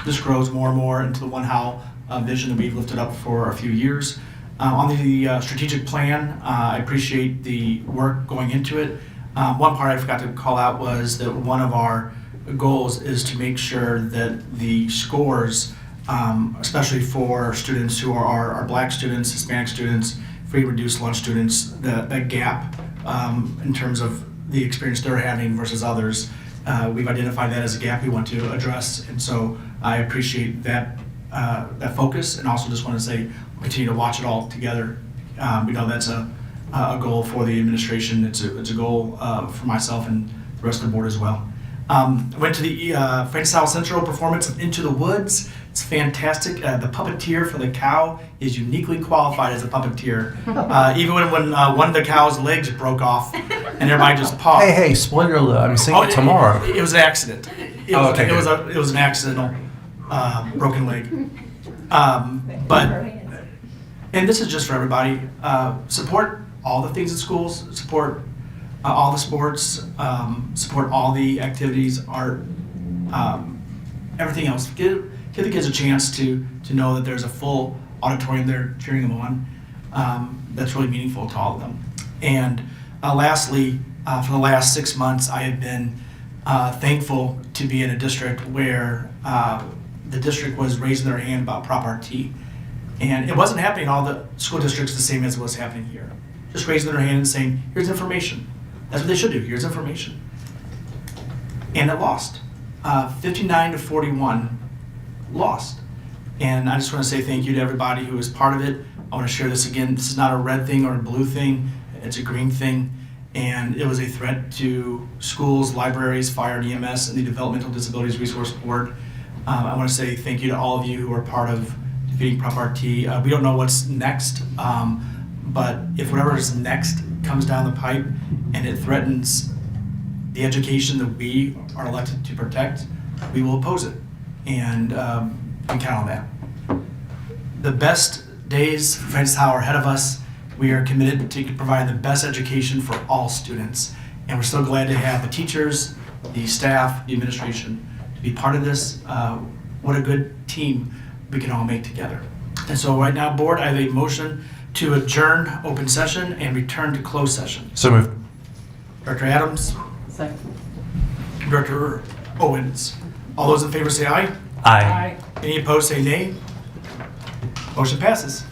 just grows more and more into the One Howell vision that we've lifted up for a few years. On the strategic plan, I appreciate the work going into it. One part I forgot to call out was that one of our goals is to make sure that the scores, especially for students who are Black students, Hispanic students, free and reduced lunch students, that gap in terms of the experience they're having versus others, we've identified that as a gap we want to address, and so I appreciate that focus, and also just want to say we'll continue to watch it all together. We know that's a goal for the administration. It's a goal for myself and the rest of the board as well. I went to the Francis Howell Central performance of Into the Woods. It's fantastic. The puppeteer for the cow is uniquely qualified as a puppeteer. Even when one of the cow's legs broke off and everybody just paused. Hey, spoiler alert, I'm seeing it tomorrow. It was an accident. It was an accidental broken leg. And this is just for everybody. Support all the things in schools, support all the sports, support all the activities, art, everything else. Give the kids a chance to know that there's a full auditorium there cheering them on. That's really meaningful to all of them. And lastly, for the last 6 months, I have been thankful to be in a district where the district was raising their hand about Prop RT. And it wasn't happening in all the school districts the same as it was happening here. Just raising their hand and saying, here's information. That's what they should do, here's information. And it lost. 59-41 lost. And I just want to say thank you to everybody who was part of it. I want to share this again. This is not a red thing or a blue thing. It's a green thing. And it was a threat to schools, libraries, fire and EMS, and the Developmental Disabilities Resource Board. I want to say thank you to all of you who are part of defeating Prop RT. We don't know what's next, but if whatever is next comes down the pipe and it threatens the education that we are elected to protect, we will oppose it. And we count on that. The best days for Francis Howell are ahead of us. We are committed to providing the best education for all students. And we're so glad to have the teachers, the staff, the administration to be part of this. What a good team we can all make together. And so right now, board, I have a motion to adjourn open session and return to closed session. So moved. Director Adams, Second. Director Owens. All those in favor say aye. Aye. Any opposed say nay. Motion passes.